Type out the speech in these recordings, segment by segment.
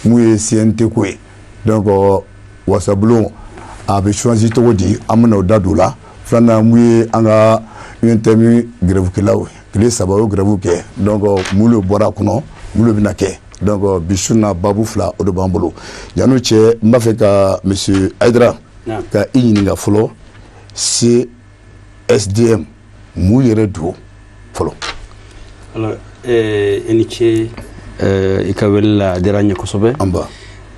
mouye CNT koué. Donc, Wassablon avait choisi de dire, amena dadoula, flana mouye anga un thème grève que là, les sabao grève que. Donc, moule boira kono, moule binake. Donc, Bichouna Baboufla au de Bambolo. Yanouche, m'a fait que monsieur Aydra, ka ininga folo, c'est SDM, mouye redou, folo. Alors, Eniche, Ikawela Deranya Kosobe, Amba.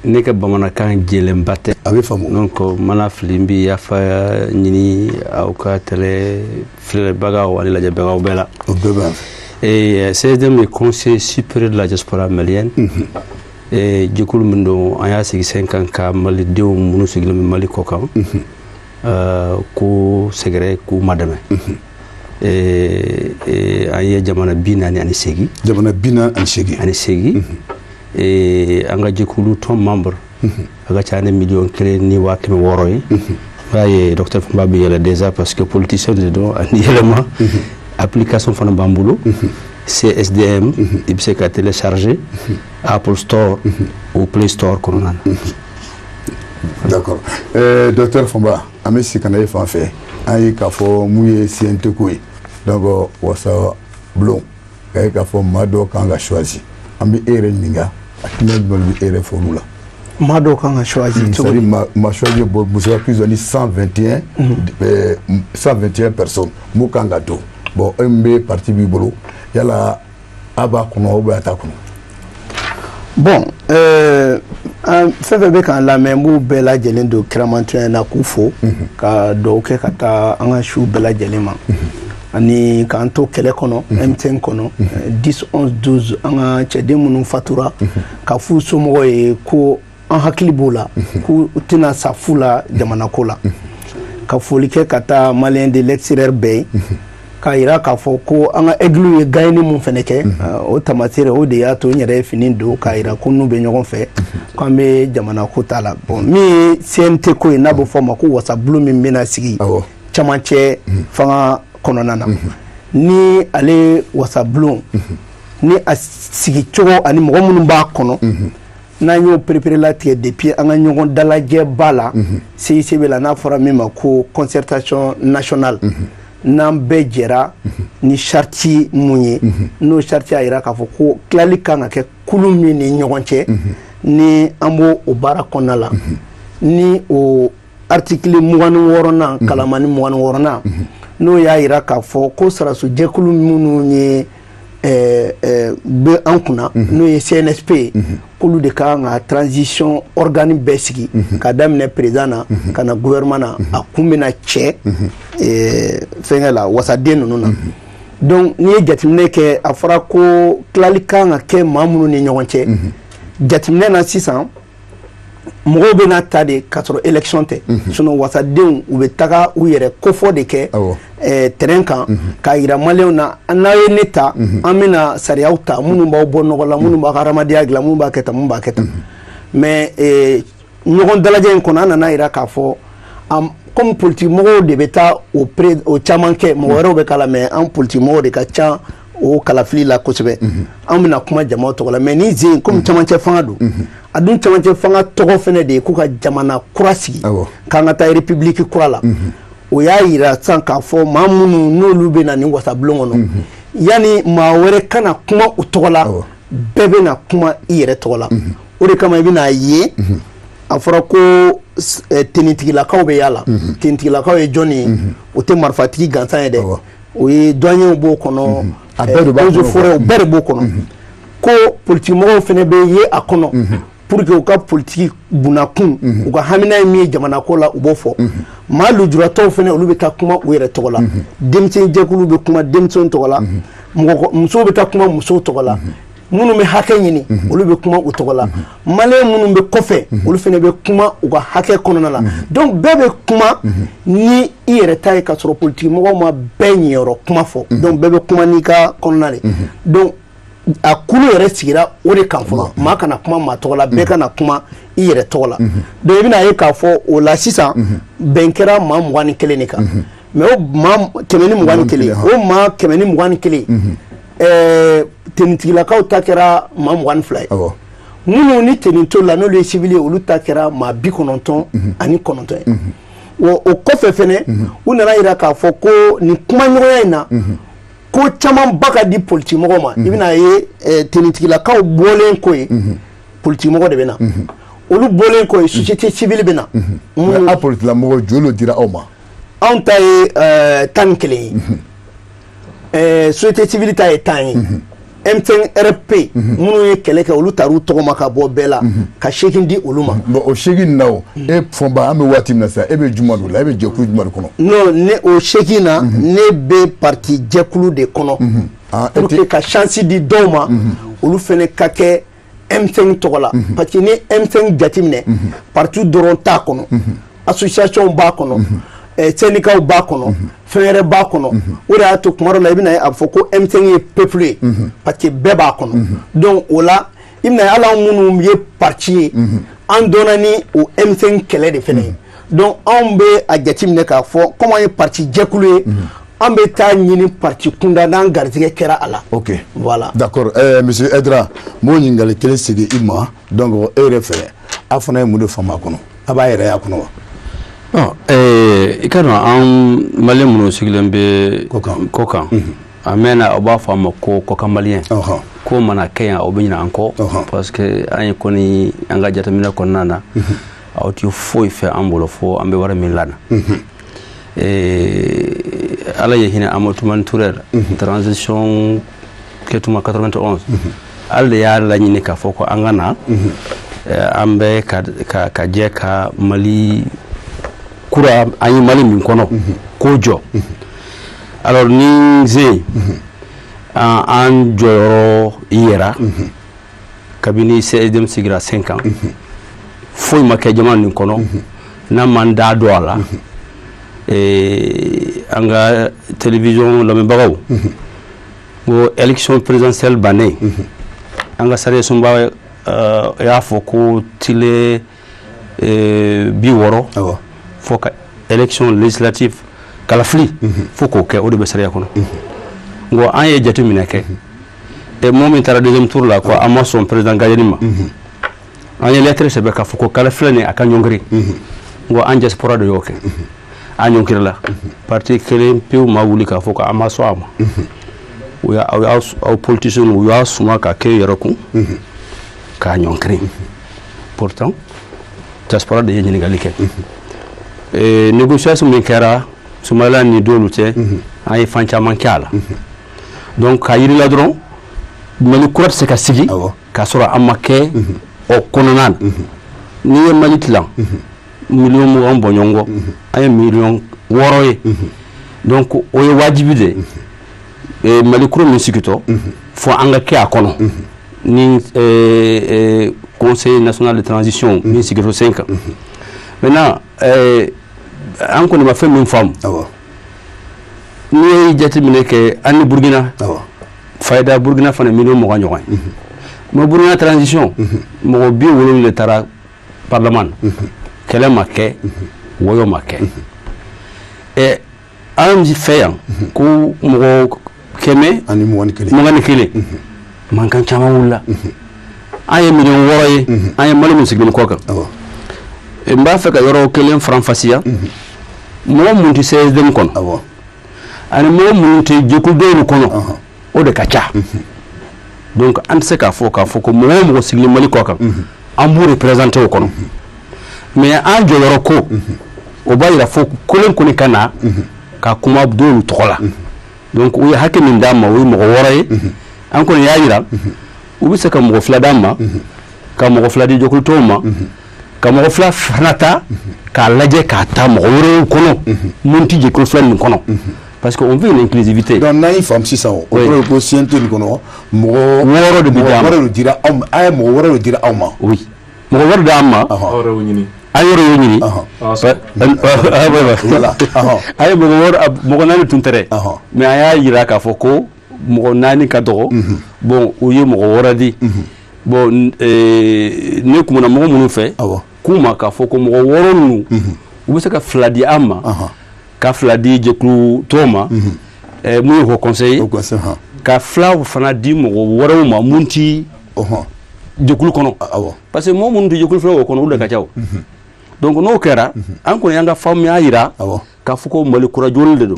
Neka Bamanakan Djelembate. Avec famille. Donc, Manaflimbi, Yafa, Nini, Aoka, Tele, Frère Baga, ou Alila Jabera Obela. Et c'est le conseil supérieur de la diaspora malienne. Et du coup, nous avons 5 ans que Mali Dio Mounousigl Mali Kokan, Kou Segre, Kou Madame. Et Aïe Jamana Bina Anisegi. Jamana Bina Anisegi. Anisegi. Et Angajikulu, ton membre. Agachane million clé ni Wakim Woroy. Et docteur Fumbabi est déjà parce que politicien de don, un élément. Application Fana Bamboulou, CSDM, il s'est téléchargé, Apple Store ou Play Store. D'accord. Docteur Fomba, Amé Sikanaï Fanfé, Aïe Kafo Mouye Sientekoué, donc Wassa Blon, Aïe Kafo Mado Kanga choisi. Amé Ere Ninga, Akinel Bolbi Ere Fonula. Mado Kanga choisi. C'est-à-dire, ma choisi, vous avez plus de 121 personnes. Moukanga Do. Bon, MB parti bibolo, il y a la Aba Kono, Atakono. Bon, fait quand la même bella gelin de Kramantin na Koufo, ka doke kata anga chou bella gelima. Ani kanto kele kono, M10 kono, 10, 11, 12, anga chede munu fatura, ka fu somo e ko an haklibola, ku tina safula jamana kola. Ka folike kata malien de l'extérieur bay. Kaira kafo ko anga eglu ye gayni mun feneke o tamatire o de ya to nyere finin do kaira kunu be nyogon fe kambe jamana ko tala bon mi CNT ko ina bo foma ko wasa blumi mena sigi chamanche fanga kononana ni ale wasa blum ni asigi chogo ani mo munun ba kono na nyo prepare la tie depuis anga nyogon dalaje bala CICB la na fora mema ko concertation nationale n'ambé jera ni charti mounye no charti ayira ka fo ko klali kanga ke kulumi ni nyogonche ni ambo o bara konala ni o article muwani worona kalamani muwani worona no ya ayira ka fo ko sarasu je kulumi munu ni be ankuna no ye CNSP kulu de ka nga transition organique besigi ka damne président kana gouvernement a kumbina che fengela wasade nuna donc ni jatimne ke afara ko klalika nga ke mamunu ni nyonche jatimne na 600 mo be na tade 4 élection te sono wasade u be taga u yere kofo de ke terrain kan ka ira maleuna anaye neta amina sariauta munu ba bonno wala munu ba haramadiya gla munu ba keta mais nyogon dalaje en konana na ira ka fo comme politique mo de beta au chamanke mo wero be kala mais en politique mo de ka cha o kala fili la kosebe amina kuma jama to la mais ni zin comme chamanke fangadu adun chamanke fanga to fene de ku ka jamana kurasi kanga ta république kurala o ya ira san ka fo mamunu no lube na ni wasa blongono yani ma were kana kuma utola bebe na kuma ire tola o de kama ibina ye afara ko tenitigila kawbe yala tenitigila kawbe joni o te marfatigi gansan yede o ye douanier bo kono abedo fore o bere bo kono ko politique mo fene be ye akono pour que o ka politique bunakun o ka hamina mi jamana ko la ubofo malu jurato fene olu be ta kuma o yere togola demtien jekulu be kuma demtien togola muso be ta kuma muso togola munu me hake nyini olu be kuma o togola male munu be kofe olu fene be kuma o ka hake konona donc bebe kuma ni yere tay ka soro politique mo ma benyoro kuma fo donc bebe kuma ni ka konona donc a kulu yere sigira o de kan fo ma kana kuma ma togola be kana kuma yere togola donc bina ye ka fo o la sisan benkera ma mwani kele nika mais o ma kemeni mwani kele o ma kemeni mwani kele tenitigila kaw takera ma mwani fly minnu ni tenintɔ la n'olu ye civil ye olu ta kɛra maa 99 ani 9 ye o kɔfɛ fɛnɛ u nana yira k'a fɔ ko nin kumaɲɔgɔnya in na ko caman ba ka di politique mɔgɔw ma i bɛna ye tenitigilakaw bɔlen ko ye politique mɔgɔ de bɛ na olu bɔlen ko ye société civile bɛ na mais a politique mɔgɔ joli dira aw ma anw ta ye 11 ye société civile ta ye 10 ye M5 RP minnu ye kɛlɛ kɛ olu taar'u tɔgɔma ka bɔ bɛɛ la ka seegin di olu ma bon o seegin na o e fɔnba an bɛ waati min na sisan e bɛ juma de la e bɛ jɛkulu juma de kɔnɔ non ne o seegin na ne bɛ parti jɛkulu de kɔnɔ pour que ka chance di dɔw ma olu fɛnɛ ka kɛ M5 tɔgɔ la parce que ni M5 jateminɛ parti dɔrɔn t'a kɔnɔ association b'a kɔnɔ syndicat b'a kɔnɔ fɛn wɛrɛ b'a kɔnɔ o de y'a to tuma dɔ la i bɛna ye a fɔ ko M5 ye peuple ye parce que bɛɛ b'a kɔnɔ donc o la i bɛna ye hali anw minnu ye parti ye an dɔnna ni o M5 kɛlɛ de fɛnɛ ye donc anw bɛ a jateminɛ k'a fɔ comme an ye parti jɛkulu ye an bɛ taa ɲini parti kunda n'an garijɛgɛ kɛra a la. ok voilà d'accord monsieur Aidara m'o ɲininkali kelen segi i ma donc e yɛrɛ fɛ a fana ye mun de faamu a kɔnɔ a b'a yɛrɛ y'a kɔnɔ wa. i ka dɔn an maliyɛn minnu sigilen bɛ kɔ kan a mɛnna aw b'a fɔ a ma ko kɔkan maliyɛn ko mana kɛ yan aw bɛ ɲinɛ an kɔ parce que an ye kɔni an ka jateminɛ kɔnɔna na aw tɛ foyi fɛ an bolo fo an bɛ wari min lana ala ye hinɛ Amadou Touré transition kɛtuma 91 ale de y'a laɲini k'a fɔ ko an ka na an bɛ ka jɛ ka Mali kura an ye Mali min kɔnɔ k'o jɔ alors ni ze an jɔyɔrɔ yɛra kabini CSDM sigira 5 ans foyi ma kɛ jamana nin kɔnɔ n'an m'an da don a la an ka télévision lamɛnbagaw ko élection présidentielle bannen an ka Sare Sunba y'a fɔ ko tile 60 fo ka élection législative kalafili fo k'o kɛ o de bɛ sariya kɔnɔ ngo an ye jateminɛ kɛ mɔgɔ min taara deuxième tour la ko an ma sɔn président gagner ma an ye lettre sɛbɛn k'a fɔ ko kalafili ni a ka ɲɔngiri ngo an diaspora de y'o kɛ an ɲɔngirila parti kelen pewu ma wuli k'a fɔ ko an ma sɔn a ma aw politiciens u y'a suma ka kɛ yɛrɛ kun k'a ɲɔngiri pourtant diaspora de ye ɲininkali kɛ négociation min kɛra Somalia ni dolu cɛ an ye fan caman kɛ a la donc k'a yirila dɔrɔn Mali kura tɛ se ka sigi k'a sɔrɔ an ma kɛ o kɔnɔna na n'i ye Mali tilan miliyɔn 20 bɔɲɔgɔn kɔ an ye miliyɔn 6 ye donc o ye wajibi de Mali kura min sigitɔ fo an ka kɛ a kɔnɔ ni conseil national de transition min sigitɔ 5 ans maintenant an kɔni ma fɛn min faamu n'i ye jateminɛ kɛ an ni Burkina fayida Burkina fana miliyɔn 20 ɲɔgɔn ye mais Burkina transition mɔgɔ 70 de taara parlement kɛlɛ ma kɛ wɔyɔ ma kɛ an fɛ yan ko mɔgɔ 121 mankan caman wulila an ye miliyɔn 6 ye an ye Mali min sigilen kɔ kan n b'a fɛ ka yɔrɔ kelen faranfasiya mɔgɔ mun tɛ CSDM kɔnɔ ani mɔgɔ mun tɛ jɛkuludenw kɔnɔ o de ka ca donc an tɛ se k'a fɔ ko mɔgɔ o mɔgɔ sigilen Mali kɔ kan an b'u représenter o kɔnɔ mais an jɔyɔrɔ ko o b'a yira fo kolen kɔni ka na ka kuma dɔw tɔgɔ la donc u ye hakɛ min d'an ma o ye mɔgɔ 6 ye an kɔni y'a yira u bɛ se ka mɔgɔ 2 d'an ma ka mɔgɔ 2 di jɛkulutɔw ma ka mɔgɔ 2 fana ta k'a lajɛ k'a ta mɔgɔ wɛrɛw kɔnɔ mun tɛ jɛkulu 2 nin kɔnɔ parce que on veut une inclusivité. Donc n'a faamu sisan o kɔrɔ ko CNT nin kɔnɔ mɔgɔ 6 de bɛ dira aw ma a ye mɔgɔ wɛrɛ de dira aw ma. oui mɔgɔ wɛrɛ d'an ma. Yɔrɔ ɲini. a yɔrɔ y'o ɲini. a ye mɔgɔ 4 tun tɛ dɛ mais a y'a yira k'a fɔ ko mɔgɔ 4 ka dɔgɔ bon u ye mɔgɔ wɛrɛ di bon ne kumana mɔgɔ minnu fɛ k'u ma k'a fɔ ko mɔgɔ 6 ninnu u bɛ se ka 2 di an ma ka 2 di jɛkulu tɔw ma mun ye haut conseil ka 2 fana di mɔgɔ wɛrɛw ma mun ti jɛkulu kɔnɔ parce que mɔgɔ minnu tɛ jɛkulu fɔlɔ o kɔnɔ olu de ka ca o donc n'o kɛra an kɔni y'an ka faamuya yira k'a fɔ ko Mali kura jɔli de don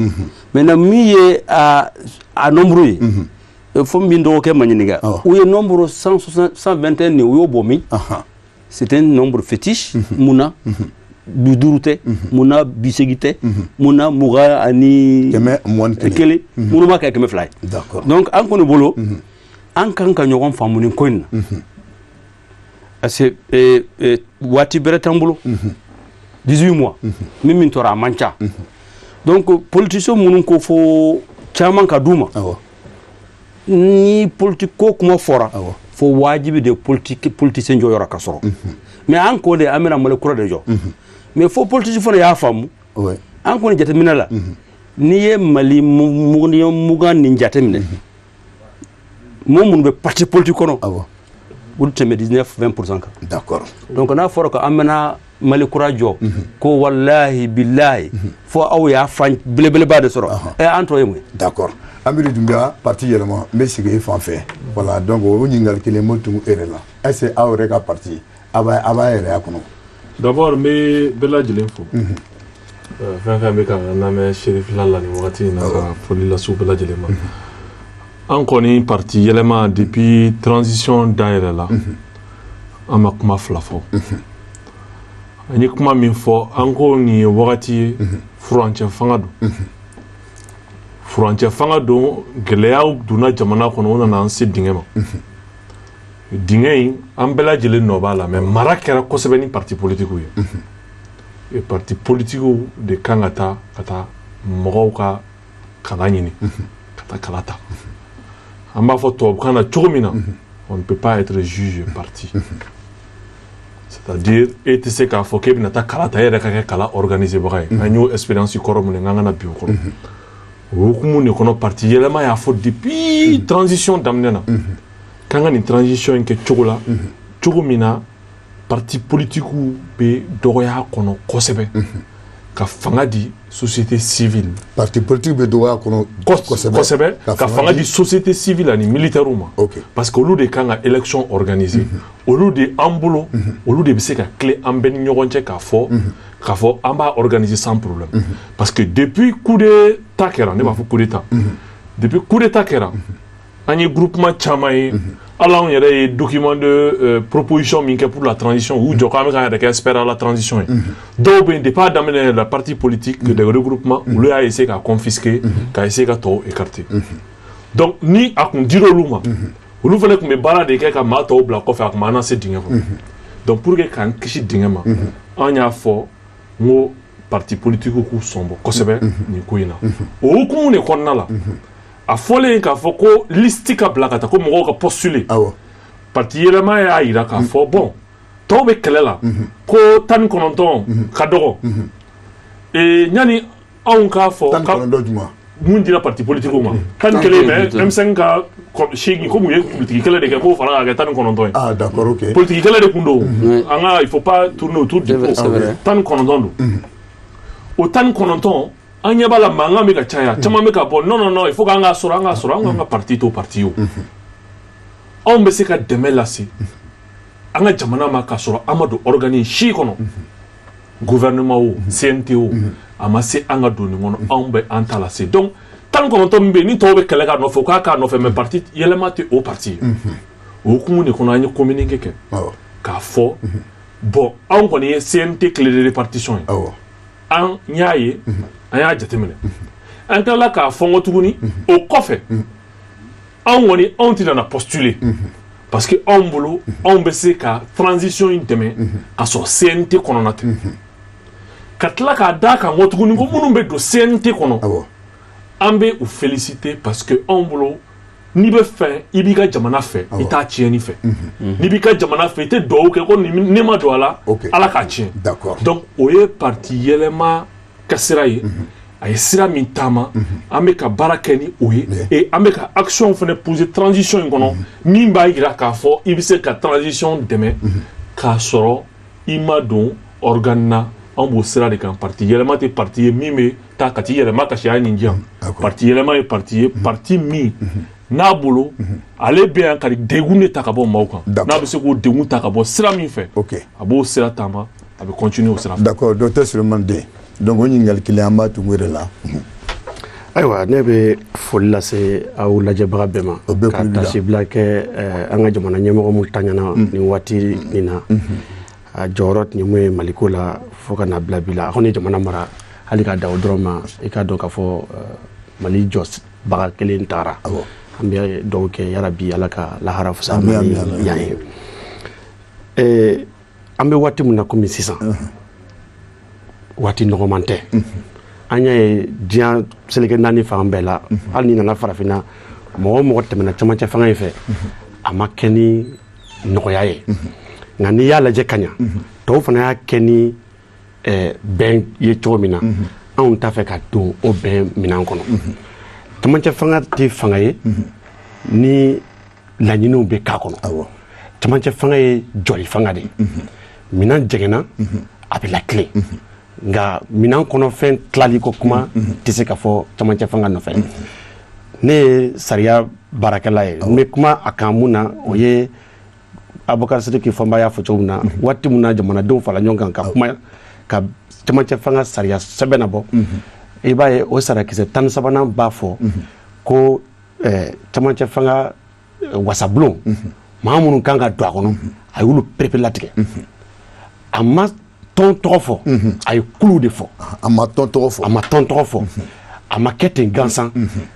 maintenant min ye a nombre ye fo min dɔgɔkɛ ma ɲininka u ye nombre 121 nin u y'o bɔ min c'est un nombre fétiche munna bi duuru tɛ munna bi seegin tɛ munna mugan ani kelen minnu b'a kɛ 200 ye donc an kɔni bolo an kan ka ɲɔgɔn faamu nin ko in na parce que waati bɛrɛ t'an bolo 18 mois min tora a man ca donc politicien minnu ko fo caman ka d'u ma ni politique ko kuma fɔra fo wajibi de politicien jɔyɔrɔ ka sɔrɔ mais an ko de an bɛna Mali kura de jɔ mais fo politique fana y'a faamu an kɔni jateminɛ la n'i ye Mali mugan nin jateminɛ mɔgɔ minnu bɛ parti politique kɔnɔ olu tɛmɛ 19-20% kan d'accord donc n'a fɔra ko an bɛna Mali kura jɔ ko wallahi billahi fo aw y'a fan belebeleba de sɔrɔ an tɔ ye mun d'accord Amidu Dunbiya parti yɛlɛma n bɛ sigi e fan fɛ voilà donc o ɲininkali kelen m'o tugu e yɛrɛ la est-ce que aw yɛrɛ ka parti a b'a yɛrɛ y'a kɔnɔ d'abord n bɛ bɛɛ lajɛlen fo fɛn fɛn bɛ ka n lamɛn Cherif Lala nin wagati in na ka foli lase u bɛɛ lajɛlen ma an kɔni parti yɛlɛma depuis transition dayɛlɛ la an ma kuma fila fɔ an ye kuma min fɔ an ko nin ye wagati ye furancɛ fanga don furancɛ fanga don gɛlɛyaw donna jamana kɔnɔ o nana an se dingɛ ma dingɛ in an bɛɛ lajɛlen nɔ b'a la mais mara kɛra kosɛbɛ ni parti politiques ye parti politiques de kan ka taa mɔgɔw ka kala ɲini ka taa kala ta an b'a fɔ tubabukan na cogo min na on ne peut pas être juge parti c'est-à-dire e tɛ se k'a fɔ k'e bɛna taa kala ta e yɛrɛ ka kɛ kala organiser baga ye an y'o expérience kɔrɔ mun ye n kana bi o kɔrɔ o hukumu de kɔnɔ parti yɛlɛma y'a fɔ depuis transition daminɛ na k'an ka nin transition in kɛ cogo la cogo min na parti politiques bɛ dɔgɔya kɔnɔ kosɛbɛ ka fanga di société civile parti politique bɛ dɔgɔya kɔnɔ kosɛbɛ ka fanga di société civile ani militaires ma parce que olu de kan ka élection organiser olu de an bolo olu de bɛ se ka tile an bɛɛ ni ɲɔgɔn cɛ k'a fɔ an b'a organiser sans problème parce que depuis coup d'état kɛra ne b'a fɔ coup d'état depuis coup d'état kɛra an ye groupement caman ye hali anw yɛrɛ ye document de proposition min kɛ pour la transition u jɔ k'an bɛ k'an yɛrɛ kɛ expert à la transition ye dɔw bɛ yen depuis a daminɛ la parti politique des regroupements olu y'a essayer k'a confisquer k'a essayer ka tɔw écarter donc ni a kun dira olu ma olu fana tun bɛ baara de kɛ ka maa tɔw bila kɔfɛ a tun b'an lase dingɛ kɔnɔ donc pour que k'an kisi dingɛ ma an y'a fɔ n ko parti politique k'u sɔn bɔ kosɛbɛ nin ko in na o hukumu de kɔnɔna la a fɔlen k'a fɔ ko liste ka bila ka taa ko mɔgɔw ka postuler parti yɛlɛma y'a jira k'a fɔ bon tɔw bɛ kɛlɛ la ko 19 ka dɔgɔ ɲani anw k'a fɔ mun dira parti politique ma 11 mais M5 ka 8 ko mun ye politique kɛlɛ de kɛ k'o fara ka kɛ 19 ye ah d'accord ok politique kɛlɛ de kun don an ka il faut pas tourner autour du pot 19 don o 19 an ɲɛ b'a la mankan bɛ ka caya caman bɛ ka bɔ non il faut k'an ka sɔrɔ an ka parti to parti o anw bɛ se ka dɛmɛ lase an ka jamana ma k'a sɔrɔ an ma don organi si kɔnɔ gouvernement o CNT o a ma se an ka don nin kɔnɔ anw bɛ an ta lase donc 19 min bɛ yen ni tɔw bɛ kɛlɛ k'a nɔfɛ u k'a nɔfɛ mais parti yɛlɛma tɛ o parti ye o hukumu de kɔnɔ an ye communiqué kɛ k'a fɔ bon anw kɔni ye CNT clé de répartition ye an y'a ye an y'a jateminɛ an tilala k'a fɔ n ko tuguni o kɔfɛ anw kɔni anw tɛ na postuler parce que anw bolo anw bɛ se ka transition in dɛmɛ ka sɔrɔ CNT kɔnɔna tɛ ka tila k'a d'a kan n ko tuguni ko minnu bɛ don CNT kɔnɔ an bɛ u féliciter parce que anw bolo n'i bɛ fɛ i b'i ka jamana fɛ i t'a tiɲɛni fɛ n'i b'i ka jamana fɛ i tɛ dugawu kɛ ko ne ma don a la ala k'a tiɲɛ donc o ye parti yɛlɛma ka sira ye a ye sira min taama an bɛ ka baara kɛ ni o ye et an bɛ ka action fana poser transition in kɔnɔ min b'a jira k'a fɔ i bɛ se ka transition dɛmɛ k'a sɔrɔ i ma don organe na an b'o sira de kan parti yɛlɛma tɛ parti ye min bɛ taa ka t'i yɛlɛma kasi a nin diyan parti yɛlɛma ye parti ye parti min n'a bolo ale bɛ yan ka degun de ta ka bɔ maaw kan n'a bɛ se k'o degun ta ka bɔ sira min fɛ a b'o sira taama a bɛ continuer o sira fɛ. D'accord docteur Souleymane Den donc o ɲininkali kelen an b'a tugu de la. Ayiwa ne bɛ foli lase aw lajɛbaga bɛɛ ma ka tasibila kɛ an ka jamana ɲɛmɔgɔ mun taɲana nin waati nin na a jɔyɔrɔ tun ye mun ye Maliko la fo ka na bila bi la a kɔni ye jamana mara hali ka da o dɔrɔn ma i ka dɔn k'a fɔ Mali jɔbaga kelen taara an bɛ dɔw kɛ yarabi Ala ka lahara fisa Mali yan ye an bɛ waati min na komi sisan waati nɔgɔman tɛ an y'a ye diɲɛ seleke naani fan bɛɛ la hali ni nana farafinna mɔgɔ mɔgɔ tɛmɛna camancɛ fanga in fɛ a ma kɛ ni nɔgɔya ye nka n'i y'a lajɛ ka ɲa tɔw fana y'a kɛ ni bɛn ye cogo min na anw t'a fɛ ka don o bɛn minan kɔnɔ camancɛ fanga tɛ fanga ye ni laɲiniw bɛ k'a kɔnɔ camancɛ fanga ye jɔli fanga de minan jɛgɛnna a bɛ lakile nka minan kɔnɔ fɛn tilali ko kuma tɛ se ka fɔ camancɛ fanga nɔfɛ ne ye sariya baarakɛla ye n bɛ kuma a kan mun na o ye Abubakar Sidiki Fɔnba y'a fɔ cogo min na waati min na jamanadenw fara ɲɔgɔn kan ka kuma ka camancɛ fanga sariya sɛbɛn nabɔ i b'a ye o sariyakisɛ 13nan b'a fɔ ko camancɛ fanga wasabulon maa minnu kan ka don a kɔnɔ a y'olu perepere latigɛ a ma tɔn tɔgɔ fɔ a ye kulu de fɔ a ma tɔn tɔgɔ fɔ a ma kɛ ten gansan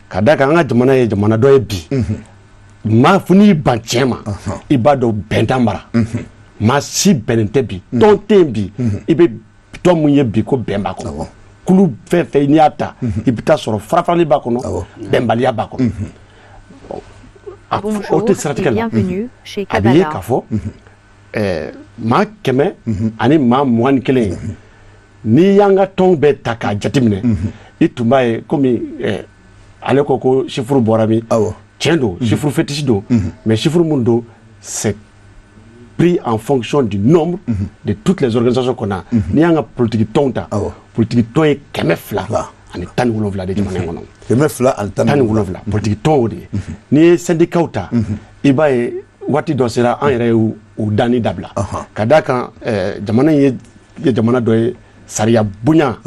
ka da kan an ka jamana ye jamana dɔ ye bi maa fo n'i ban tiɲɛ ma i b'a dɔn bɛn t'a mara maa si bɛnnen tɛ bi tɔn tɛ yen bi i bɛ tɔn mun ye bi ko bɛn b'a kɔnɔ kulu fɛn fɛn n'i y'a ta i bɛ taa sɔrɔ farafarali b'a kɔnɔ bɛnbaliya b'a kɔnɔ o tɛ siratigɛ la a bɛ ye k'a fɔ maa 100 ani maa 21 n'i y'an ka tɔn bɛɛ ta k'a jateminɛ i tun b'a ye komi ale ko chiffre bɔra min tiɲɛ don chiffre fétiche don mais chiffre mun don c'est pris en fonction du nombre de toutes les organisations qu'on a n'i y'an ka politique tɔnw ta politique tɔn ye 200 ani 17 de jamana in kɔnɔ 200 ani 17 politique tɔn o de ye n'i ye syndicat ta i b'a ye waati dɔ sera an yɛrɛ y'u danni dabila ka da kan jamana in ye jamana dɔ ye sariya bonya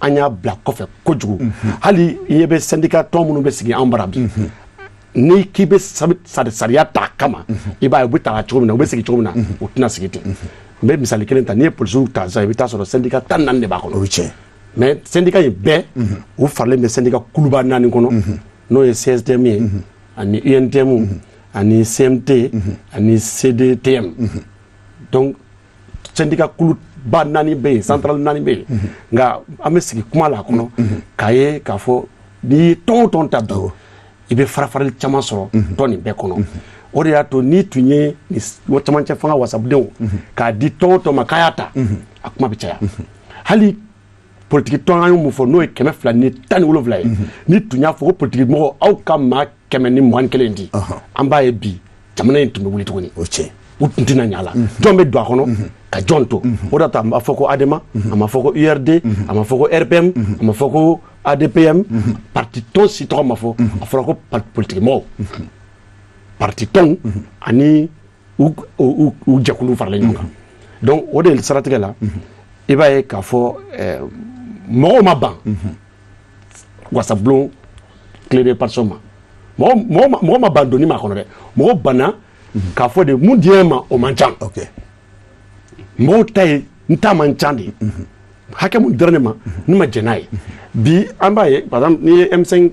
an y'a bila kɔfɛ kojugu hali i ɲɛ bɛ syndicat tɔn minnu bɛ sigi an bara bi n'i k'i bɛ sariya ta kama i b'a ye u bɛ ta cogo min na u bɛ sigi cogo min na u tɛna sigi ten n bɛ misali kelen ta n'i ye polisiw ta sisan i bɛ taa sɔrɔ syndicat 14 de b'a kɔnɔ o ye tiɲɛ mais syndicat in bɛɛ u faralen bɛ syndicat kuluba 4 kɔnɔ n'o ye CSTM ye ani UNTM ani CMT ani CDTM donc syndicat kuluba 4 bɛ yen central 4 bɛ yen nka an bɛ sigi kuma la kɔnɔ k'a ye k'a fɔ n'i ye tɔn o tɔn ta bi i bɛ farafarali caman sɔrɔ tɔn nin bɛɛ kɔnɔ o de y'a to n'i tun ye camancɛ fanga wasabudenw k'a di tɔn o tɔn ma k'a y'a ta a kuma bɛ caya hali politique tɔn an ye mun fɔ n'o ye 200 ni 17 ye ni tun y'a fɔ ko politique mɔgɔ aw ka maa 121 di an b'a ye bi jamana in tun bɛ wuli tuguni o cɛ u tun tɛna ɲa la jɔn bɛ don a kɔnɔ ka jɔn to o de y'a to a ma fɔ ko ADEMA a ma fɔ ko URD a ma fɔ ko RPM a ma fɔ ko ADPM parti tɔn si tɔgɔ ma fɔ a fɔra ko politique mɔgɔw parti tɔn ani u jɛkulu faralen ɲɔgɔn kan donc o de siratigɛ la i b'a ye k'a fɔ mɔgɔw ma ban wasabulon clé de répartition ma mɔgɔ ma ban donni ma kɔnɔ dɛ mɔgɔ banna k'a fɔ de mun dir'e ma o man ca mɔgɔw ta ye n ta man ca de hakɛ mun dira ne ma ne ma jɛn n'a ye bi an b'a ye par exemple n'i ye M5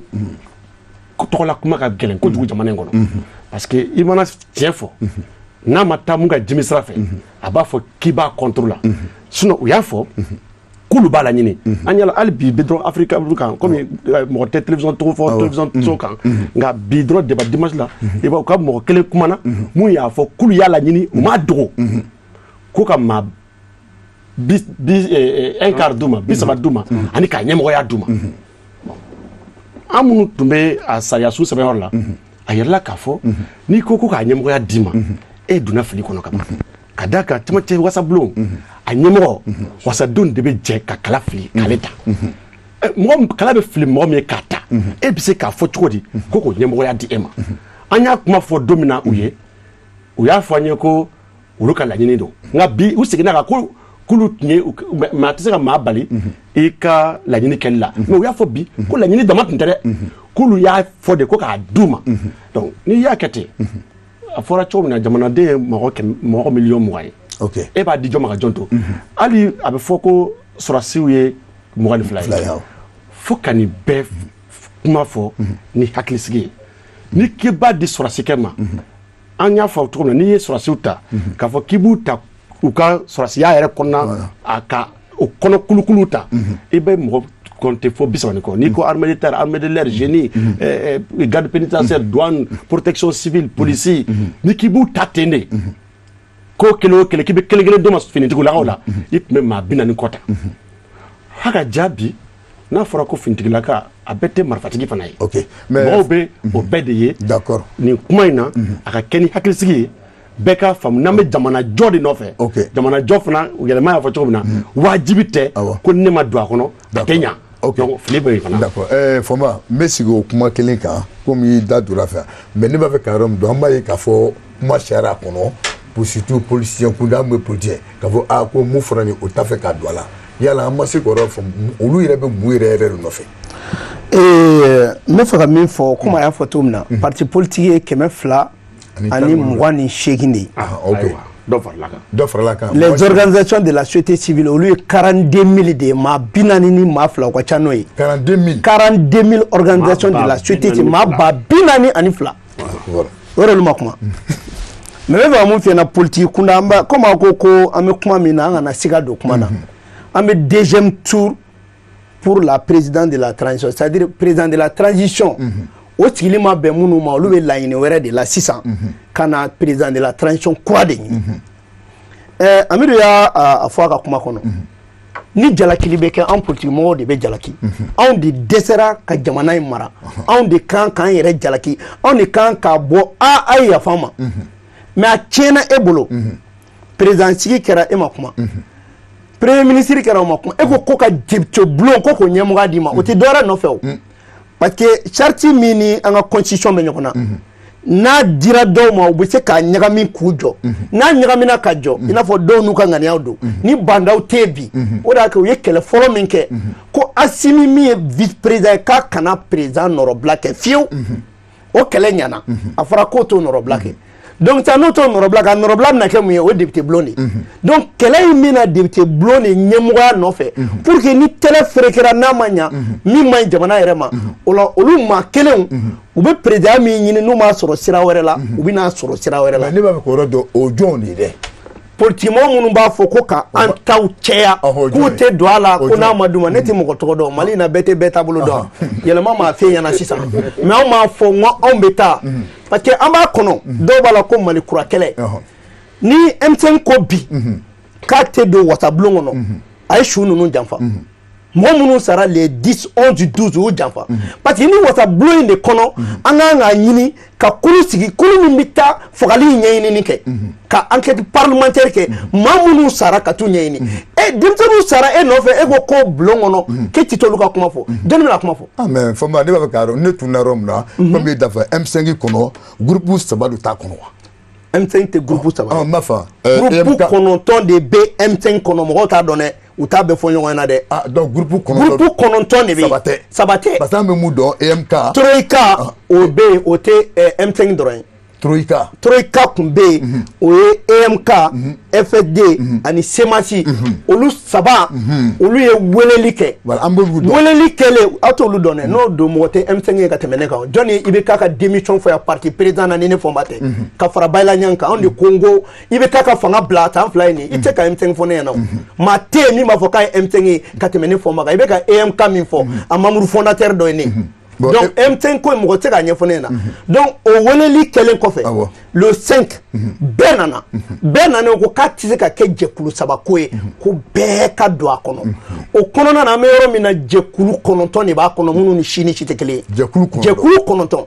tɔgɔla kuma ka gɛlɛn kojugu jamana in kɔnɔ parce que i mana tiɲɛ fɔ n'a ma taa mun ka dimi sira fɛ a b'a fɔ k'i b'a contre la sinon u y'a fɔ k'olu b'a la ɲini an yala hali bi dɔrɔn Afrika kan komi mɔgɔ tɛ télévision tɔgɔ fɔ télévision so kan nka bi dɔrɔn débat dimanche la i b'a u ka mɔgɔ kelen kumana mun y'a fɔ k'olu y'a la ɲini u m'a dogo ko ka maa 1/4 d'u ma 30 d'u ma ani k'a ɲɛmɔgɔya d'u ma an minnu tun bɛ a sariya su sɛbɛnyɔrɔ la a yɛrɛla k'a fɔ n'i ko k'a ɲɛmɔgɔya d'i ma e donna fili kɔnɔ ka ban ka da kan camancɛ wasabulon a ɲɛmɔgɔ wasadenw de bɛ jɛ ka kala fili k'ale ta kala bɛ fili mɔgɔ min ye k'a ta e bi se k'a fɔ cogo di ko k'o ɲɛmɔgɔya di e ma an y'a kuma fɔ don min na u ye u y'a fɔ an ye ko olu ka laɲini don nka bi u seginna kan ko k'olu tun ye maa tɛ se ka maa bali i ka laɲini kɛli la mais u y'a fɔ bi ko laɲini dama tun tɛ dɛ k'olu y'a fɔ de ko k'a d'u ma donc n'i y'a kɛ ten a fɔra cogo min na jamanaden ye mɔgɔ miliyɔn 20 ye e b'a di jɔn ma ka jɔn to hali a bɛ fɔ ko sɔrɔsiw ye 22 ye fo ka nin bɛɛ kuma fɔ ni hakilisigi ye ni k'i b'a di sɔrɔsikɛ ma an y'a fɔ cogo min na n'i ye sɔrɔsiw ta k'a fɔ k'i b'u ta u ka sɔrɔsiya yɛrɛ kɔnɔna a ka o kɔnɔ kulukulu ta i bɛ mɔgɔ compter fo 30 kɔ n'i ko armée de terre armée de l'air génie garde pénitentiaire douane protection civile police ni k'i b'u ta ten de ko kelen o kelen k'i bɛ kelen kelen d'o ma finitigilakaw la i tun bɛ maa 40 kɔ ta haka jaabi n'a fɔra ko finitigilaka a bɛɛ tɛ marifatigi fana ye mɔgɔw bɛ o bɛɛ de ye nin kuma in na a ka kɛ ni hakilisigi ye bɛɛ ka faamu n'an bɛ jamanajɔ de nɔfɛ jamanajɔ fana yɛlɛma y'a fɔ cogo min na wajibi tɛ ko ne ma don a kɔnɔ a tɛ ɲa donc fili bɛ yen fana. d'accord Fama n bɛ sigi o kuma kelen kan komi i da donna fɛ mais ne b'a fɛ ka yɔrɔ min dɔn an b'a ye k'a fɔ kuma sariya kɔnɔ pour surtout politicien kunda an bɛ politicien k'a fɔ ko mun fɔra nin o t'a fɛ ka don a la yala an ma se k'o yɔrɔ fɔ olu yɛrɛ bɛ mun yɛrɛ de nɔfɛ. n bɛ fɛ ka min fɔ komi a y'a fɔ cogo min na parti politique ye 200 ani 28 de ye. dɔ farala kan. les organisations de la société civile olu ye 42 000 de ye maa 40 ni maa 2 o ka ca n'o ye. 42 000 organisations de la société civile maa ba 40 ani 2 o yɛrɛ olu ma kuma. mais n bɛ fɛ ka mun f'i ɲɛna politique kunda an b'a comme a ko an bɛ kuma min na an kana siga don kuma na an bɛ deuxième tour pour la présidente de la transition c'est-à-dire président de la transition. o sigili ma bɛn minnu ma olu bɛ laɲini wɛrɛ de la sisan ka na président de la transition kura de ɲini Amidu y'a fɔ a ka kuma kɔnɔ ni jalakili bɛ kɛ an politique mɔgɔw de bɛ jalaki anw de dɛsɛra ka jamana in mara anw de kan k'an yɛrɛ jalaki anw de kan k'a bɔ a ye yafa ma mais a tiɲɛna e bolo président sigi kɛra e ma kuma premier ministre kɛra o ma kuma e ko ka député bulon ko k'o ɲɛmɔgɔya d'i ma o tɛ dɔwɛrɛ nɔfɛ o. parce que charte min ni an ka constitution bɛ ɲɔgɔn na n'a dira dɔw ma u bɛ se k'a ɲagami k'u jɔ n'a ɲagamina ka jɔ i n'a fɔ dɔw n'u ka ŋaniyaw don ni bandaw tɛ bi o de y'a kɛ u ye kɛlɛ fɔlɔ min kɛ ko Assimi min ye vice président ye k'a kana président nɔrɔbila kɛ fiyewu o kɛlɛ ɲana a fɔra k'o t'o nɔrɔbila kɛ donc ça n'o t'o nɔrɔbila kɛ a nɔrɔbila bɛna kɛ mun ye o ye député bulon de donc kɛlɛ in bɛna député bulon de ɲɛmɔgɔya nɔfɛ pour que ni tɛlɛ ferekera n'a ma ɲa min ma ɲi jamana yɛrɛ ma o la olu maa kelenw u bɛ président min ɲini n'u m'a sɔrɔ sira wɛrɛ la u bɛ n'a sɔrɔ sira wɛrɛ la. ne b'a fɛ k'o yɔrɔ dɔn o jɔnw de dɛ. politique mɔgɔ minnu b'a fɔ ko ka an taw cɛya k'u tɛ don a la ko n'a ma d'u ma ne tɛ mɔgɔ tɔgɔ dɔn Mali in na bɛɛ tɛ bɛɛ taabolo dɔn yɛlɛma m'a f'e ɲɛna sisan mais anw m'a fɔ n ko anw bɛ taa parce que an b'a kɔnɔ dɔw b'a la ko Mali kura kɛlɛ ni M5 ko bi k'a tɛ don wasabulon kɔnɔ a ye su ninnu janfa mɔgɔ minnu sara les 10 11 12 y'u janfa parce que ni wasabulon in de kɔnɔ an kan k'a ɲini ka kulu sigi kulu min bɛ taa fagali ɲɛɲinini kɛ ka enquête parlementaire kɛ maa minnu sara ka t'u ɲɛɲini denmisɛnninw sara e nɔfɛ e ko bulon kɔnɔ k'e tɛ t'olu ka kuma fɔ jɔnni bɛna kuma fɔ. mais Fama ne b'a fɛ k'a dɔn ne tun na yɔrɔ min na comme i da fɛ M5 kɔnɔ groupe 3 de t'a kɔnɔ wa. M5 tɛ groupe 3. n b'a fɔ. groupe 9 de bɛ M5 kɔnɔ mɔgɔw t'a dɔn dɛ u t'a bɛɛ fɔ ɲɔgɔn ɲɛna dɛ. donc groupe 9 de bɛ yen saba tɛ. parce que an bɛ mun dɔn EMK. Troïka o bɛ yen o tɛ M5 dɔrɔn ye. Troïka tun bɛ yen o ye EMK FSD ani Semasi olu saba olu ye weleli kɛ weleli kɛlen aw t'olu dɔn dɛ n'o don mɔgɔ tɛ M5 ye ka tɛmɛ ne kan jɔnni i bɛ k'a ka démission fɔ yan parti président na ni ne fɔ n ba tɛ ka fara Bayila Ɲang kan anw de ko n ko i bɛ k'a ka fanga bila tan fila ye nin i tɛ ka M5 fɔ ne ɲɛna o maa tɛ yen min b'a fɔ k'a ye M5 ye ka tɛmɛ ne fɔ n ba kan i bɛ ka EMK min fɔ a membre fondateur dɔ ye ne. donc M5 ko mɔgɔ tɛ se k'a ɲɛfɔ ne ɲɛna donc o weleli kɛlen kɔfɛ le 5 bɛɛ nana ko k'a tɛ se ka kɛ jɛkulu saba ko ye ko bɛɛ ka don a kɔnɔ o kɔnɔna na an bɛ yɔrɔ min na jɛkulu 9 de b'a kɔnɔ minnu ni si ni si tɛ kelen ye jɛkulu 9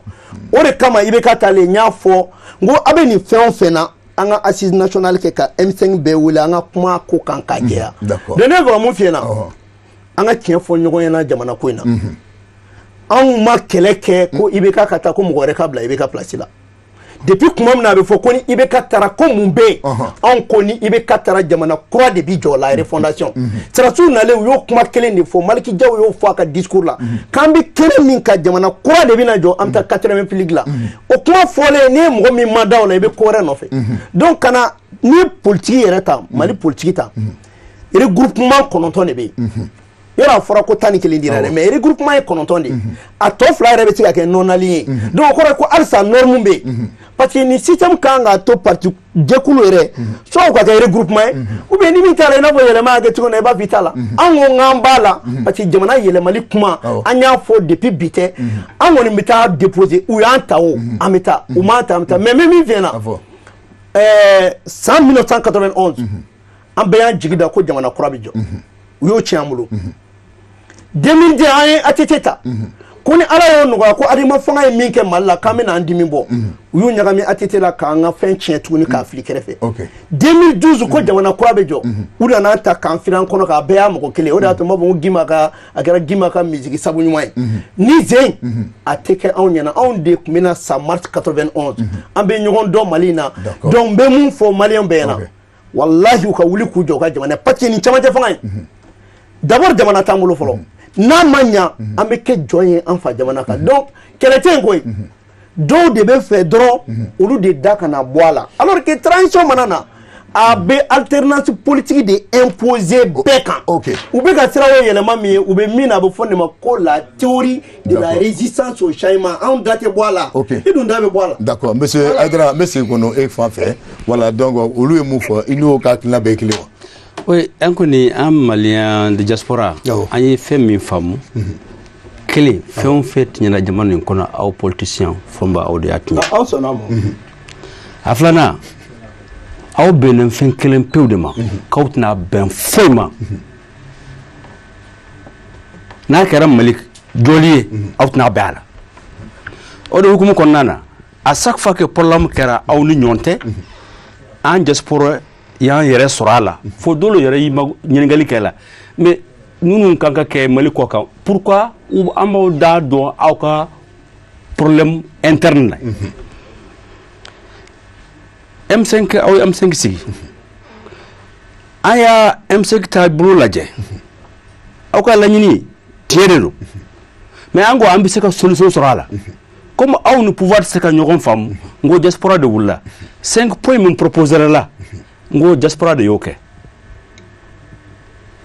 o de kama i bɛ ka taalen n y'a fɔ n ko a bɛ nin fɛn o fɛn na an ka assise nationale kɛ ka M5 bɛɛ wele an ka kuma ko kan k'a jɛya donc ne bɛ ka mun f'i ɲɛna an ka tiɲɛ fɔ ɲɔgɔn ɲɛna jamana ko in na an ma kɛlɛ kɛ ko IBK ka taa ko mɔgɔ wɛrɛ ka bila IBK place la depuis kuma min na a bɛ fɔ ko ni IBK taara ko mun bɛ yen anw ko ni IBK taara jamana kura de bi jɔ la refondation Sirasiw nalen u y'o kuma kelen de fɔ Maliki Jaw y'o fɔ a ka discours la k'an bɛ kɛnɛ min ka jamana kura de bɛna jɔ an bɛ taa 80 ligue la o kuma fɔlen ni ye mɔgɔ min ma da o la i bɛ ko wɛrɛ nɔfɛ donc kana ni politique yɛrɛ ta Mali politique ta regroupement 9 de bɛ yen yɔrɔ a fɔra ko 11 dira dɛ mais regroupement ye 9 de a tɔ 2 yɛrɛ bɛ se ka kɛ non aligné donc o kɔrɔ ko halisa norme bɛ yen parce que ni système kan ka to parti jɛkulu yɛrɛ soit u ka kɛ regroupement ye ou bien ni min taara i n'a fɔ yɛlɛma ka kɛ cogo min na i b'a fɔ i t'a la an ko k'an b'a la parce que jamana yɛlɛmali kuma an y'a fɔ depuis bi tɛ an kɔni bɛ taa déposer u y'an ta o an bɛ taa u m'an ta an bɛ taa mais min fɛn na san 1991 an bɛɛ y'an jigi da ko jamana kura bɛ jɔ u y'o tiɲɛ an bolo 2010 an ye ATT ta ko ni ala y'o nɔgɔya ko adama fanga ye min kɛ Mali la k'an bɛna an dimi bɔ u y'u ɲagami ATT la k'an ka fɛn tiɲɛ tuguni k'a fili kɛrɛfɛ 2012 ko jamana kura bɛ jɔ u nana ta k'an fili an kɔnɔ k'a bɛɛ y'a mɔgɔ kelen o de y'a to n b'a fɔ ko Gima ka a kɛra Gima ka misigi sabu ɲuman ye ni Zen a tɛ kɛ anw ɲɛna anw de tun bɛna sa mars 91 an bɛ ɲɔgɔn dɔn Mali in na donc n bɛ mun fɔ maliyɛn bɛɛ ɲɛna wallahi u ka wuli k'u jɔ u ka jamana parce que nin caman tɛ fanga ye d'abord jamana t'an bolo fɔlɔ n'a ma ɲa an bɛ kɛ jɔn ye an fa jamana kan donc kɛlɛ tɛ yen koyi dɔw de bɛ fɛ dɔrɔn olu de da kana bɔ a la alors que transition mana na a bɛ alternance politique de imposer bɛɛ kan u bɛ ka sira o yɛlɛma min ye u bɛ min na a bɛ fɔ nin ma ko la théorie de la résistance au changement anw da tɛ bɔ a la i dun da bɛ bɔ a la. d'accord monsieur Aïdara n bɛ segin kɔnɔ e fan fɛ voilà donc olu ye mun fɔ i n'o ka hakilina bɛɛ ye kelen wa. Oui, an kɔni an maliyɛn de diaspora an ye fɛn min faamu kelen fɛn o fɛn tiɲɛna jamana in kɔnɔ aw politicien fɔnba aw de y'a tiɲɛ aw sɔnna ma a filanan aw bɛnnen fɛn kelen pewu de ma k'aw tɛna bɛn foyi ma n'a kɛra Mali jɔli ye aw tɛna bɛn a la o de hukumu kɔnɔna na à chaque fois que problème kɛra aw ni ɲɔgɔn tɛ an diaspora y'an yɛrɛ sɔrɔ a la fo dɔw yɛrɛ y'i ɲininkali kɛ la mais minnu kan ka kɛ Mali kɔ kan pourquoi an b'aw da dɔn aw ka problème interne na M5 aw ye M5 sigi an y'a M5 taabolo lajɛ aw ka laɲini tiɲɛ de don mais an ko an bɛ se ka solution sɔrɔ a la comme aw ni pouvoir tɛ se ka ɲɔgɔn faamu n ko diaspora de wulila 5 points min proposera la n ko diaspora de y'o kɛ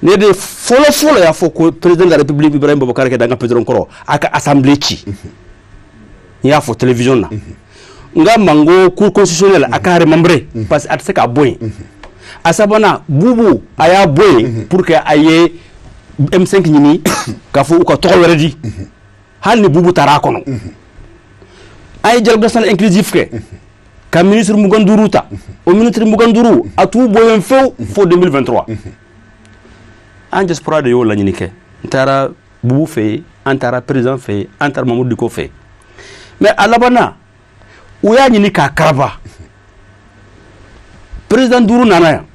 ne de fɔlɔ y'a fɔ ko président de la république Ibrahim Boubacar Keïta ka président kɔrɔ a ka assemblée ci n y'a fɔ télévision na n ka mango cour constitutionnelle a ka remembré parce que a tɛ se ka bɔ yen a sabanan Bubu a y'a bɔ yen pour que a ye M5 ɲini k'a fɔ u ka tɔgɔ wɛrɛ di hali ni Bubu taara a kɔnɔ an ye dialogue national inclusif kɛ ka ministre 25 ta o ministre 25 a t'u bɔ yen fewu fo 2023 an diaspora de y'o laɲini kɛ n taara Bubu fɛ yen an taara président fɛ yen an taara Mamadou Diko fɛ yen mais a labanna u y'a ɲini k'a karaba président duuru nana yan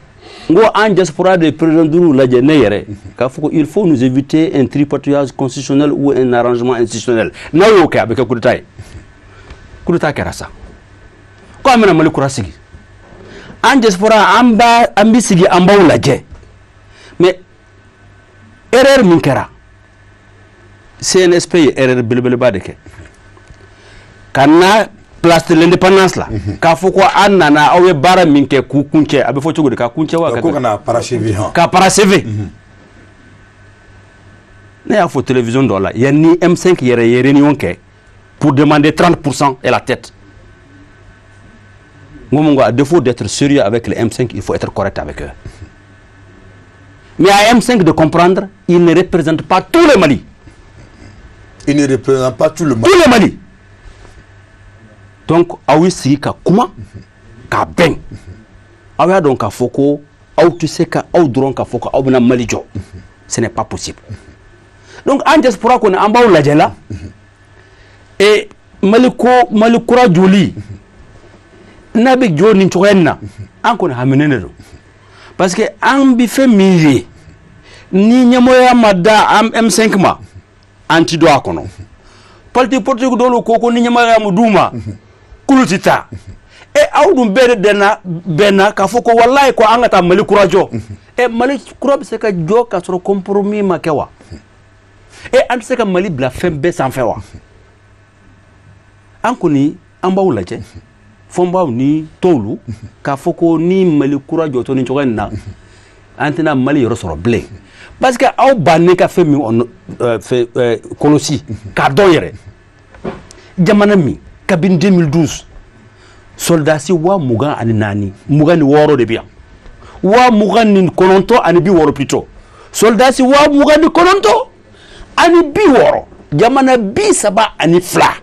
n ko an diaspora de président duuru lajɛ ne yɛrɛ k'a fɔ ko il faut nous éviter un tripatouillage constitutionnel ou un arrangement institutionnel n'aw y'o kɛ a bɛ kɛ coup d'état ye coup d'état kɛra sa ko an bɛna Mali kura sigi an diaspora an bɛ sigi an b'aw lajɛ mais erreur min kɛra CNSP ye erreur belebeleba de kɛ ka na place de l'indépendance la k'a fɔ ko an nana aw ye baara min kɛ k'u kuncɛ a bɛ fɔ cogo di ka kuncɛ wa ko kana parachever ka parachever ne y'a fɔ télévision dɔ la yanni M5 yɛrɛ ye réunion kɛ pour demander 30% et la tête Ngomongo, à défaut d'être sérieux avec les M5, il faut être correct avec eux. Mais à M5 de comprendre, il ne représente pas tout le Mali. Il ne représente pas tout le Mali. Tout le Mali. Donc, awi si ka kuma ka ben. Awi donc ka foko, aw tu sais ka aw dron ka foko aw bena Mali jo. Ce n'est pas possible. Donc, en diaspora qu'on a en bas la jela et Mali kura joli. Nabi jo ni choyenna an ko hamenene do parce que an bi fe miye ni nyamoya mada am M5 ma anti do akono parti politique dolu ko ni nyama ya muduma kulutita e awdum bere dena ka foko wallahi ko angata mali kurajo e mali kurabe se ka jo ka soro compromis makewa e an se ka mali bla fembe sans fewa an kuni an baw laje fomba ni tolu ka foko ni mali kurajo to ni chogenna antina mali yoro soro blé parce que aw banne ka fe mi on kolosi ka doyere jamana mi kabin 2012 soldats si wa mugan ani nani mugan ni woro de bien wa mugan ni kononto ani bi woro pito soldats si wa mugan ni kononto ani bi woro jamana bi saba ani fla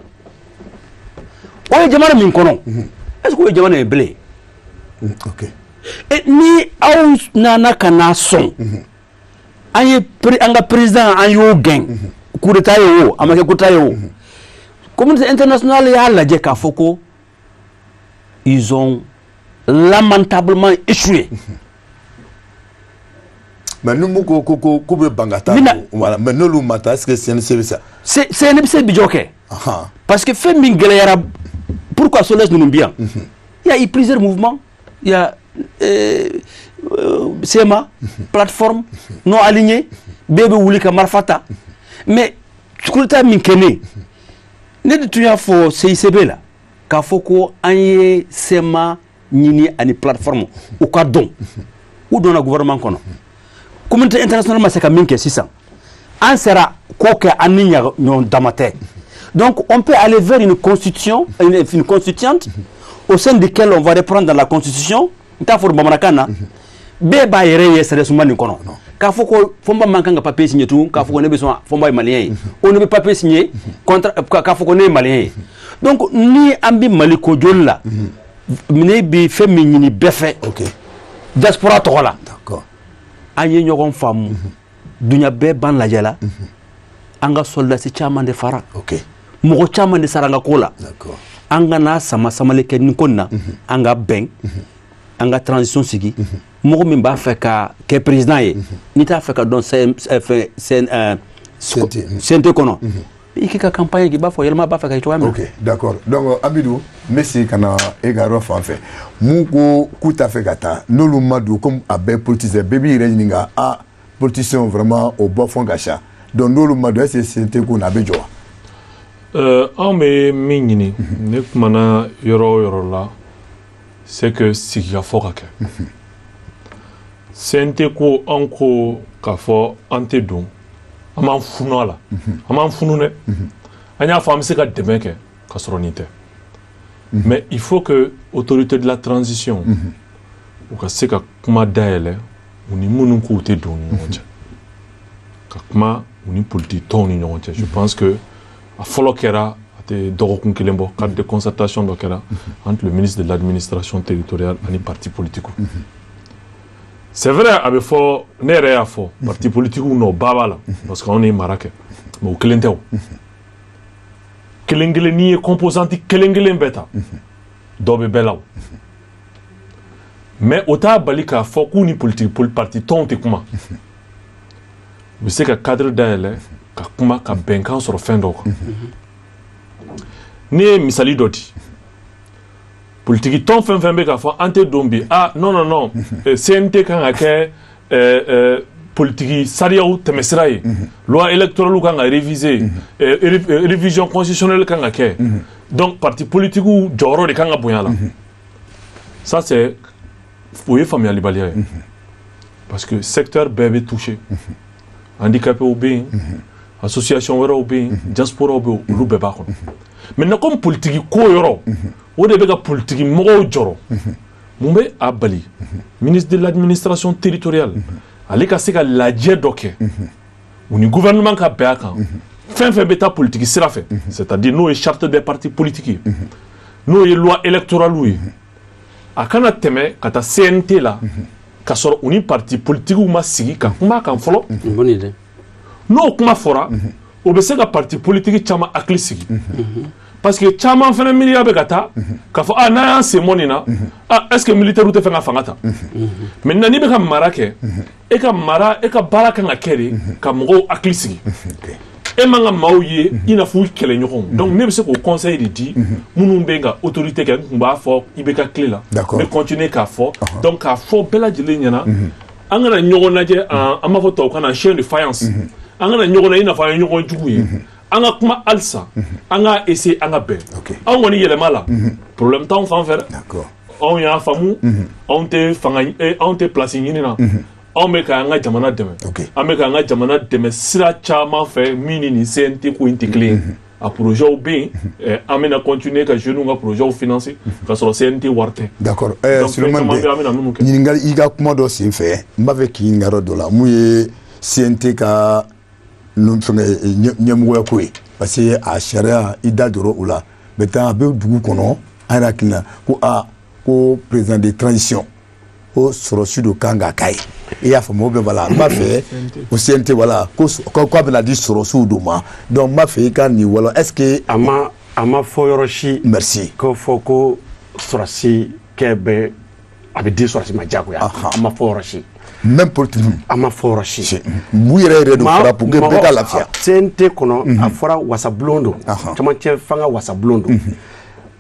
o jamana min kono est-ce que o jamana e blé OK et ni aw nana kana son anga président an yo gain coup d'état yo amake coup d'état yo communauté internationale ya la je ka foko ils ont lamentablement échoué. Mais nous ko bangata voilà mais nous mata est-ce que c'est ça c'est un bijoke parce que fait mingela pourquoi Soles nous bien il y a eu plusieurs mouvements il y a CMA plateforme non alignée bébé wulika marfata mais skulta minkene ne de tuya fo CICB là ka foko anye CMA nyini ani plateforme ou ka don ou don na gouvernement kono communauté internationale ma seka minke 600 an sera ko ke aninya nyon damate donc on peut aller vers une constitution une constituante au sein de laquelle on va reprendre dans la constitution ta for bamanakana be ba yere yesere sumani kono ka foko fomba mankanga papier signé tout ka foko ne besoin fomba malien on ne peut pas signer contre ka foko ne malien donc ni ambi maliko jolla mine bi femini ni befe OK diaspora to la d'accord anye nyogon fam dunya be ban la jala anga soldat si chama de fara OK mo chama de saranga kola d'accord anga na sama le ken konna anga ben anga transition sigi mo min ba fe ka ke président ye ni ta fe ka don c'est kono iki ka campagne ki ba fo yelma ba fa ka to am OK d'accord donc Amidou merci kana e garo fa fait muko kuta fe kata nolu madu comme abe politicien baby reninga a politicien vraiment au bon fond gacha donc nolu madu c'est ko na bejo en me minini ne mana yoro la c'est que siga foka ke sente ko anko ka fo ante don aman funo la aman funu ne anya fam se ka demeke ka soronite mais il faut que autorité de la transition ou ka se ka kuma daele uni munu ko te don nyonje ka kuma uni politique ton nyonje je pense que a folokera ate dogokun kelembo cadre de concertation dokera entre le ministre de l'administration territoriale et les partis politiques. C'est vrai avec fort nere ya fort parti politique no babala parce qu'on est marake mais au kelenteo kelengele ni composante kelengele beta dobe belaw mais ota balika foku ni politique pour parti tonte kuma mais c'est que cadre d'aile ka kuma ka benkan sur fin d'ok ne misali doti politique ton fin be ka fa ante dombi ah non CNT kan ake politique sariyaw temesiraye loi électorale kan réviser révision constitutionnelle kan ake donc parti politique ou joro de kan boyala ça c'est faut y familial balia parce que secteur bébé touché handicapé ou bien association wera ou bien diaspora ou bien lu beba ko maintenant comme politique ko yoro o de be ka politique mo joro mumbe abali ministre de l'administration territoriale ali ka se ka lajie doke uni gouvernement ka be aka fin beta politique sera fait c'est-à-dire nous charte des partis politiques nous loi électorale oui akana teme kata CNT là ka soro uni parti politique ou ma sigi ka kuma kan folo bonne idée no kuma fora o be se ka parti politique chama akli sigi parce que chama fana miliya be kata ka fo na se monina est-ce que militaire ou te fanga fangata maintenant ni be ka marake e ka mara e ka bara kan akere ka mo akli sigi e manga mauye ina fu kele ñoxon donc ne be se ko conseil de di munum be nga autorité ke ngba fo ibeka clé là mais continuer ka fo donc ka fo bela jele ñana angana ñoxon naje ama fo to kana chaîne de faïence angana ñoxon ina fa ñoxon juguye anga kuma alsa anga essayer anga ben on woni yele mala problème temps fan faire d'accord on ya famu on te fanga on te place ñina on me ka nga jamana deme on me ka nga jamana deme sira chama fait mini ni CNT ko intikle a projet au bien amena continuer ka jeune nga projet au financer ka so CNT warte d'accord Suleiman ni ngal iga kuma do sin fe mbave ki ngaro do la muye CNT ka non fanga nyamwo ko parce que a sharia ida doro ula beta be dugu kono ara kina ko président de transition au sorosu do kanga kai et ya famo be voilà m'a fait au CNT voilà quoi ben a dit sorosu do ma donc m'a fait kan ni voilà est-ce que ama foyoroshi merci ko foko sorasi kebe abi di sorasi ma jago ya ama foyoroshi même pour tout ama foyoroshi mu yere do fara pour que be la fia CNT kono afora wasa blondo tama che fanga wasa blondo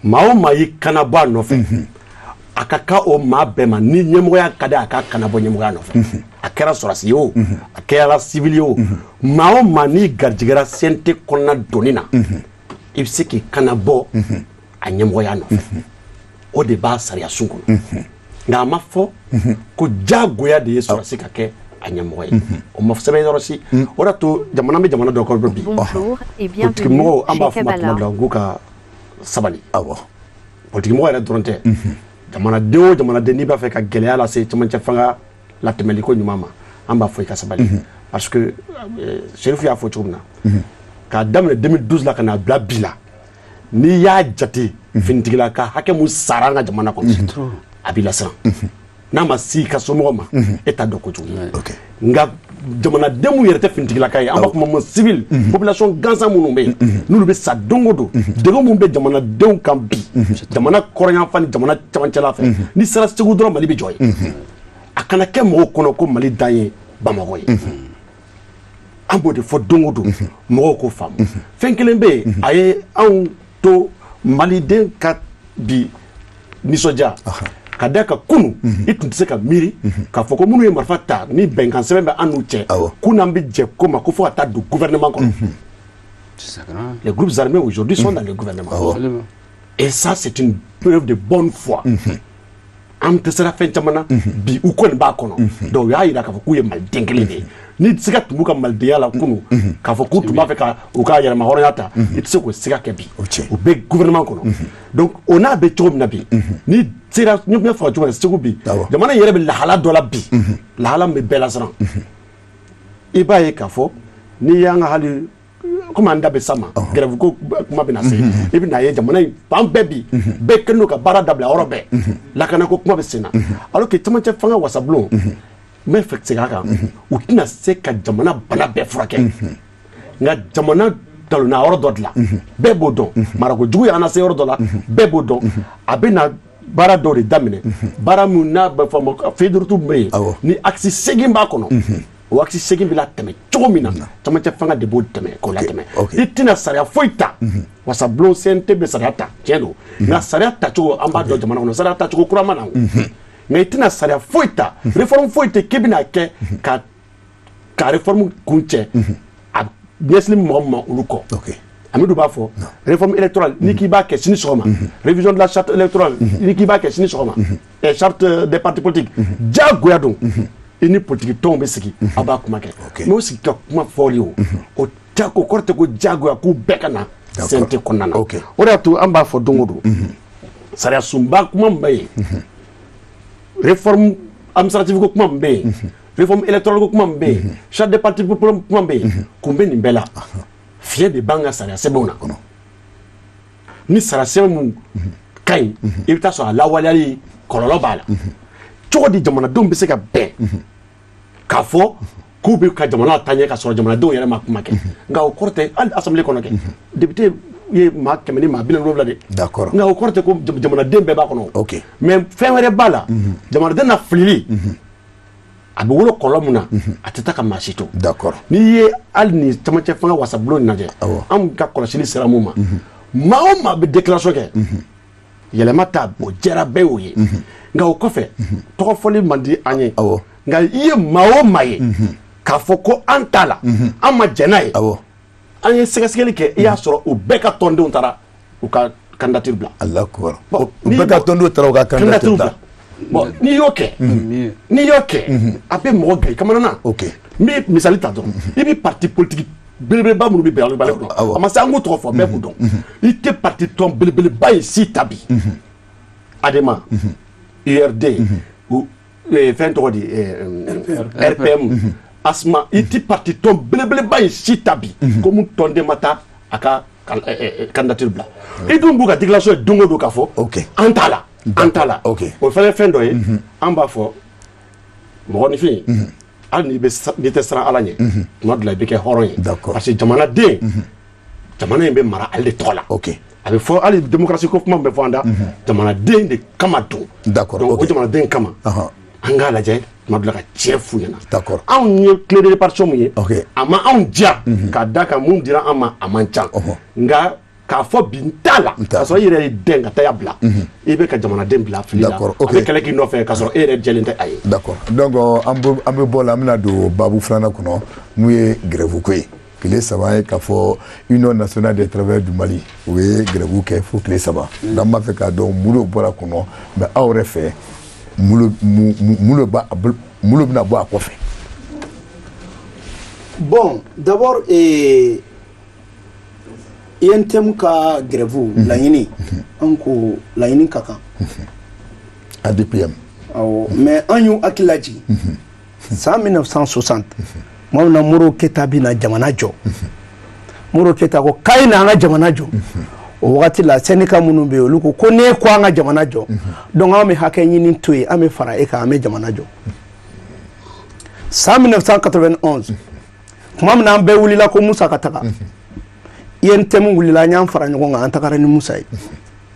mao mai kana ba no fe akaka o ma bema ni nyemoya kada akaka na bo nyemoya no fe akera sorasi yo akera civil yo mao mani garjigara CNT konna donina ibsiki kana bo a nyemoya no fe o de ba sariya sunko nga ma fo ko jagoya de sorasi kake a nyemoya o ma sebe sorasi ora to jamana be jamana do ko bi bonjour et bienvenue chez Kabbalah nguka sabali awo politique mo era dronte jamana dewo jamana de ni ba fe ka geleya la se chama fanga la temeli ko nyuma amba fo ka sabali parce que chérif ya fo chumna ka damne 2012 la kana bla bila ni ya jati fintigila ka hake mu saranga jamana ko abila san na ma si ka somo ma eta doko chu nga jamana demu yerte fintigila kai amba ko mo civil population gansa munu be nulu be sa dongodo dego mun be jamana dew kan bi jamana koronya fan jamana chamanchela fa ni sara segu dro mali be joy akana ke mo kono ko mali daye bamako yi ambo de fo dongodo mo ko fam fenkelen be aye an to mali den ka bi nisoja kadaka kunu itun se ka miri ka foko munu e marfata ni benkan sebe anu che kuna mbi je koma ko fo ata du gouvernement ko les groupes armés aujourd'hui sont dans le gouvernement et ça c'est une preuve de bonne foi am te sera fen chamana bi u ko ba kono do ya ira ka fo ku ye mal dengelebe ni tsika tumuka mal de yala kunu ka fo ku tuma fe ka u ka yara ma horata itse ko sika ke bi o be gouvernement kono donc on a be tom nabi ni tsira ñu ne fa tuma tsiku bi jamana yere be la hala do la bi la hala me bela sana e ba e ka fo ni yanga hali kuma anda be sama grève ko kuma be na se e bi na ye jamana pam bebi be kenu ka bara dabla orobe la kana ko kuma be sena alors que tama fanga wasablon mais fait c'est ka ou tina se ka jamana bana be frake nga jamana talo na oro dodla be bodon marako jugu ya na se oro dola be bodon abena bara do de damine bara mu na be famo fedurtu be ni aksi segin ba kono o aksi segin bila teme chomina tama fanga de bod teme ko la teme itina saria foita wasa blo sente be sarata kendo na sarata chugo amba do jamana no sarata chugo kurama na mais itina saria foita réforme foita kebina ke ka réforme kunche a neslim momma uluko Amidou Bafo, réforme électorale, Niki Bake, Sini Soma, révision de la charte électorale, Niki Bake, Sini Soma, et charte des partis politiques. Dia Goyadon, une politique tombe ce qui abat Kumake. Mais aussi, comment folio, au Tiako Korteko Diagoya Kou Bekana, c'est un peu condamné. On a tout en bas for Dongodo. Ça a Sumba Kumambe, réforme administrative Kumambe, réforme électorale Kumambe, charte des partis politiques Kumambe, Kumbe Nimbela. Fier de banga sara sebona ni sara semu kai ibita so ala walali kololo bala chodi jamana dum bise ka be ka fo ku be ka jamana tanye ka so jamana do yere makumake nga o korte al assemblée kono ke député ye ma kemeni ma bilen rovla de d'accord nga o korte ko jamana dembe ba kono mais fenwere bala jamana de na flili a bɛ wolo kɔlɔn mun na a tɛ taa ka maa si to d'accord n'i ye hali ni camancɛ fanga wasabulon lajɛ anw ka kɔlɔsili sera mun ma maa o maa bɛ déclaration kɛ yɛlɛma ta o jɛra bɛɛ y'o ye nka o kɔfɛ tɔgɔfɔli man di an ye nka i ye maa o maa ye k'a fɔ ko an t'a la an ma jɛn n'a ye an ye sɛgɛsɛgɛli kɛ i y'a sɔrɔ u bɛɛ ka tɔndenw taara u ka candidature bila Allahu akbar u bɛɛ ka tɔndenw taara u ka candidature bila bon n'i y'o kɛ a bɛ mɔgɔ gɛn kamana na n bɛ misali ta dɔrɔn i bɛ parti politique belebeleba minnu bɛ bɛn ale b'ale dɔn a ma se an k'o tɔgɔ fɔ bɛɛ k'u dɔn i tɛ parti tɔn belebeleba ye si ta bi ADEMA URD fɛn tɔgɔ di RPM ASMA i tɛ parti tɔn belebeleba ye si ta bi ko mun tɔnden ma taa a ka candidature bila i dun b'u ka déclaration ye don o don k'a fɔ an t'a la an t'a la o fɛnɛ ye fɛn dɔ ye an b'a fɔ mɔgɔninfin hali n'i tɛ siran Ala ɲɛ tuma dɔ la i bɛ kɛ hɔrɔn ye parce que jamanaden jamana in bɛ mara ale de tɔgɔ la a bɛ fɔ hali démocratie ko kuma bɛ fɔ an da jamanaden de kama don donc o jamanaden kama an k'a lajɛ tuma dɔ la ka tiɲɛ f'u ɲɛna anw ye clé de répartition mun ye a ma anw diya k'a da kan mun dira an ma a man ca nka k'a fɔ bi n t'a la k'a sɔrɔ i yɛrɛ ye den ka taa bila i bɛ ka jamanaden bila fili la a bɛ kɛlɛ k'i nɔfɛ k'a sɔrɔ e yɛrɛ jɛlen tɛ a ye d'accord donc an bɛ bɔ la an bɛna don baabu filanan kɔnɔ mun ye grève ko ye tile 3 ye k'a fɔ Union nationale des travailleurs du Mali u ye grève kɛ fo tile 3 n'an b'a fɛ k'a dɔn mun de bɔra kɔnɔ mais aw yɛrɛ fɛ mun de bɛna bɔ a kɔfɛ. Bon d'abord INTM ka grève laɲini an ko laɲini ka kan ADPM mais an y'u hakili lajigin san 1960 Mauna Moro Keta bina jamana jɔ Moro Keta ko k'a na an ka jamana jɔ o wagati la syndicat minnu bɛ yen olu ko ne ko an ka jamana jɔ donc an bɛ hakɛ ɲini to yen an bɛ fara e kan an bɛ jamana jɔ san 1991 tuma min na an bɛɛ wulila ko Musa ka taga INTM wulila an y'an fara ɲɔgɔn kan an tagara ni Musa ye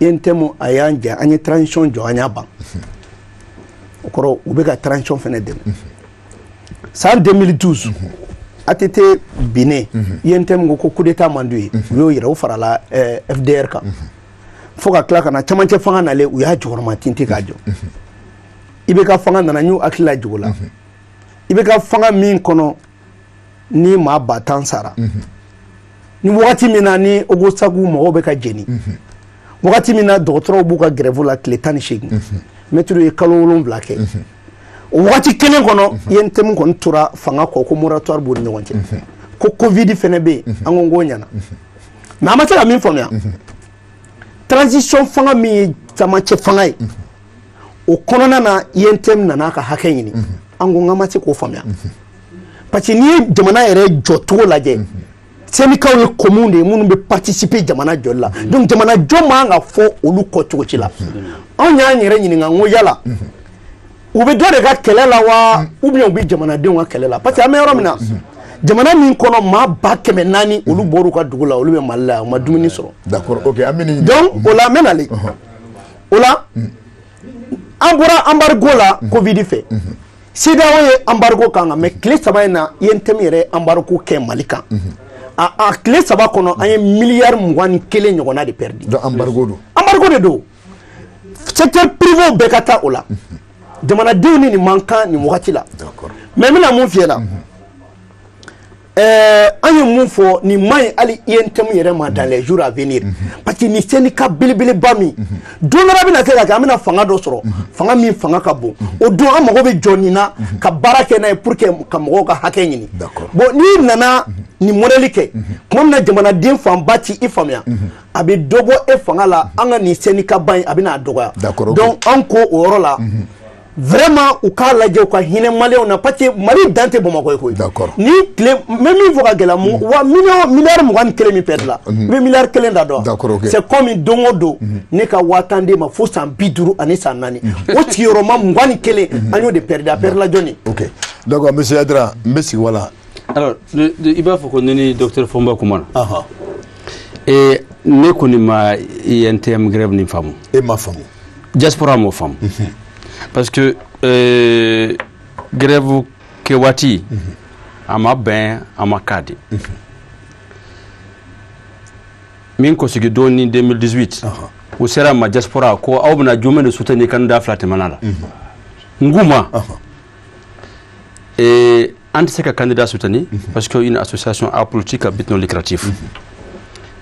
INTM a y'an jɛ an ye transition jɔ an y'a ban o kɔrɔ u bɛ ka transition fana dɛmɛ san 2012 ATT binnen INTM ko coup d'état man d'u ye u y'o yɛrɛ u farala FDR kan fo ka tila ka na camancɛ fanga nalen u y'a jɔyɔrɔma tinti k'a jɔ i bɛ ka fanga nana n y'u hakili lajogo la i bɛ ka fanga min kɔnɔ ni maa 10,000 sara ni wagati min na ni Ogosagu mɔgɔw bɛ ka jeni wagati min na dɔgɔtɔrɔw b'u ka grève la tile 18 mɛtiriw ye kalo 7 kɛ o wagati kelen kɔnɔ INTM kɔni tora fanga kɔ ko moratoire b'u ni ɲɔgɔn cɛ ko Covid fɛnɛ bɛ yen an ko n k'o ɲɛna mais an ma se ka min faamuya transition fanga min ye camancɛ fanga ye o kɔnɔna na INTM nana ka hakɛ ɲini an ko n k'an ma se k'o faamuya parce que n'i ye jamana yɛrɛ jɔcogo lajɛ syndicats ye communes de ye minnu bɛ participer jamana jɔli la donc jamana jɔ man kan ka fɔ olu kɔ cogo ci la anw y'an yɛrɛ ɲininka n ko yala u bɛ dɔ de ka kɛlɛ la wa ou bien u bɛ jamanadenw ka kɛlɛ la parce que an bɛ yɔrɔ min na jamana min kɔnɔ maa 400,000 olu bɔr'u ka dugu la olu bɛ Mali la u ma dumuni sɔrɔ d'accord ok an bɛ nin donc o la n bɛ nalen o la an bɔra embargo la Covid fɛ CEDEAO ye embargo kan kan mais tile 3 in na INTM yɛrɛ embargo kɛ Mali kan a tile 3 kɔnɔ an ye miliyari 21 ɲɔgɔnna de perdu donc embargo de don secteur privé bɛɛ ka taa o la jamanadenw ni nin man kan nin wagati la mais n bɛna mun f'i ɲɛna an ye mun fɔ nin man ɲi hali INTM yɛrɛ ma dans les jours à venir parce que nin syndicat belebeleba min don dɔ la bɛna kɛ ka kɛ an bɛna fanga dɔ sɔrɔ fanga min fanga ka bon o don an mago bɛ jɔ nin na ka baara kɛ n'a ye pour que ka mɔgɔw ka hakɛ ɲini bon n'i nana nin modèle kɛ tuma min na jamanaden fanba ti i faamuya a bɛ dɔ bɔ e fanga la an ka nin syndicat ba in a bɛna dɔgɔya donc an ko o yɔrɔ la vraiment u k'a lajɛ u ka hinɛ maliyɛnw na parce que Mali dan tɛ Bamakɔ ye koyi ni tile n bɛ min fɔ ka gɛlɛya wa miliyari 21 min perdre la i bɛ miliyari 1 da dɔn c'est comme don o don ne ka 1000 d'e ma fo san 50 ani san 4 o sigiyɔrɔma 21 an y'o de perdre a perdre la jɔnni. ok donc monsieur Adra n bɛ sigi wala. alors i b'a fɔ ko ne ni docteur Fɔnba kumana ne kɔni ma INTM grève nin faamu. E ma faamu. diaspora m'o faamu. Parce que grève ke waati a ma bɛn a ma ka di min kosigi doni 2018 u sera ma diaspora ko aw bɛna jumɛn de soutenir candidat fila tɛmɛna la nguma an tɛ se ka candidat soutenir parce que une association apolitique à but non lucratif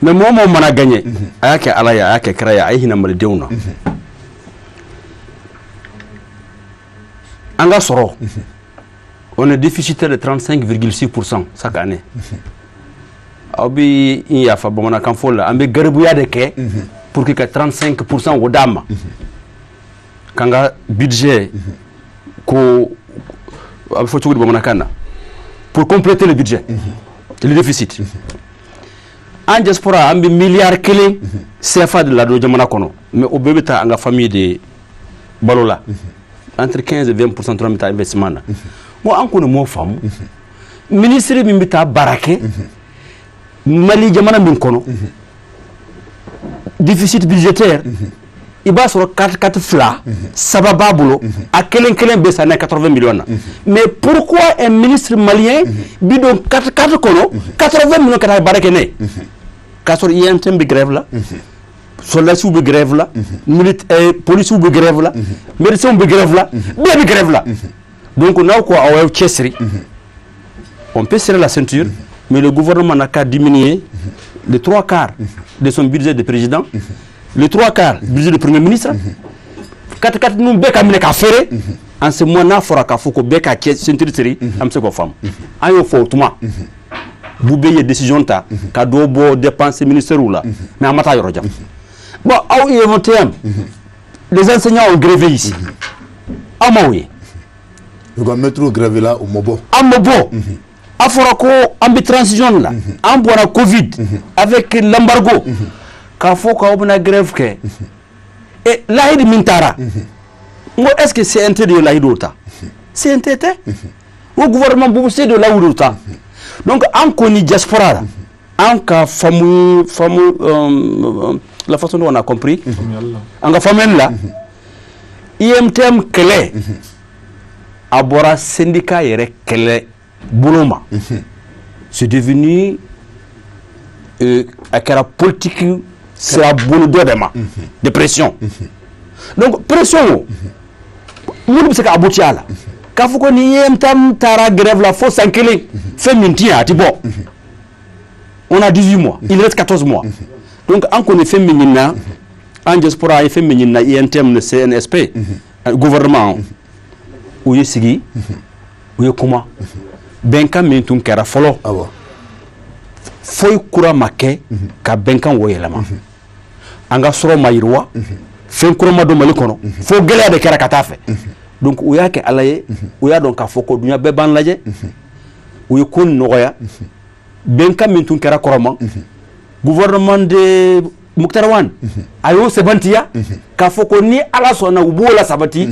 mais mɔgɔ mɔgɔ mana gagner a y'a kɛ ala ye a y'a kɛ kira ye a ye hinɛ malidenw na an ka sɔrɔ on est déficitaire de 35,6% chaque année aw bɛ n yafa bamanankan fɔ la an bɛ garibuya de kɛ pour que ka 35% o d'a ma k'an ka budget ko a bɛ fɔ cogo di bamanankan na pour compléter le budget le déficit en diaspora an bɛ miliyari 1 CFA de ladon jamana kɔnɔ mais o bɛɛ bɛ taa an ka famille de balo la entre 15 et 20% dɔrɔn bɛ taa investissement na bon an kɔni m'o faamu ministre min bɛ taa baara kɛ Mali jamana min kɔnɔ déficit budgétaire i b'a sɔrɔ 4 fila saba b'a bolo a kelen bɛ sa n'a 80 millions na mais pourquoi un ministre malien bi don 4 kɔnɔ 80 millions ka taa baara kɛ ne k'a sɔrɔ INTM bɛ grève la soldats bɛ grève la policiers bɛ grève la médecins bɛ grève la bɛɛ bɛ grève la donc n'aw ko aw y'aw cɛsiri on peut serrer la ceinture mais le gouvernement n'a qu'à diminuer les 3/4 de son budget de président, les 3/4 du budget de premier ministre, 4/4 nous beka mine ka fere, en ce moment n'a fora ka foko beka qui ceinture série, am se ko femme. Ayo fo tuma. Boubé y décision ta, ka do bo dépenser ministère ou là, mais amata yoro jam. Bon, aw IMTM. Les enseignants ont grévé ici. Amaoué. Nous allons mettre au grève là au Mobo. À Mobo. A fɔra ko an bɛ transition la an bɔra Covid avec l'embargo k'a fɔ k'aw bɛna grève kɛ et lahidu min taara n ko est-ce que CNT de ye lahidu ta CNT tɛ o gouvernement bubuse de lahidu ta donc an kɔni diaspora la an ka faamu la façon dont on a compris an ka faamuyali la IMTM kɛlɛ a bɔra syndicat yɛrɛ kɛlɛ Bouloma, c'est devenu la politique, c'est la boule de pression. Donc, pression, nous sommes aboutis à la. Quand vous connaissez Tara grève la force en Kélé, fait mintia, on a 18 mois, il reste 14 mois. Donc, on connaît fait minina, en diaspora, il fait minina, il y a un terme de CNSP, gouvernement, où il y a Sigi, où il y a comment. Benkan min tun kɛra fɔlɔ foyi kura ma kɛ ka bɛnkan wo yɛlɛma an ka sɔrɔ ma yiriwa fɛn kura ma don Mali kɔnɔ fo gɛlɛya de kɛra ka taa fɛ donc u y'a kɛ ala ye u y'a dɔn k'a fɔ ko dunya bɛɛ b'an lajɛ u ye ko nɔgɔya bɛnkan min tun kɛra kɔrɔma gouvernement de Muktar Wan a y'o sɛbɛntiya k'a fɔ ko ni ala sɔnna u b'o la sabati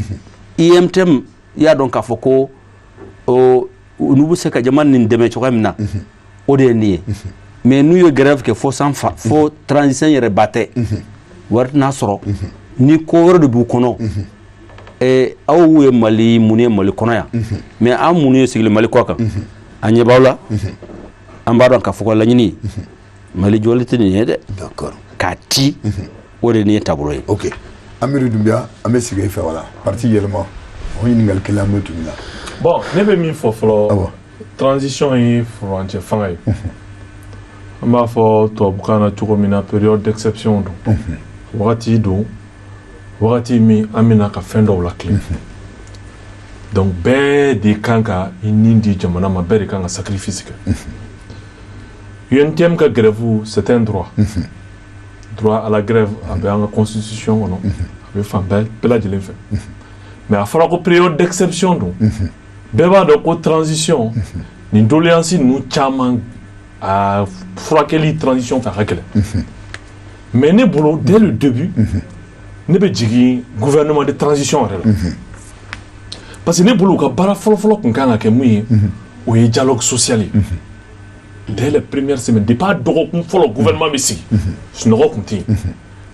IMTM y'a dɔn k'a fɔ ko nous se ka jamana nin dɛmɛ cogoya min na o de ye nin ye mais n'u ye grève kɛ fo sanfa fo transition yɛrɛ ba tɛ wari tɛna sɔrɔ ni ko wɛrɛ de b'u kɔnɔ aw ye Mali mun ye Mali kɔnɔ yan mais an mun ye sigili Mali kɔ kan an ɲɛ b'aw la an b'a dɔn k'a fɔ ko laɲini Mali jɔli tɛ nin ye dɛ k'a ti o de nin ye taabolo ye. Ok Amidu Doumbia an bɛ sigi e fɛ wala parti yɛlɛma o ɲininkali kelen an bɛ tunu la. Bon, ne bɛ min fɔ fɔlɔ transition ye furancɛ fanga ye an b'a fɔ tubabukan na cogo min na période d'exception don wagati don wagati min an bɛna ka fɛn dɔw lakile donc bɛɛ de kan ka i nin di jamana ma bɛɛ de kan ka sacrifice kɛ UNTM ka grève c'est un droit droit à la grève a bɛ an ka constitution kɔnɔ a bɛ fan bɛɛ lajɛlen fɛ mais a fɔra ko période d'exception don bɛɛ b'a dɔn ko transition nin doléance ninnu caman a furakɛli transition fɛ a ka gɛlɛn mais ne bolo dès le début ne bɛ jigin gouvernement de transition yɛrɛ la parce que ne bolo u ka baara fɔlɔfɔlɔ tun kan ka kɛ mun ye o ye dialogue social ye dès les premières semaines depuis a dɔgɔkun fɔlɔ gouvernement bɛ sigi sunɔgɔ tun tɛ yen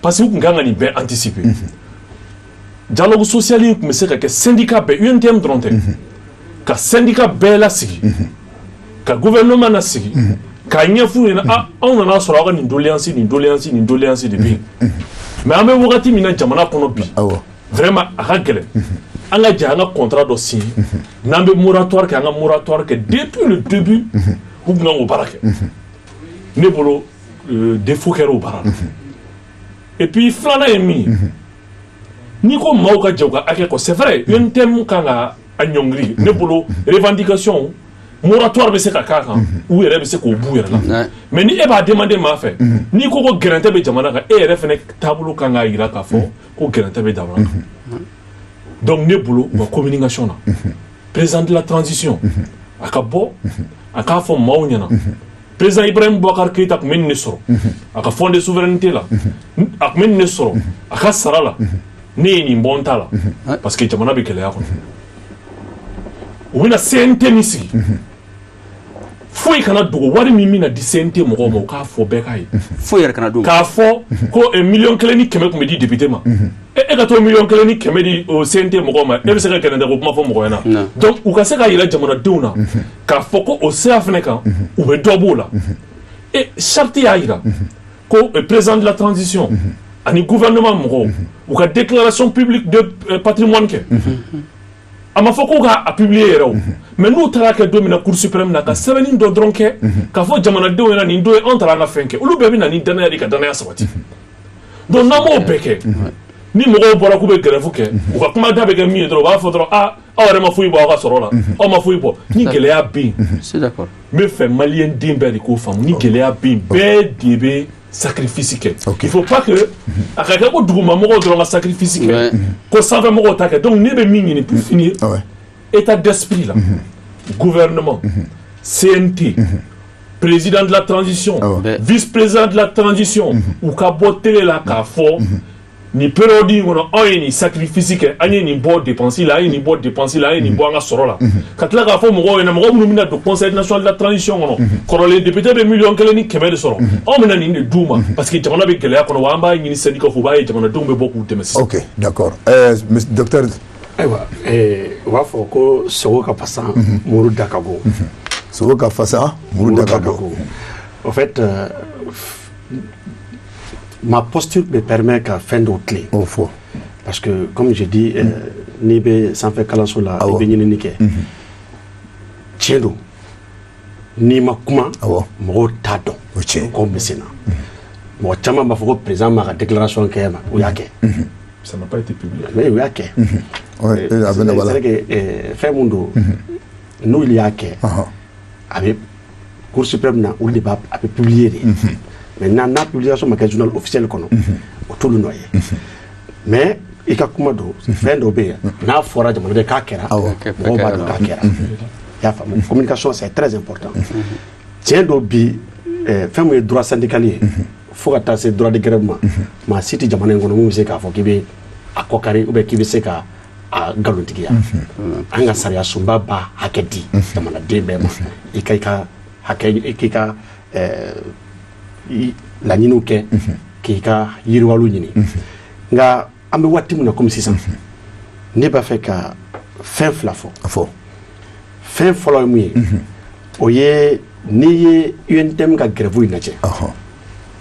parce que u tun kan ka nin bɛɛ anticiper dialogue social in tun bɛ se ka kɛ syndicat bɛɛ UNTM dɔrɔn tɛ ka syndicat bɛɛ lasigi ka gouvernement lasigi ka ɲɛfu ɲɛna anw nana sɔrɔ aw ka nin doléance de bɛ yen mais an bɛ wagati min na jamana kɔnɔ bi vraiment a ka gɛlɛn an ka jɛ an ka contrat dɔ signé n'an bɛ moratoire kɛ an ka moratoire kɛ depuis le début u tun kan k'o baara kɛ ne bolo défaut kɛra o baara la et puis filanan ye min ye n'i ko maaw ka jɛ u ka hakɛ kɔ c'est vrai UNTM kan ka a ɲɔngiri ne bolo revendication moratoire bɛ se ka k'a kan u yɛrɛ bɛ se k'o b'u yɛrɛ la mais ni e b'a demander maa fɛ n'i ko gɛrɛntɛ bɛ jamana kan e yɛrɛ fɛnɛ taabolo kan k'a jira k'a fɔ ko gɛrɛntɛ bɛ jamana kan donc ne bolo u ka communication na président de la transition a ka bɔ a k'a fɔ maaw ɲɛna président Ibrahim Boubacar Keïta tun bɛ nin de sɔrɔ a ka fond de souveraineté la a tun bɛ nin de sɔrɔ a ka sara la ne ye nin bɔ n t'a la parce que jamana bɛ gɛlɛya kɔnɔ u bɛna CNT min sigi foyi kana dogo wari min bɛna di CNT mɔgɔw ma u k'a fɔ bɛɛ k'a ye foyi yɛrɛ kana dogo k'a fɔ ko 1,100,000 tun bɛ di député ma e ka to 1,100,000 di CNT mɔgɔw ma e bɛ se ka gɛrɛntɛ ko kuma fɔ mɔgɔ ɲɛna donc u ka se ka yira jamanadenw na k'a fɔ ko o sira fɛnɛ kan u bɛ dɔ b'o la et charte y'a yira ko président de la transition ani gouvernement mɔgɔw u ka déclaration publique de patrimoine kɛ a ma fɔ k'u k'a publier yɛrɛ o mais n'u taara kɛ don min na cour suprême na ka sɛbɛnni dɔ dɔrɔn kɛ k'a fɔ jamanadenw ɲɛna nin don ye anw taara an ka fɛn kɛ olu bɛɛ bɛ na ni danaya de ka danaya sabati donc n'an m'o bɛɛ kɛ ni mɔgɔw bɔra k'u bɛ grève kɛ u ka kuma da bɛ kɛ min ye dɔrɔn u b'a fɔ dɔrɔn aw yɛrɛ ma foyi bɔ aw ka sɔrɔ la aw ma foyi bɔ ni gɛlɛya bɛ yen n bɛ fɛ maliyɛn den bɛɛ de k'o faamu ni gɛlɛya bɛ yen bɛɛ de bɛ sacrifice kɛ il faut pas que a ka kɛ ko duguma mɔgɔw dɔrɔn ka sacrifice kɛ ko sanfɛ mɔgɔw ta kɛ donc ne bɛ min ɲini pour finir état d'esprit la gouvernement CNT président de la transition vice-président de la transition u ka bɔ télé la k'a fɔ ni période in kɔnɔ anw ye nin sacrifice kɛ an ye nin bɔ dépense la an ye nin bɔ dépense la an ye nin bɔ an ka sɔrɔ la ka tila k'a fɔ mɔgɔw ɲɛna mɔgɔ minnu bɛna don conseil national de la transition kɔnɔ kɔrɔlen député bɛ 1,100,000 de sɔrɔ anw bɛna nin de d'u ma parce que jamana bɛ gɛlɛya kɔnɔ wa an b'a ɲini syndicat fɛ u b'a ye jamanadenw bɛ bɔ k'u dɛmɛ sisan. ok d'accord docteur. ayiwa u b'a fɔ ko sogo ka fasa muru da ka go. sogo ka fasa muru da ka go. en fait ma posture me permet qu'à fin de clé. Au fond. Parce que, comme je dis, ni be sanfɛ kalanso la i bɛ ɲinini kɛ. Tiɲɛ don n'i ma kuma mɔgɔw t'a dɔn ko n bɛ sen na. Mɔgɔ caman b'a fɔ ko président ma ka déclaration kɛ ma o y'a kɛ. Ça n'a pas été publié. Mais o y'a kɛ. C'est que fɛn mun don n'olu y'a kɛ a bɛ cour suprême na olu de b'a a bɛ publier de. Maintenant n'a publication ma kɛ journal officiel kɔnɔ o t'olu nɔ ye. Mais i ka kuma don fɛn dɔ bɛ yen n'a fɔra jamanaden k'a kɛra mɔgɔw b'a dɔn k'a kɛra. I y'a faamu communication c'est très important. Tiɲɛ dɔ bi fɛn min ye droit syndical ye fo ka taa se droit de grève ma maa si tɛ jamana in kɔnɔ mun bɛ se k'a fɔ k'i bɛ a kɔ kari ou bien k'i bɛ se ka a nkalontigiya. An ka sariya sunba b'a hakɛ di jamanaden bɛɛ ma i ka hakɛ k'i ka laɲiniw kɛ k'i ka yiriwaliw ɲini nka an bɛ waati min na komi sisan ne b'a fɛ ka fɛn fila fɔ fɛn fɔlɔ ye mun ye o ye n'i ye UNTM ka grève in lajɛ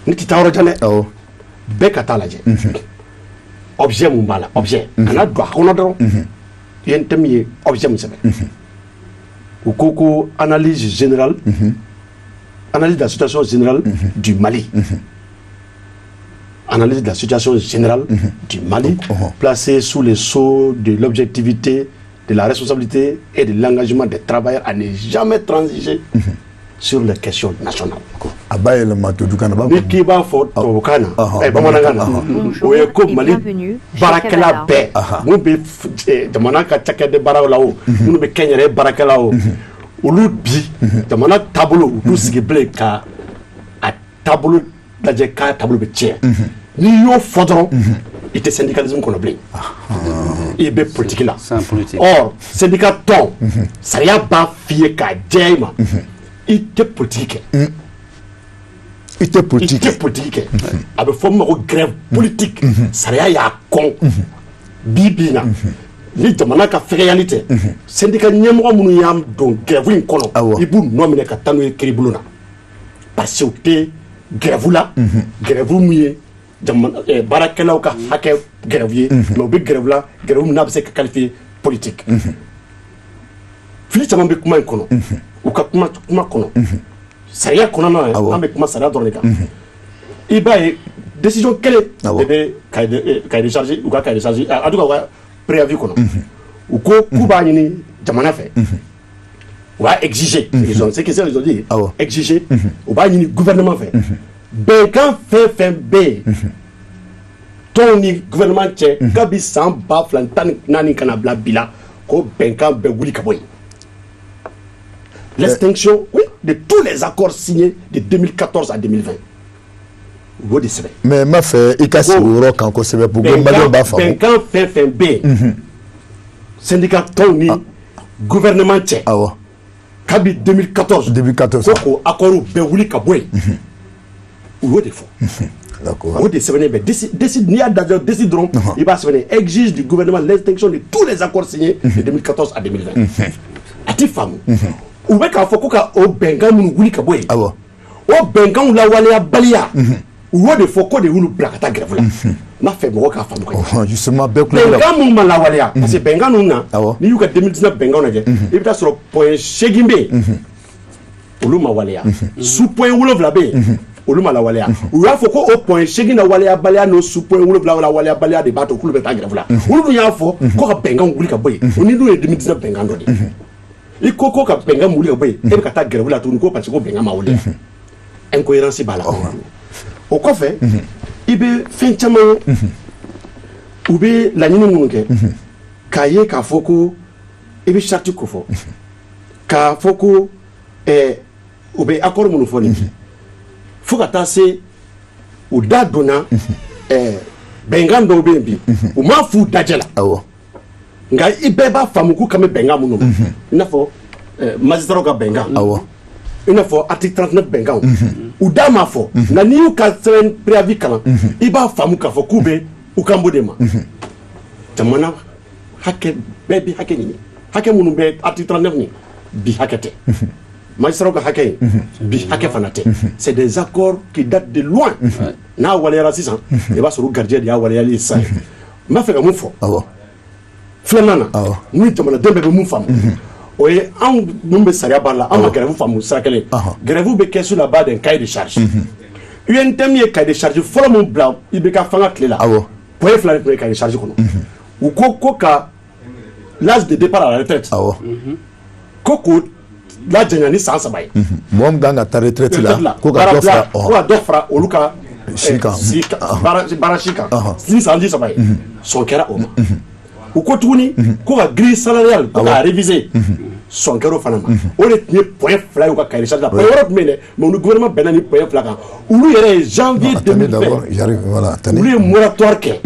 ne tɛ taa yɔrɔ jan dɛ bɛɛ ka taa lajɛ objet mun b'a la objet kana don a kɔnɔ dɔrɔn UNTM ye objet mun sɛbɛn u ko analyse générale analyse de la situation générale du Mali. Analyse de la situation générale du Mali, placée sous le sceau de l'objectivité, de la responsabilité et de l'engagement des travailleurs à ne jamais transiger sur les questions nationales. Ni k'i b'a fɔ tubabukan na bamanankan na o ye ko Mali baarakɛla bɛɛ mun bɛ jamana ka cakɛda baaraw la o minnu bɛ kɛnyɛrɛye baarakɛla o olu bi jamana taabolo olu sigi bilen ka a taabolo lajɛ k'a taabolo bɛ tiɲɛ n'i y'o fɔ dɔrɔn i tɛ syndicalisme kɔnɔ bilen i bɛ politique la or syndicat tɔn sariya b'a f'i ye k'a diya i ma i tɛ politique kɛ i tɛ politique kɛ a bɛ fɔ min ma ko grève politique sariya y'a kɔn bi bi in na ni jamana ka fɛgɛyali tɛ syndicat ɲɛmɔgɔ minnu y'an don grève in kɔnɔ i b'u nɔ minɛ ka taa n'u ye kiiribulon na parce que u tɛ grève la grève min ye baarakɛlaw ka hakɛ grève ye mais u bɛ grève la grève min n'a bɛ se ka qualifier politique fili caman bɛ kuma in kɔnɔ u ka kuma kɔnɔ sariya kɔnɔna na an bɛ kuma sariya dɔrɔn de kan i b'a ye décision kelen de bɛ cahier de charge u ka cahier de charge a tout cas u ka préavis kɔnɔ u ko k'u b'a ɲini jamana fɛ u b'a exiger c'est que c'est les ont dit exiger u b'a ɲini gouvernement fɛ bɛnkan fɛn fɛn bɛ yen tɔnw ni gouvernement cɛ kabi san 2014 kana bila bi la ko bɛnkan bɛ wuli ka bɔ yen l'extinction de tous les accords signés de 2014 à 2020 o de sɛbɛn mais m'a fɛ i ka sigi o yɔrɔ kan kosɛbɛ pour que maliɲɛw b'a faamu bɛnkan fɛn fɛn bɛ yen syndicat tɔnw ni gouvernement cɛ kabi 2014 ko k'o accord bɛɛ wuli ka bɔ yen u y'o de fɔ o de sɛbɛnnen bɛ décide n'i y'a da décide dɔrɔn i b'a sɛbɛnnen exige du gouvernement l'extinction de tous les accords signés de 2014 à 2020 a ti faamu u bɛ k'a fɔ ko ka o bɛnkan minnu wuli ka bɔ yen o bɛnkanw lawaleya baliya u y'o de fɔ ko de y'olu bila ka taa grève la n b'a fɛ mɔgɔw k'a faamu ka ɲɛ justement bɛɛ kulo la bɛnkan minnu ma lawaleya parce que bɛnkan ninnu na n'i y'u ka 2019 bɛnkanw lajɛ i bɛ taa sɔrɔ point 8 bɛ yen olu ma waleya sous point 7 bɛ yen olu ma lawaleya u y'a fɔ ko o point 8 na waleya baliya n'o sous point 7 la waleya baliya de b'a to k'olu bɛ taa grève la olu dun y'a fɔ ko ka bɛnkan wuli ka bɔ yen o ni dun ye 2019 bɛnkan dɔ de ye i ko ka bɛnkan wuli ka bɔ yen e bɛ ka taa grève la tuguni ko parce que ko bɛnkan ma wuli incohérence b'a la o kɔfɛ i bɛ fɛn caman ye u bɛ laɲini minnu kɛ k'a ye k'a fɔ ko i bɛ charte ko fɔ k'a fɔ ko u bɛ accord minnu fɔ nin fo ka taa se u da donna bɛnkan dɔw bɛ yen bi u m'a f'u dajɛ la nka i bɛɛ b'a faamu k'u kan bɛ bɛnkan minnu ma i n'a fɔ magistrats ka bɛnkan i n'a fɔ article 39 bɛnkanw u da m'a fɔ nka n'i y'u ka sɛbɛn préavis kalan i b'a faamu k'a fɔ k'u bɛ u kan bɔ de ma jamana hakɛ bɛɛ bɛ hakɛ ɲini hakɛ minnu bɛ article 39 ni bi hakɛ tɛ magistrats ka hakɛ ye bi hakɛ fana tɛ c'est des accords qui datent de loin n'a waleyara sisan i b'a sɔrɔ gardien de y'a waleyali sisan n b'a fɛ ka mun fɔ filanan na ni jamanaden bɛɛ bɛ mun faamu o ye anw mun bɛ sariya baara la anw ka grève faamu sira kelen grève bɛ kɛ sur la base d'un cahier de charge UNTM ye cahier de charge fɔlɔ min bila IBK fanga tile la point fila de tun ye cahier de charge kɔnɔ u ko ka l'âge de départ à la retraite ko k'o lajanya ni san 3 ye mɔgɔ min kan ka taa retraite la ko ka dɔ fara olu ka baara si kan ni san 3 ye sɔn kɛra o ma u ko tuguni ko ka grille salariale ko k'a réviser sɔn kɛra o fana ma o de tun ye point fila ye u ka cahier de charge la point wɛrɛ tun bɛ yen dɛ mais olu gouvernement bɛnna ni point fila kan olu yɛrɛ ye janvier 2020 olu ye moratoire kɛ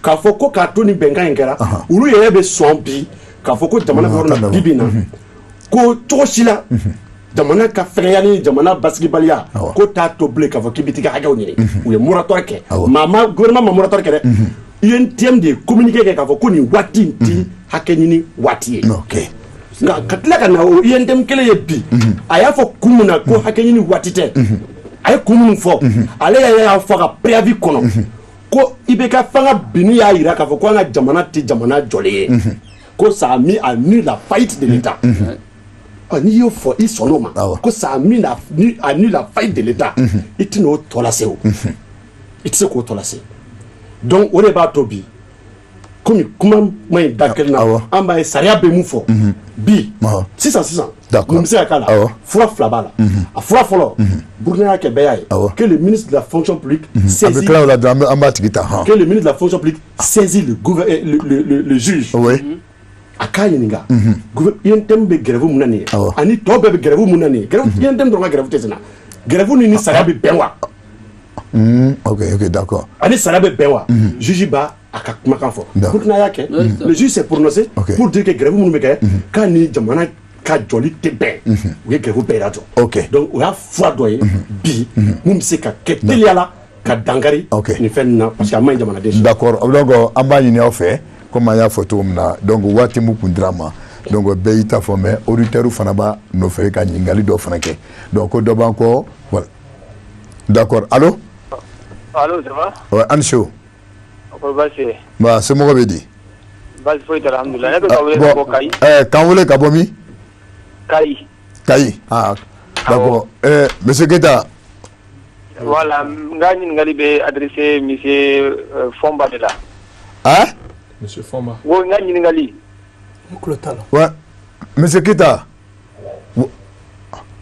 k'a fɔ ko k'a to ni bɛnkan in kɛra olu yɛrɛ bɛ sɔn bi k'a fɔ ko jamana bɛ yɔrɔ la bi bi in na ko cogo si la jamana ka fɛgɛya ni jamana basigibaliya ko t'a to bilen k'a fɔ k'i bɛ t'i ka hakɛw ɲini u ye moratoire kɛ gouvernement ma moratoire kɛ dɛ UNTM de ye communiqué kɛ k'a fɔ ko nin waati in ti hakɛ ɲini waati ye nka ka tila ka na o UNTM kelen ye bi a y'a fɔ kun min na ko hakɛ ɲini waati tɛ a ye kun minnu fɔ ale y'a fɔ a ka préavis kɔnɔ ko IBK fanga binni y'a jira k'a fɔ ko an ka jamana tɛ jamana jɔlen ye ko ça a mis à nu la faillite de l'État n'i y'o fɔ i sɔnn'o ma ko ça a mis à nu la faillite de l'État i tɛ n'o tɔ lase o i tɛ se k'o tɔ lase donc o de b'a to bi komi kuma ma ɲi da kelen na an b'a ye sariya bɛ mun fɔ bi sisan mun bɛ se ka k'a la fura fila b'a la a fura fɔlɔ Burkina y'a kɛ bɛɛ y'a ye que le ministre de la fonction publique saisit que le ministre de la fonction publique saisit le juge a k'a ɲininka UNTM bɛ grève mun na nin ye ani tɔ bɛɛ bɛ grève mun na nin ye UNTM dɔrɔn ka grève tɛ se na grève ni sariya bɛ bɛn wa ok d'accord ani sariya bɛ bɛn wa juge b'a a ka kumakan fɔ Burkina y'a kɛ le juge s'est prononcé pour dire que grève minnu bɛ kɛ k'a ni jamana ka jɔli tɛ bɛn u ye grève bɛɛ lajɔ donc o y'a fura dɔ ye bi mun bɛ se ka kɛ teliya la ka dankari nin fɛn nin na parce que a ma ɲi jamanaden si d'accord donc an b'a ɲini aw fɛ comme an y'a fɔ cogo min na donc waati mu kun dira ma donc bɛɛ y'i ta fɔ mais auditeur fana b'a nɔfɛ ka ɲininkali dɔ fana kɛ donc ko dɔ b'an kɔ voilà d'accord allo allo ça va ouais an so ko basi ba somɔgɔ bɛ di basi foyi tɛ alhamdulillah ne bɛ ka wele ka bɔ Kayi k'an wele ka bɔ min Kayi Kayi ah d'accord monsieur Keita voilà nga ɲininkali bɛ adressé monsieur Fomba de la hein Monsieur Fomba wo nga ɲininkali ouais monsieur Keita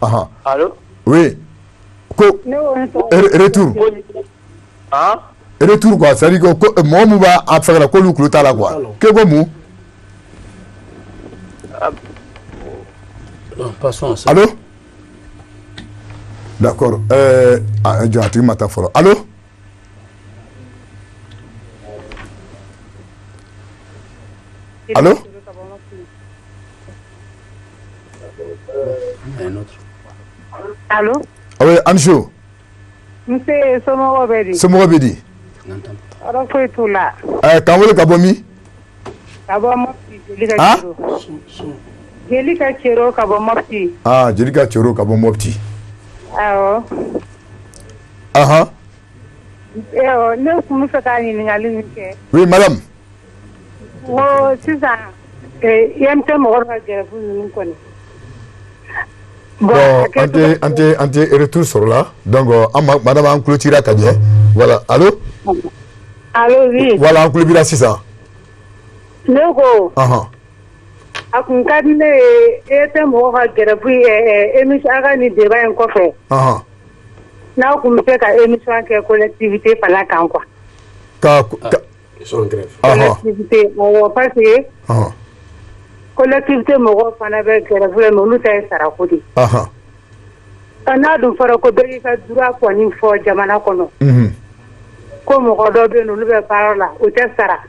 aha allo oui ko retour hein retour quoi c'est à dire que mɔgɔ min b'a fɛngɛ la k'olu tulo t'a la quoi k'e ko mun Passons à ça. allô d'accord jɔn a tigi ma taa fɔlɔ allô allô Un autre. Allô? oui Ancho Monsieur Somɔgɔ bɛ di? somɔgɔ bɛ di Tɔɔrɔ foyi t'u la. k'an wele ka bɔ min Ka bɔ Mopti, jeli ka ah Cero. Jeli ka Cero ka bɔ Mopti. ah jeli ka cero ka bɔ Mopti Awɔ. ahan Ne kun bɛ fɛ ka ɲininkali min kɛ. oui madame N ko sisan IMT mɔgɔw ka grève ninnu kɔni. bon an tɛ retour sɔrɔ la donc madame an tulo cira ka ɲɛ voilà allô Allo oui. voilà an tulo bira sisan Ne ko ahan a kun ka di ne ye IMT mɔgɔw ka grève émission a ka nin débat in kɔfɛ. ahan N'aw kun bɛ se ka émission kɛ collectivité fana kan quoi. Ils sont en grève. Collectivité awɔ parce que ahan collectivité mɔgɔw fana bɛ grève la mais olu ta ye sarako de ye. ahan N'a dun fɔra ko bɛɛ k'i ka droit kɔni fɔ jamana kɔnɔ ko mɔgɔ dɔ bɛ yen olu bɛ baara la o tɛ sara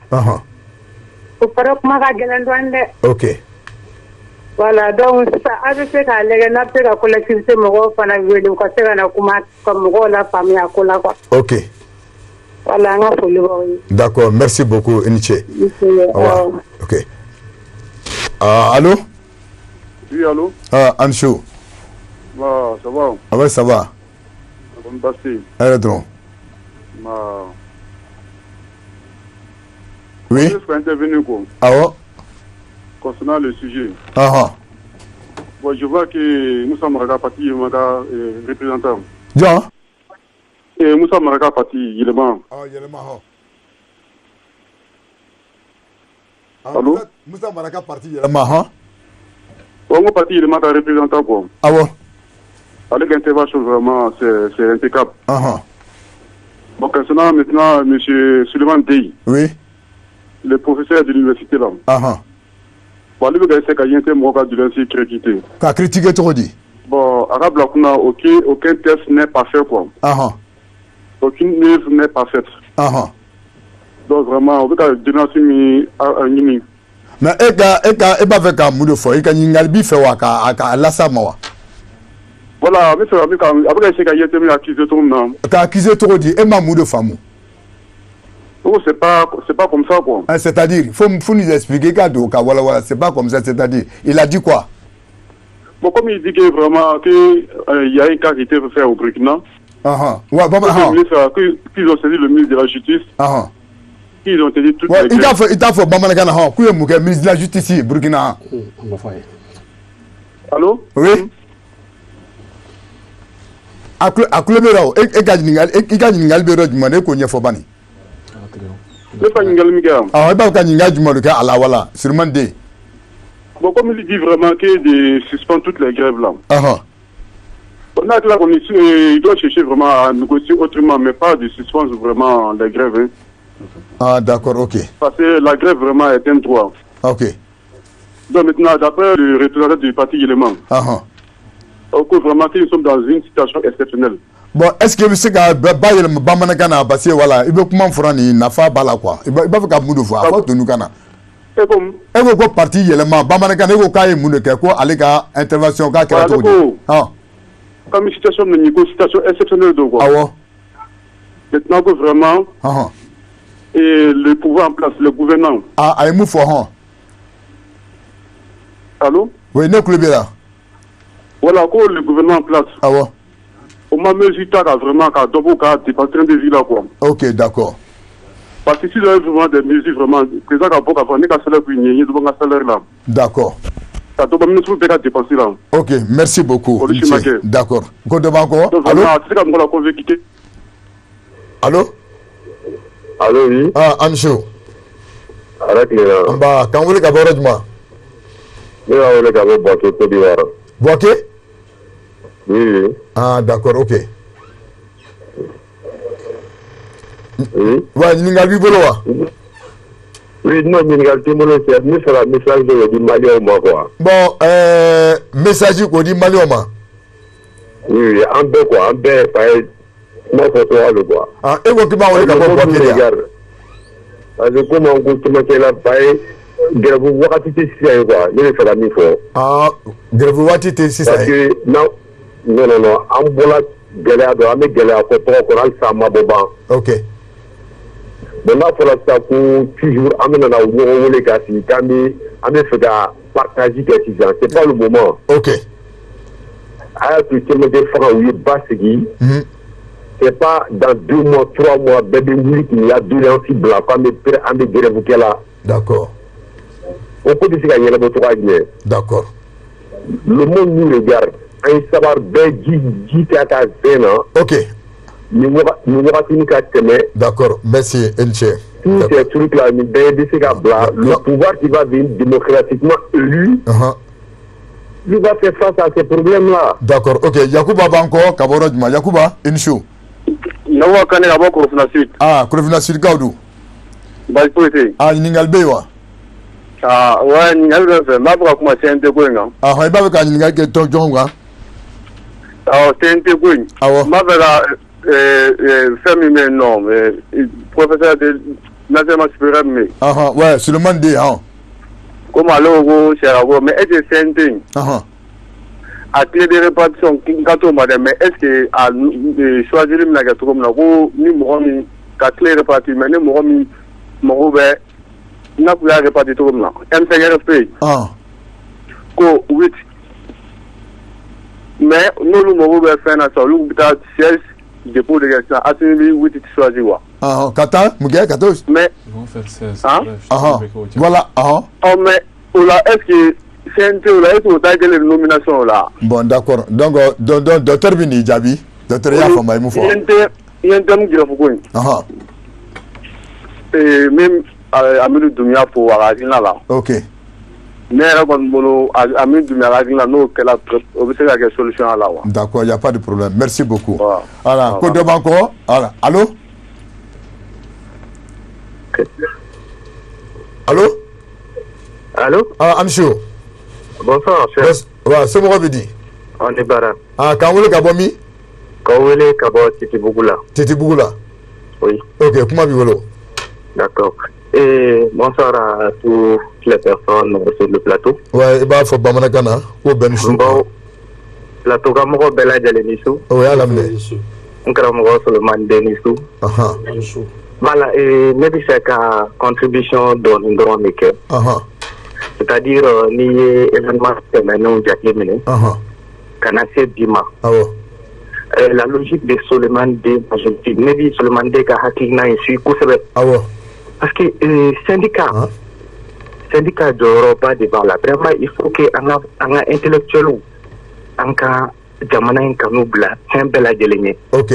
o fara kuma ka gɛlɛn dɔɔni dɛ. ok voilà donc sisan a bɛ se k'a lajɛ n'a bɛ se ka collectivité mɔgɔw fana wele u ka se ka na kuma ka mɔgɔw la faamuya ko la quoi. ok voilà an ka foli b'aw ye. d'accord merci beaucoup i ni ce ok allô oui allô Ancho bah ça va ah ouais ça va comme passé hɛrɛ dɔrɔn bah oui je suis intervenu quoi awɔ concernant le sujet bon je vois que Moussa Maraka parti Yelema représentant jɔn et Moussa Maraka parti Yelema yɛlɛma allô Moussa Maraka parti yɛlɛma on est parti Yelema ka représentant quoi awɔ avec intervention vraiment c'est impeccable bon concernant maintenant monsieur Suleiman Dey oui le professeur de l'université là bon lui veut essayer qu'il y ait un mot de l'insécurité ka critiquer cogo di bon arabe là qu'on a aucun test n'est parfait quoi aucune œuvre n'est parfaite donc vraiment on veut que dénoncer mi mais e b'a fɛ ka mun de fɔ i ka ɲininkali b'i fɛ wa ka lasa ma wa voilà mais c'est avec essayer qu'il y ait un accusé tout le monde ka accusé cogo di e ma mun de faamu oh c'est pas comme ça quoi c'est-à-dire faut nous expliquer ka do ka wala c'est pas comme ça c'est-à-dire il a dit quoi bon comme il dit que vraiment que il y a une cas qui était fait au Burkina ouais qu'ils ont saisi le ministre de la justice ils ont saisi toutes les il t'a fait bamanankan na ku ye mun kɛ ministre de la justice Burkina allô oui a kulo bɛ la o e ka ɲininkali bɛ yɔrɔ jumɛn na e k'o ɲɛfɔ bani ne pas ɲininkali min kɛ yan e b'a fɛ ka ɲininkali jumɛn de kɛ a la wala Suleiman Den bon comme il dit vraiment que de suspendre toutes les grèves là on a là qu'on il doit chercher vraiment à négocier autrement mais pas de suspendre vraiment les grèves d'accord ok parce que la grève vraiment est un droit ok donc maintenant d'après le représentant du parti Yelema vraiment que nous sommes dans une situation exceptionnelle bon est-ce que bɛ se ka ba yɛlɛma bamanankan na parce que voilà i bɛ kuma fɔra nin nafa b'a la quoi i b'a fɛ ka mun de fɔ a fɔ tunun na e ko parti yɛlɛma bamanankan na e ko k'a ye mun de kɛ ko ale ka intervention k'a kɛra cogo di comme situation de situation exceptionnelle donc quoi awɔ maintenant que vraiment et le pouvoir en place, le gouvernement. Ah, aïe fort. Allô? Oui, non, club là. Voilà, quoi le gouvernement en place. Ah ouais. On m'a mesuré vraiment qu'à Dobo, qu'à dépasser des villes là, quoi. Ok, d'accord. Parce que si vous avez vraiment des mesures, vraiment, le président a beaucoup à faire, qu'à salaire, puis il y a un salaire là. D'accord. Ça doit pas nous faire dépenser là. Ok, merci beaucoup. D'accord. Allô? Allô? Allô, oui. Ah, Ancho. Arrête là. Bah, quand vous voulez qu'à Borodma. Oui, on voulait qu'à Boaké, Côte d'Ivoire. Boaké? Oui. Ah, d'accord, ok. Oui. Ouais, Ningal Biboloa. Oui, non, Ningal Timolo, c'est un message de Mali au Mali, quoi. Bon, message qu'on dit Mali au Mali. Oui, en bé, quoi, en bé, pas moi, pour toi, le quoi. Ah, et vous qui m'avez dit que vous regarde. Parce que comme on continue à la paille, grève vous voir si c'est quoi, il est fait la mi-fois. Ah, grève vous voir si c'est ça. Parce que, non, en bola, galère, on met galère, on a le sama boban. Ok. Maintenant, il faut la toujours amener dans le monde les gars, si quand on fait partager quelque chose, c'est pas le moment. Ok. Alors, tu te mets des francs, oui, bas, c'est pas dans 2 mois, 3 mois, bébé oui, qu'il y a 2 ans si blanc, comme on est grève qui est là. D'accord. On peut dire qu'il y a la moto à gagner. D'accord. Le monde nous regarde. Un savoir bien dit à ta zène. Ok. Nous avons fini qu'à t'aimer. D'accord. Merci, Enche. Tous ces trucs-là, le pouvoir qui va venir démocratiquement élu, il va faire face à ces problèmes-là. D'accord. Ok. Yacouba Banko, Kaborodjma. Yacouba, Inchou. Nawa Kane Abo Kurufna Sud. Ah, Kurufna Sud Gaudou. Balpoete. Ah, Ningal Bewa. Ah, ouais, Ningal Bewa. Ma bra kuma CNT Gwenga. Ah, ouais, bah, quand Ningal Bewa, Tonjonga. Ah, CNT Gwenga. Ah, ouais. Ma bra, Femi, mais non, professeur de l'enseignement supérieur, mais. Ah, ouais, c'est le mandé, hein. Comme à l'euro, c'est à mais est-ce que CNT? Ah, à clé de répartition, quand on m'a dit, mais est-ce que à choisir le nagato na ko ni momi ka clé répartie mais ni momi mo be na ku ya répartie to na MCRFP ko 8 mais nous mo be faire na so lu bita 16 dépôt de question assumer 8 choisir wa kata muge 14 mais ils vont faire 16 voilà oh mais là est-ce que CNT là est-ce que les nominations là bon d'accord donc docteur Bini Djabi docteur ya fama imu fo CNT mu gira fuko même Amidou Doumia pour Aragina là ok mais là quand mono Amidou Doumia Aragina no que la observer la solution là d'accord il y a pas de problème merci beaucoup voilà code de banco voilà allô allô allô ah Amchou bonsoir, chef. Ouais, c'est moi qui dis. On est barré. Ah, quand vous voulez Kabomi? Quand vous voulez Kabomi, Titi Bougoula. Titi Bougoula? Oui. Ok, comment vous d'accord. Et bonsoir à toutes les personnes sur le plateau. Ouais, il faut pas m'en ou ben chou. Bon, plateau Gamoro Bella Djalenisu. Oui, à l'amener. Nkaramoro Solomon Denisu. Voilà, et même si c'est une contribution dans une grande équipe. C'est-à-dire ni événement maintenant Jacqueline Kanase Bima la logique de Solomon D maybe Solomon D ka hakina ici kusebe parce que syndicat d'Europe devant la vraiment il faut que anga intellectuel ou anga jamana kanubla bela jelene ok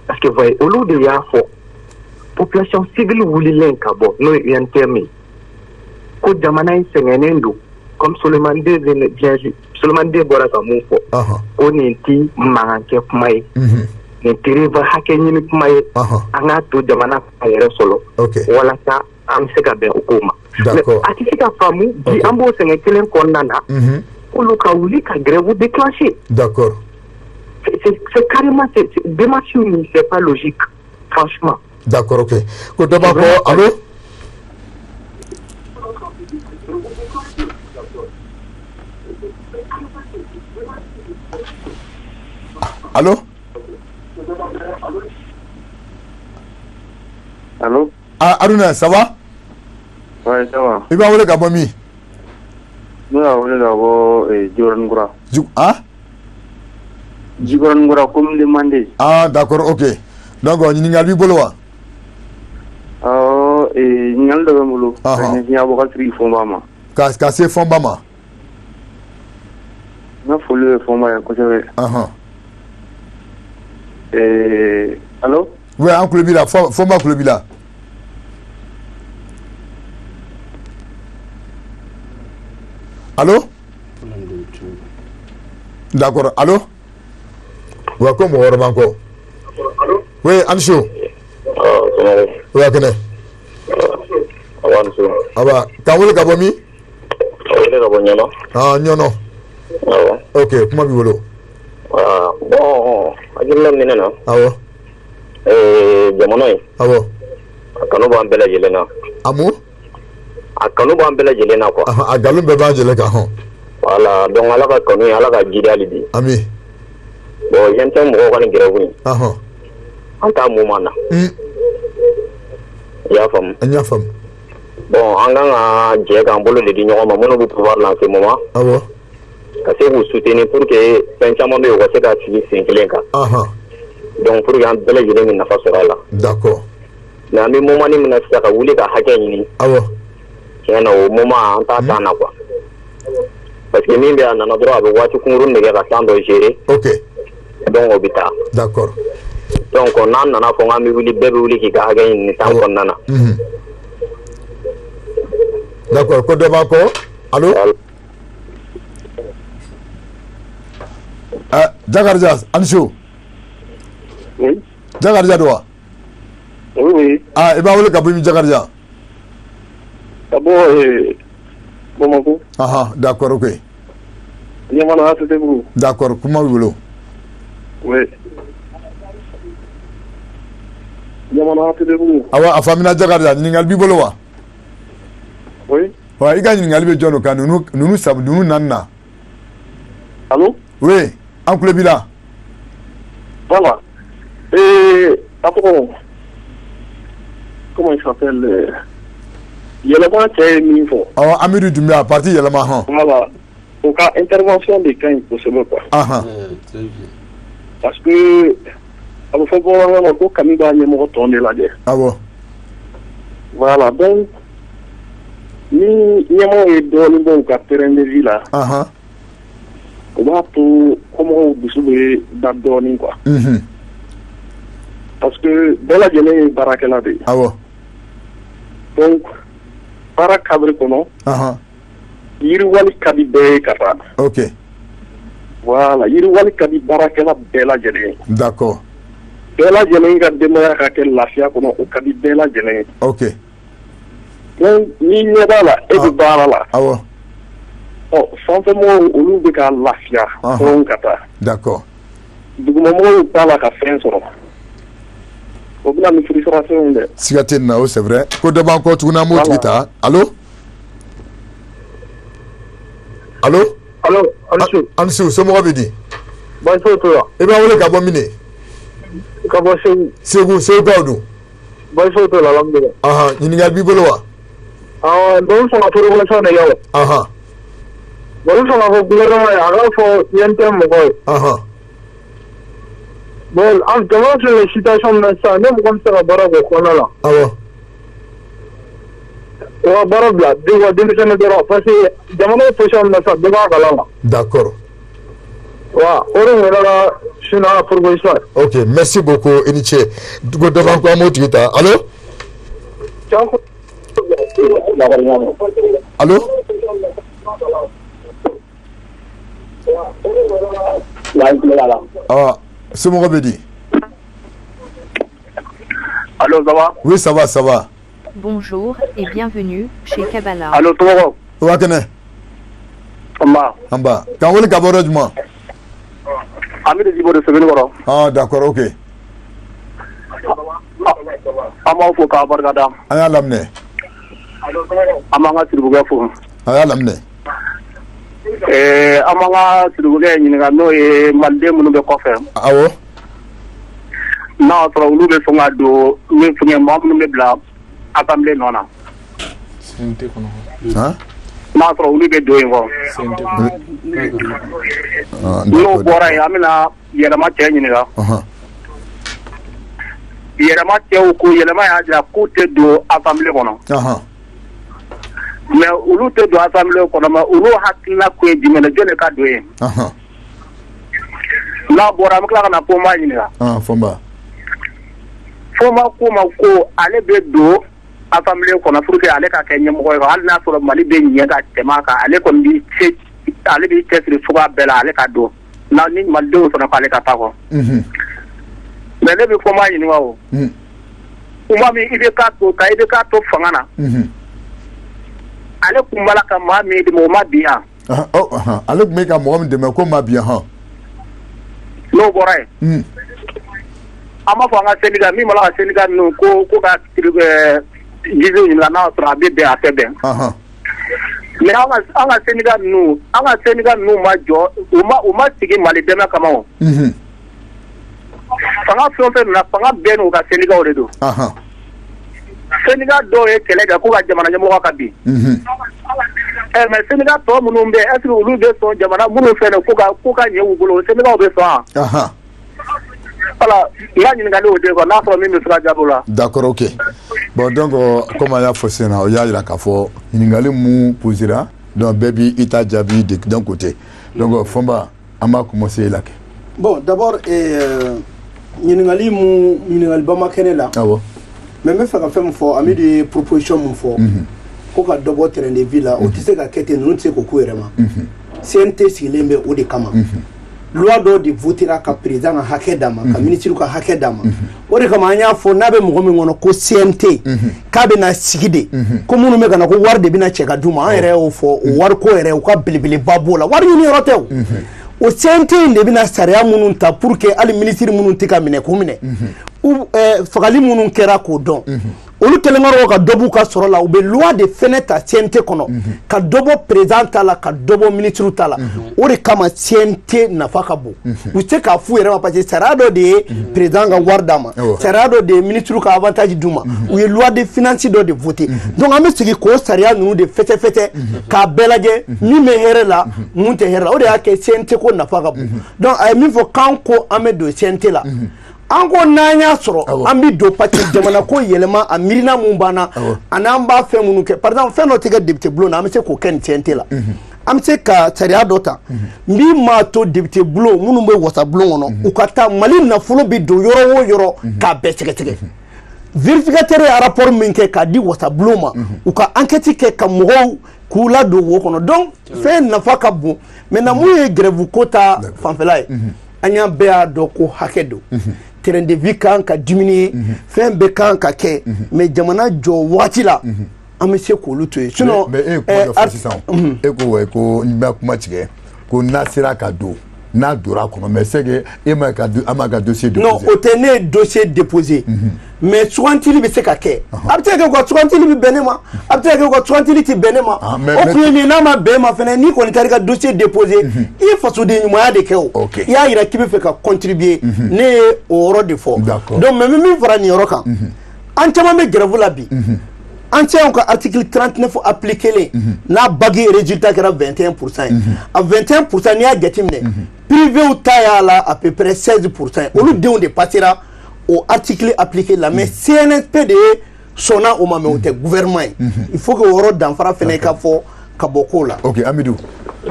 parce que voyez au lieu de ya fo population civile wulileng kabo no yantemi ko jamana sengenendo comme Solomon D bora ka mun fo o ni ti manke kumai ni tiriva hakeni ni kumai anga to jamana ayere solo wala sa am se ka be okoma d'accord ati sika famu di ambo sengekelen konnana ulu ka wuli ka grève déclencher d'accord c'est carrément démarche c'est pas logique franchement d'accord ok ko dama ko allô allô allô Aruna, ça va? Ouais, ça va. Il va où le Gabomi? Nous avons le Djorangura. Hein? Djorangura comme demandé. Ah, d'accord, ok. Donc, on y a vu Boloa. Ah, et n'y a pas de boulot. Il y a beaucoup de fonds. Cassé Fombama. Il faut le fond. Allô? Oui, un club là, Fomba club là. Allô? D'accord, allô? Oui, comment on va encore? Oui, Ancho. Oui, Akene. Ah bah, quand vous le Gabomi? Ah, non. Ok, comment vous voulez? Bon, ajumna minena. Awo. Jamono yi. Awo. Akanu ban bela jelena. Amu? Akanu ban bela jelena quoi. A galum be ban jeleka hon. Voilà, donc ala ka kanu ala ka jidali di. Ami. Bon, yente mo ko ni gerewu. Anta mu mana. Ya fam. Anya fam. Bon, anga je kan bolo de di nyoma mo no bu pouvoir dans ce moment. Awo. Parce que vous soutenez pour que Saint-Chamond de Ouassega suivi Saint-Clénca. Donc pour que belle jeunes n'a pas sera là. D'accord. Mais à un moment ni mena saka wuli ka hakeni. Awo. Tiens au moment en tata quoi. Parce que mimi ana na droit ba watu kungun de ga sando gérer. OK. Donc obita. D'accord. Donc on a na fo ngami wuli bebe wuli ki ga hakeni ni tan konnana. D'accord, ko deba ko. Allô? Jakarja, Ansho. Oui. Jakarja doa. Oui. Ah, et ben vous le Gabomi Jakarja. D'abord, Bamako. D'accord, ok. Yamana, c'était vous. D'accord, comment vous voulez? Oui. Yamana, c'était vous. Awa, Afamina Jakarja, Ningal Biboloa. Oui. Ouais, il gagne Ningal Bijono, nous savons, nous nanna. Allô? Oui. En club là. Voilà. Et après, comment il s'appelle? Yelema Tché Minfo. Ah, Amirou Dumia, parti Yelema. Voilà. Au cas intervention des cas impossibles quoi. Parce que il faut voir on Kamiba Nyemo tourner là-dedans. Ah bon. Voilà, donc ni Nyemo est dans le bon terrain de vie là. On va tout comment vous d'abdonner quoi. Parce que dans la journée barakela de. Ah bon. Donc barakadre kono. Yiriwali kadi be kata. OK. Voilà, yiriwali kadi barakela bela journée. D'accord. Bela journée ga demoya ka kel lafia kono o kadi bela journée. OK. Donc ni nyabala e de barala. Ah bon. Oh, simplement, au lieu de la lafia, on kata. D'accord. Du moment où on la fin sur on a une frustration de. Sigatena, c'est vrai. Côte de Banco, tu n'as pas de allô? Allô? Allô, Ansou. Ansou, c'est moi qui dis. Bonjour, toi. Eh bien, vous êtes Gabomine. C'est vous, c'est vous. Bonjour, toi, la il y a un biboloa. Donc, on a trouvé une chose d'ailleurs. Bon, on a vu gouvernement, alors faut y entrer bon, en demandant les situations de ça, même comme ça, la barre de Konala. Ah bon? La barre de la démission de l'Europe, parce que demandons les positions de ça, devant Galama. D'accord. Ok, merci beaucoup, Iniche. Devant quoi, Moutita? Allô? Allô? Ah, c'est mon Robedi. Allô, ça va? Oui, ça va, ça va. Bonjour et bienvenue chez Kabbalah. Allô, ça va? Wakene. Amba. Amba. Quand vous le cabarez, moi? Ami de Djibo de Sevenoro. Ah, d'accord, ok. Ama fo ka bargada. Aya lamne. Ama nga tribuga fo. Aya lamne. Ama nga tribuga nyinga no e malde munu be ko fe. Awo. Na tro ulu be fonga do me fonga mam no me bla. assemblée non na CNT kono hein n'a sɔrɔ olu bɛ don yen kɔ n'o bɔra yen an bɛna yɛlɛma cɛ ɲininka yɛlɛma cɛw ko yɛlɛma y'a jira k'u tɛ don assemblée kɔnɔ mais olu tɛ don assemblée kɔnɔ mais olu hakilina ko ye jumɛn ye jɔn de ka don yen n'a bɔra an bɛ tila ka na Fɔnba ɲininka Fɔnba ko ma ko ale bɛ don assemblée kɔnɔ pour que ale ka kɛ ɲɛmɔgɔ ye hali n'a sɔrɔ Mali bɛ ɲɛ ka tɛmɛ a kan ale kɔni b'i cɛsiri cogoya bɛɛ la ale ka don ni Malidenw sɔnna k'ale ka taa kɔ mais ne bɛ Fɔnba ɲininka o kuma min i bɛ k'a to fanga na ale tun b'a la ka maa min dɛmɛ o ma bi yan ale tun bɛ ka mɔgɔ min dɛmɛ ko ma bi yan n'o bɔra yen an b'a fɔ an ka syndicat min b'a la ka syndicat ninnu ko ka jiw ɲininka n'a sɔrɔ a bɛ bɛn a tɛ bɛn mais an ka syndicat ninnu ma jɔ u ma sigi Mali dɛmɛ kama o fanga fɛn o fɛn na fanga bɛɛ n'u ka syndicat de don syndicat dɔw ye kɛlɛ kɛ ko ka jamana ɲɛmɔgɔ ka bin mais syndicat tɔ minnu bɛ est-ce que olu bɛ sɔn jamana minnu fɛn ko ka ɲɛ u bolo syndicat bɛ sɔn voilà il y a ɲininkali o de quoi n'a sɔrɔ min bɛ se ka jaabi o la d'accord ok bon donc comme an y'a fɔ sisan o y'a jira k'a fɔ ɲininkali mun posera donc bɛɛ b'i ta jaabi d'un côté donc Fɔnba an b'a commencer la kɛ bon d'abord ɲininkali ba ma kɛ ne la mais n bɛ fɛ ka fɛn min fɔ Ami de ye proposition min fɔ ko ka dɔ bɔ terrain de vie la o tɛ se ka kɛ ten ninnu tɛ se k'o k'u yɛrɛ ma CNT sigilen bɛ o de kama loi dɔ de votera ka président ka hakɛ d'a ma ka ministre ka hakɛ d'a ma o de kama an y'a fɔ n'a bɛ mɔgɔ min kɔnɔ ko CNT k'a bɛ na sigi de ko minnu bɛ ka na ko wari de bɛna cɛ ka d'u ma an yɛrɛ y'o fɔ o wari ko yɛrɛ u ka belebeleba b'o la wari ɲini yɔrɔ tɛ o CNT in de bɛna sariya minnu ta pour que hali ministre minnu tɛ ka minɛ k'u minɛ fagali minnu kɛra k'o dɔn olu kɛlen ka dɔ b'u ka sɔrɔ la u bɛ loi de fɛnɛ ta CNT kɔnɔ ka dɔ bɔ président ta la ka dɔ bɔ ministre ta la o de kama CNT nafa ka bon u tɛ k'a f'u yɛrɛ ma parce que sariya dɔ de ye président ka wari d'a ma sariya dɔ de ye ministre ka avantage d'u ma u ye loi de finance dɔ de voter donc an bɛ sigi k'o sariya ninnu de fɛsɛfɛsɛ k'a bɛɛ lajɛ min bɛ hɛrɛ la mun tɛ hɛrɛ la o de y'a kɛ CNT ko nafa ka bon donc a ye min fɔ k'an ko an bɛ don CNT la an ko n'an y'a sɔrɔ an bɛ don parce que jamana ko yɛlɛma a miirina mun b'an na ani an b'a fɛn minnu kɛ par exemple fɛn dɔ tɛ kɛ député bulon na an bɛ se k'o kɛ nin CNT la an bɛ se ka sariya dɔ ta min m'a to député bulon minnu bɛ wasa bulon kɔnɔ u ka taa Mali nafolo bɛ don yɔrɔ o yɔrɔ k'a bɛɛ sɛgɛsɛgɛ vérificateur ye rapport min kɛ k'a di wasa bulon ma u ka enquête kɛ ka mɔgɔw k'u ladon wo kɔnɔ donc fɛn nafa ka bon maintenant mun ye grève ko ta fanfɛla ye an y'a bɛɛ y'a dɔn ko hakɛ don terrain de vie kan ka diminuer fɛn bɛɛ kan ka kɛ mais jamana jɔ waati la an bɛ se k'olu to yen sinon mais e kuma dɔ fɔ sisan e ko n bɛ kuma tigɛ ko n'a sera ka don n'a donna kɔnɔ mais c'est que e ma ka dossier déposé non o tɛ ne ye dossier déposé mais sugantili bɛ se ka kɛ a bɛ se ka kɛ u ka sugantili bɛ bɛn ne ma a bɛ se ka kɛ u ka sugantili tɛ bɛn ne ma o kun ye min n'a ma bɛn ma fɛnɛ n'i kɔni taara i ka dossier déposé i ye fasoden ɲumanya de kɛ o i y'a yira k'i bɛ fɛ ka contribuer ne ye o yɔrɔ de fɔ donc mais min fara nin yɔrɔ kan an caman bɛ grève la bi an cɛ ka article 39 appliqué len n'a bagi résultat kɛra 21% ye a 21% n'i y'a jateminɛ privé ta y'a la à peu près 16% olu denw de passera o article appliqué la mais CNSP de ye sɔnna o ma mais o tɛ gouvernement ye il faut que o yɔrɔ danfara fɛnɛ ka fɔ ka bɔ ko la. ok Amidou.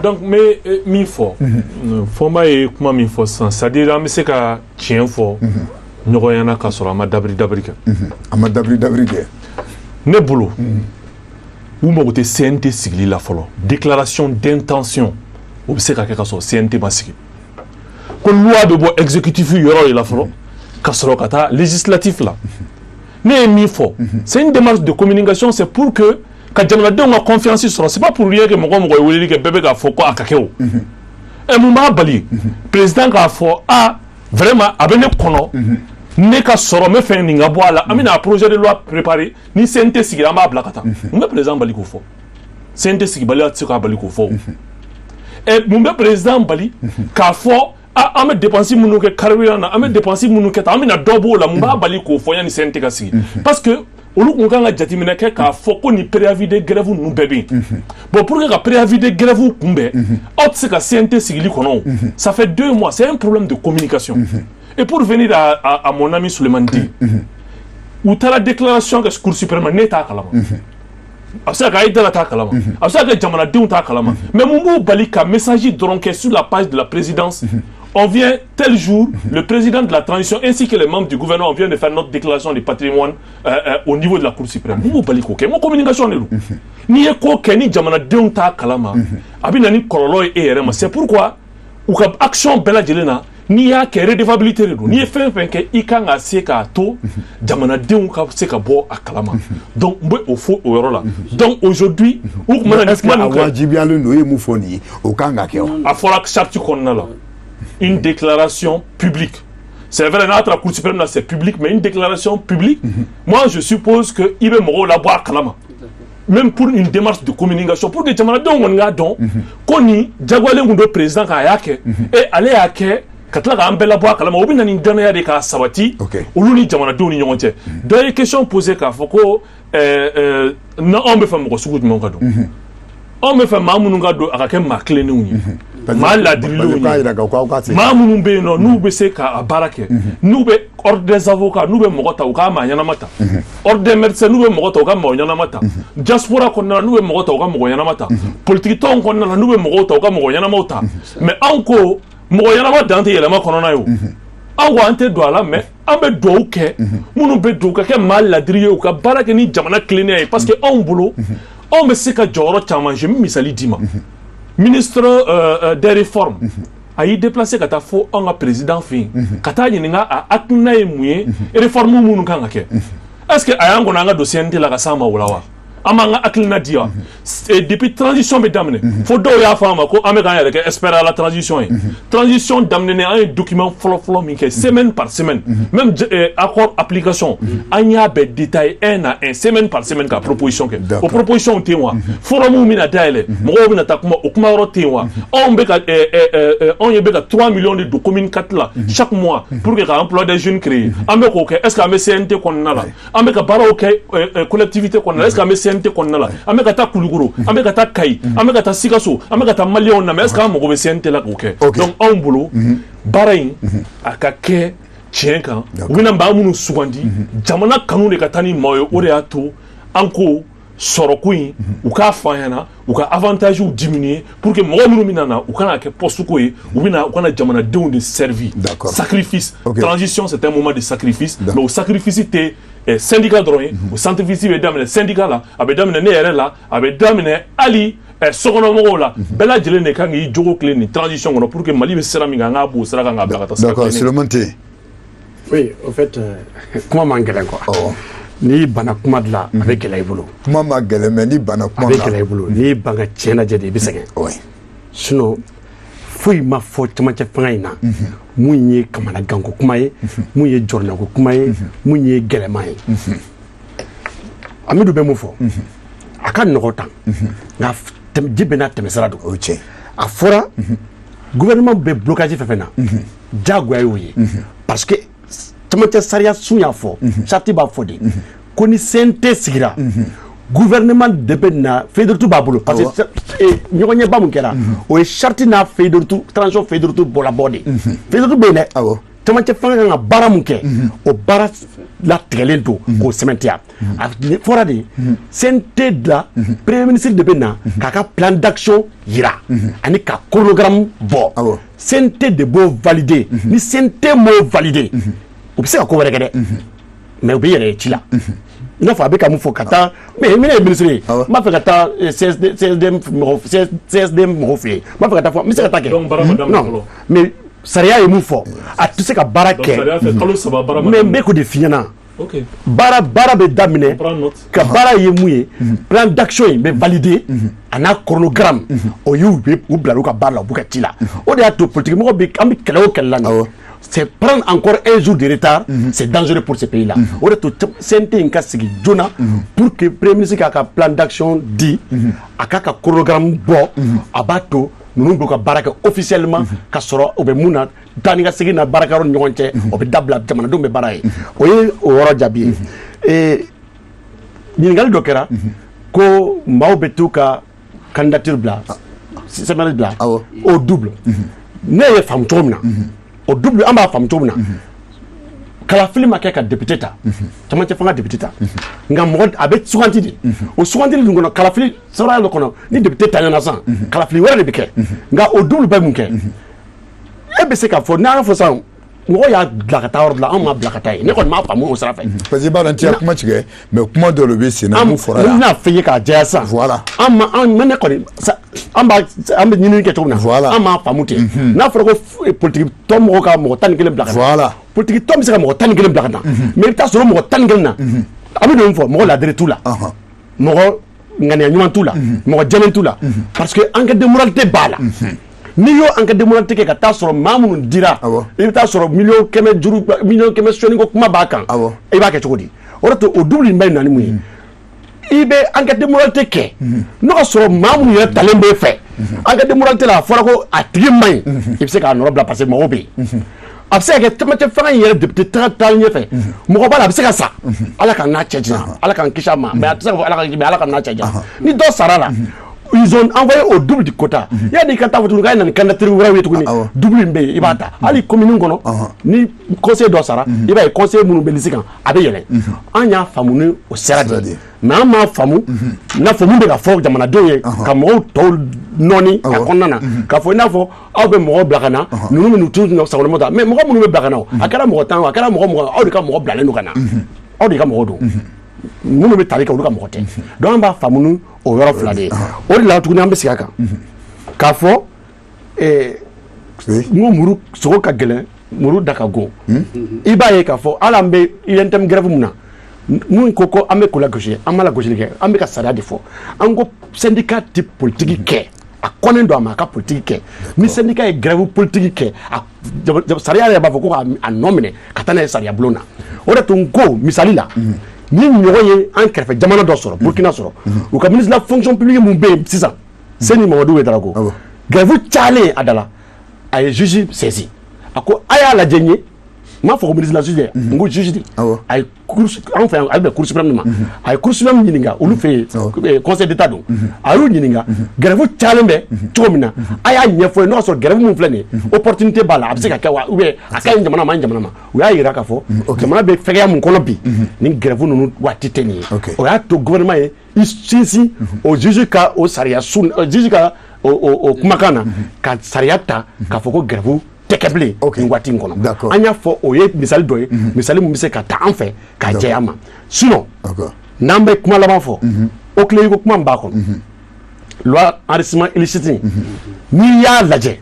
donc mais min fɔ Fɔnba ye kuma min fɔ sisan c'est à dire an bɛ se ka tiɲɛ fɔ ɲɔgɔnya na ka sɔrɔ a ma dabiri kɛ. a ma dabiri kɛ. ne bolo u mago tɛ CNT sigili la fɔlɔ déclaration d'intention o bɛ se ka kɛ ka sɔrɔ CNT ma sigi ko loi bɛ bɔ exécutif yɔrɔ de la fɔlɔ ka sɔrɔ ka taa législatif la ne ye min fɔ c'est une démarche de communication c'est pour que ka jamanadenw ka confiance sɔrɔ c'est pas pour rien que mɔgɔ ye weleli kɛ bɛɛ bɛ k'a fɔ ko a ka kɛ o mun b'a bali président k'a fɔ vraiment a bɛ ne kɔnɔ ne ka sɔrɔ n bɛ fɛ nin ka bɔ a la an bɛna projet de loi préparer ni CNT sigira an b'a bila ka taa mun bɛ président bali k'o fɔ CNT sigibaliya tɛ se k'a bali k'o fɔ mun bɛ président bali k'a fɔ an bɛ dépense minnu kɛ carburant na an bɛ dépense minnu kɛ tan an bɛna dɔ b'o la mun b'a bali k'o fɔ yanni CNT ka sigi parce que olu kun kan ka jateminɛ kɛ k'a fɔ ko ni préavis de grève ninnu bɛɛ bɛ yen bon pour que ka préavis de grève kunbɛn aw tɛ se ka CNT sigili kɔnɔ ça fait 2 mois c'est un problème de communication et pour venir à mon ami Souleymane Di u taara déclaration kɛ Cour suprême ne t'a kalama a bɛ se ka kɛ Aïdara t'a kalama a bɛ se ka kɛ jamanadenw t'a kalama mais mun b'u bali ka message dɔrɔn kɛ sur la page de la présidence. On vient tel jour, le président de la transition ainsi que les membres du gouvernement, on vient de faire notre déclaration de patrimoine au niveau de la Cour suprême. Mon communication est là. Ni ko keni jamana deun ta kalama. Abina ni kololo e erema. C'est pourquoi ou ka action bela jelena ni ya ke redevabilité do. Ni fait que ikanga se ka to jamana deun ka se ka bo akalama. Donc au faux au là. Donc aujourd'hui, ou est-ce que wajibian le noye mufoni o kanga ke. A fola charte konna là. Une déclaration publique. C'est vrai, notre Cour suprême là c'est public, mais une déclaration publique, moi je suppose que il va me la boire kalama. Même pour une démarche de communication, pour que jamana don on gadon, koni jagwale ngundo président ka yake et aller yake katla ka ambela boire kalama obina ni dana ya de ka sabati. Oluni jamana don ni nyonte. Deux questions posées ka foko na on be fam ko sugu mon gado. On me fait mamunu gado akake makle ne unyi. Mal la drilu mamunu be no nous be se ka barake nous be ordre des avocats nous be mogota uka ma yana mata ordre des médecins nous be mogota uka ma yana mata diaspora konna nous be mogota uka ma yana mata politique ton konna nous be mogota uka ma yana mata mais encore mo yana mata ante yele ma konna yo awa ante do ala mais ambe do uke munu be do ka ke mal la drilu uka barake ni jamana cleaner parce que on boulot on me se ka joro chama je misali dima ministre des réformes a y déplacé kata fo on a président fin kata nyinga a akuna emuye réforme munu kanga ke est-ce que ayango nanga dossier ndela ka sama wulawa amanga aklina dia et depuis transition be damne fo do ya fama ko amega ya ke espérer la transition transition damne un document follow mi ke semaine par semaine même accord application anya be détail un à un semaine par semaine ka proposition ke o proposition témoin forum mi na daile mo bi na takuma o kuma ro témoin on be ka on yebe ka 3 millions de communes 4 là chaque mois pour que emploi des jeunes créé ambe ko ke est-ce que ambe CNT kon na la ambe ka baro ke collectivité kon na est-ce que ambe CNT konnala ameka ta kuluguru ameka ta kai ameka ta sikaso ameka ta malion na mais est-ce que mo go CNT la OK donc on boulot barain akake chenka wina ba munu sugandi jamana kanu de katani moyo ore ato anko sorokuin uka fanyana uka avantage ou diminuer pour que mo munu minana uka ke poste ko yi ubina uka na jamana de on servi sacrifice transition c'est un moment de sacrifice mais au sacrifice était syndicat droit au centre visible damne syndicat là avec damne ne là avec damne ali sokono mo la bela jele ne kan yi jogo clé ni transition on pour que Mali be sera mi nga bo sera nga blakata d'accord c'est le monté oui au fait comment mangelen quoi ni bana kuma de la avec la ibolo kuma magele mais ni bana kuma avec la ibolo ni banga tiena jede bi segen oui sinon fui ma fo tama ca fanga ina munye kamana ganko kuma ye munye jorna ko kuma ye munye gelema ye amidu be mo fo aka nogotan na jibena temesara do ok a fora gouvernement be blocage fefena jagwa yoyi parce que tama ca saria sunya fo chati ba fodi ko ni sente sigira gouvernement de benna fédératu babulu parce que ñoñe bamu kera o charte na fédératu transition fédératu bola body fédératu bene tama ci fanga nga baramu ke o bara la telento ko cementia fora de santé de la premier ministre de benna kaka plan d'action yira ani ka chronogramme bo santé de bo valider ni santé mo valider o bisa ko wéré gade mais o bi yere ci la n'a fa be ka mu fo kata mais mine ministre ma fa kata CSDM mo fi ma fa kata fo mi se kata ke non mais sariya ye mu fo a tu se ka barake mais be ko de finyana OK bara be damine ka bara ye mu ye plan d'action be valider ana chronogramme o yu be u blalo ka bara bu ka tila o de ato politique mo be am kelo kellan c'est prendre encore un jour de retard, c'est dangereux pour ce pays-là. On est tout senté en cas de Jona pour que le Premier ministre a un plan d'action dit, a un chronogramme bon, à bateau, nous avons baraka officiellement, Kassoro, ou Mouna, Danica Segina, Barakaron, Nyonche, ou Dabla, Tamanado, mais Baraï. Oui, au Rajabi. Et ɲininkali dɔ kɛra ko maaw bɛ t'u ka candidature bila sɛbɛnni bila au double ne ye faamu cogo min na o double an b'a faamu cogo min na kalafili ma kɛ ka député ta camancɛ fanga député ta nka mɔgɔ a bɛ suganti de o sugantili dun kɔnɔ kalafili sɔrɔya dɔ kɔnɔ ni député taɲana san kalafili wɛrɛ de bɛ kɛ nka o double bɛ mun kɛ e bɛ se k'a fɔ n'an y'a fɔ sisan mɔgɔ y'a bila ka taa yɔrɔ la anw m'a bila ka taa yen ne kɔni m'a faamu o sira fɛ. parce que i b'a dɔn n tɛ kuma tigɛ mais kuma dɔ de bɛ sen na mun fɔra yan. n bɛna fɛ ye k'a jɛya sisan. voilà an ne kɔni an bɛ ɲinini kɛ cogo min na. voilà an m'a faamu ten. n'a fɔra ko politiki tɔ mɔgɔw ka mɔgɔ 11 bila ka na. voilà politiki tɔ bɛ se ka mɔgɔ 11 bila ka na. mais i bɛ taa sɔrɔ mɔgɔ 11 na a bɛ don fɔ mɔgɔ ladiri t'u la. mɔgɔ ŋaniya ɲuman t'u la. mɔgɔ jɛlen t'u la. parce que an ka démoralité b'a la. n'i y'o enquête démocratique kɛ ka taa sɔrɔ maa minnu dira i bɛ taa sɔrɔ miliyɔn 500 miliyɔn 500 sɔnni ko kuma b'a kan i b'a kɛ cogo di o de to o double in bɛ na ni mun ye i bɛ enquête démocratique kɛ n'o ka sɔrɔ maa minnu yɛrɛ talen b'e fɛ enquête démocratique la a fɔra ko a tigi man ɲi i bɛ se k'a nɔrɔ bila parce que mɔgɔw bɛ yen a bɛ se ka kɛ camancɛ fanga in yɛrɛ député taalen ɲɛfɛ mɔgɔ b'a la a bɛ se ka sa ala ka n'a cɛ janya ala k'an kisi a ma mais a tɛ se ka fɔ ala ka n'a cɛ janya ni dɔ sara la. Ils ont envoyé au double du quota. Il y a des candidats qui ont des candidatures double in be ibata. Ali commune kono ni conseil do sara i ba conseil munu be lisikan abe yele. An ya famunu o sera de. Mais an ma famu na famu be ka fo jamana denw ye ka mɔgɔw tɔw nɔni a kɔnɔna na ka fɔ i n'a fɔ aw bɛ mɔgɔ bila ka na ninnu minnu t'u sagolama ta mais mɔgɔ minnu bɛ bila ka na a kɛra mɔgɔ 10 a kɛra mɔgɔ aw de ka mɔgɔ bilalen don ka na aw de ka mɔgɔ don. Minnu bɛ tali kɛ olu ka mɔgɔ tɛ donc an b'a faamu ni o yɔrɔ fila de ye o de la tuguni an bɛ segin a kan k'a fɔ n ko muru sogo ka gɛlɛn muru da ka go i b'a ye k'a fɔ hali an bɛ INTM grève mun na mun ko ko an bɛ ko lagosi an ma lagosili kɛ an bɛ ka sariya de fɔ an ko syndicat tɛ politiki kɛ a kɔnnen don a ma a ka politiki kɛ ni syndicat ye grève politiki kɛ sariya yɛrɛ b'a fɔ ko k'a nɔ minɛ ka taa n'a ye sariya bulon na o de to n ko misali la. Ni ɲɔgɔn ye an kɛrɛfɛ jamana dɔ sɔrɔ Burkina sɔrɔ u ka ministre de la fonction publique mun bɛ yen sisan Seni Mamadu Ouedraogo grève cayalen a da la a ye juge saisi a ko a y'a lajɛ n ye n m'a fɔ ko ministre de la justice n ko juge de a ye an fɛ yan a bɛ bɛn cour suprême de ma a ye cour suprême ɲininka olu fɛ yen conseil d'état don a y'u ɲininka grève cayalen bɛ cogo min na a y'a ɲɛfɔ ye n'o y'a sɔrɔ grève mun filɛ nin ye opportunité b'a la a bɛ se ka kɛ wa ou bien a ka ɲi jamana ma a ɲi jamana ma u y'a yira k'a fɔ jamana bɛ fɛgɛya mun kɔnɔ bi ni grève ninnu waati tɛ nin ye o y'a to gouvernement ye i sinsin o juge ka o sariya sun juge ka o kumakan na ka sariya ta k'a fɔ ko grève tɛkɛ bilen nin waati in kɔnɔ an y'a fɔ o ye misali dɔ ye misali min bɛ se ka ta an fɛ k'a jɛya ma sinon n'an bɛ kuma laban fɔ o tile ko kuma min b'a kɔnɔ loi enrichissement illicite n'i y'a lajɛ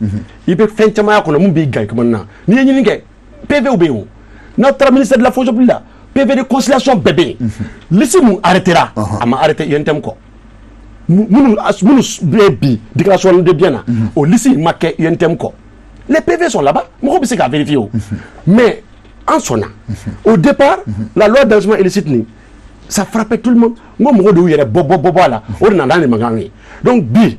i bɛ fɛn caman y'a kɔnɔ mun b'i gan kuma na n'i ye ɲini kɛ PV bɛ yen o n'a taara ministère de la fonction publique la PV de conciliation bɛɛ bɛ yen liste mun arrêtera a ma arrêté INTM kɔ minnu bɛ bi déclaration de bien na o liste ma kɛ INTM kɔ. Les PV sont là-bas, moi je vais vérifier. Mais en son au départ, la loi d'enrichissement illicite, ça frappait tout le monde. Moi je vais dire bobo là, on a dans les magasins. Donc bi,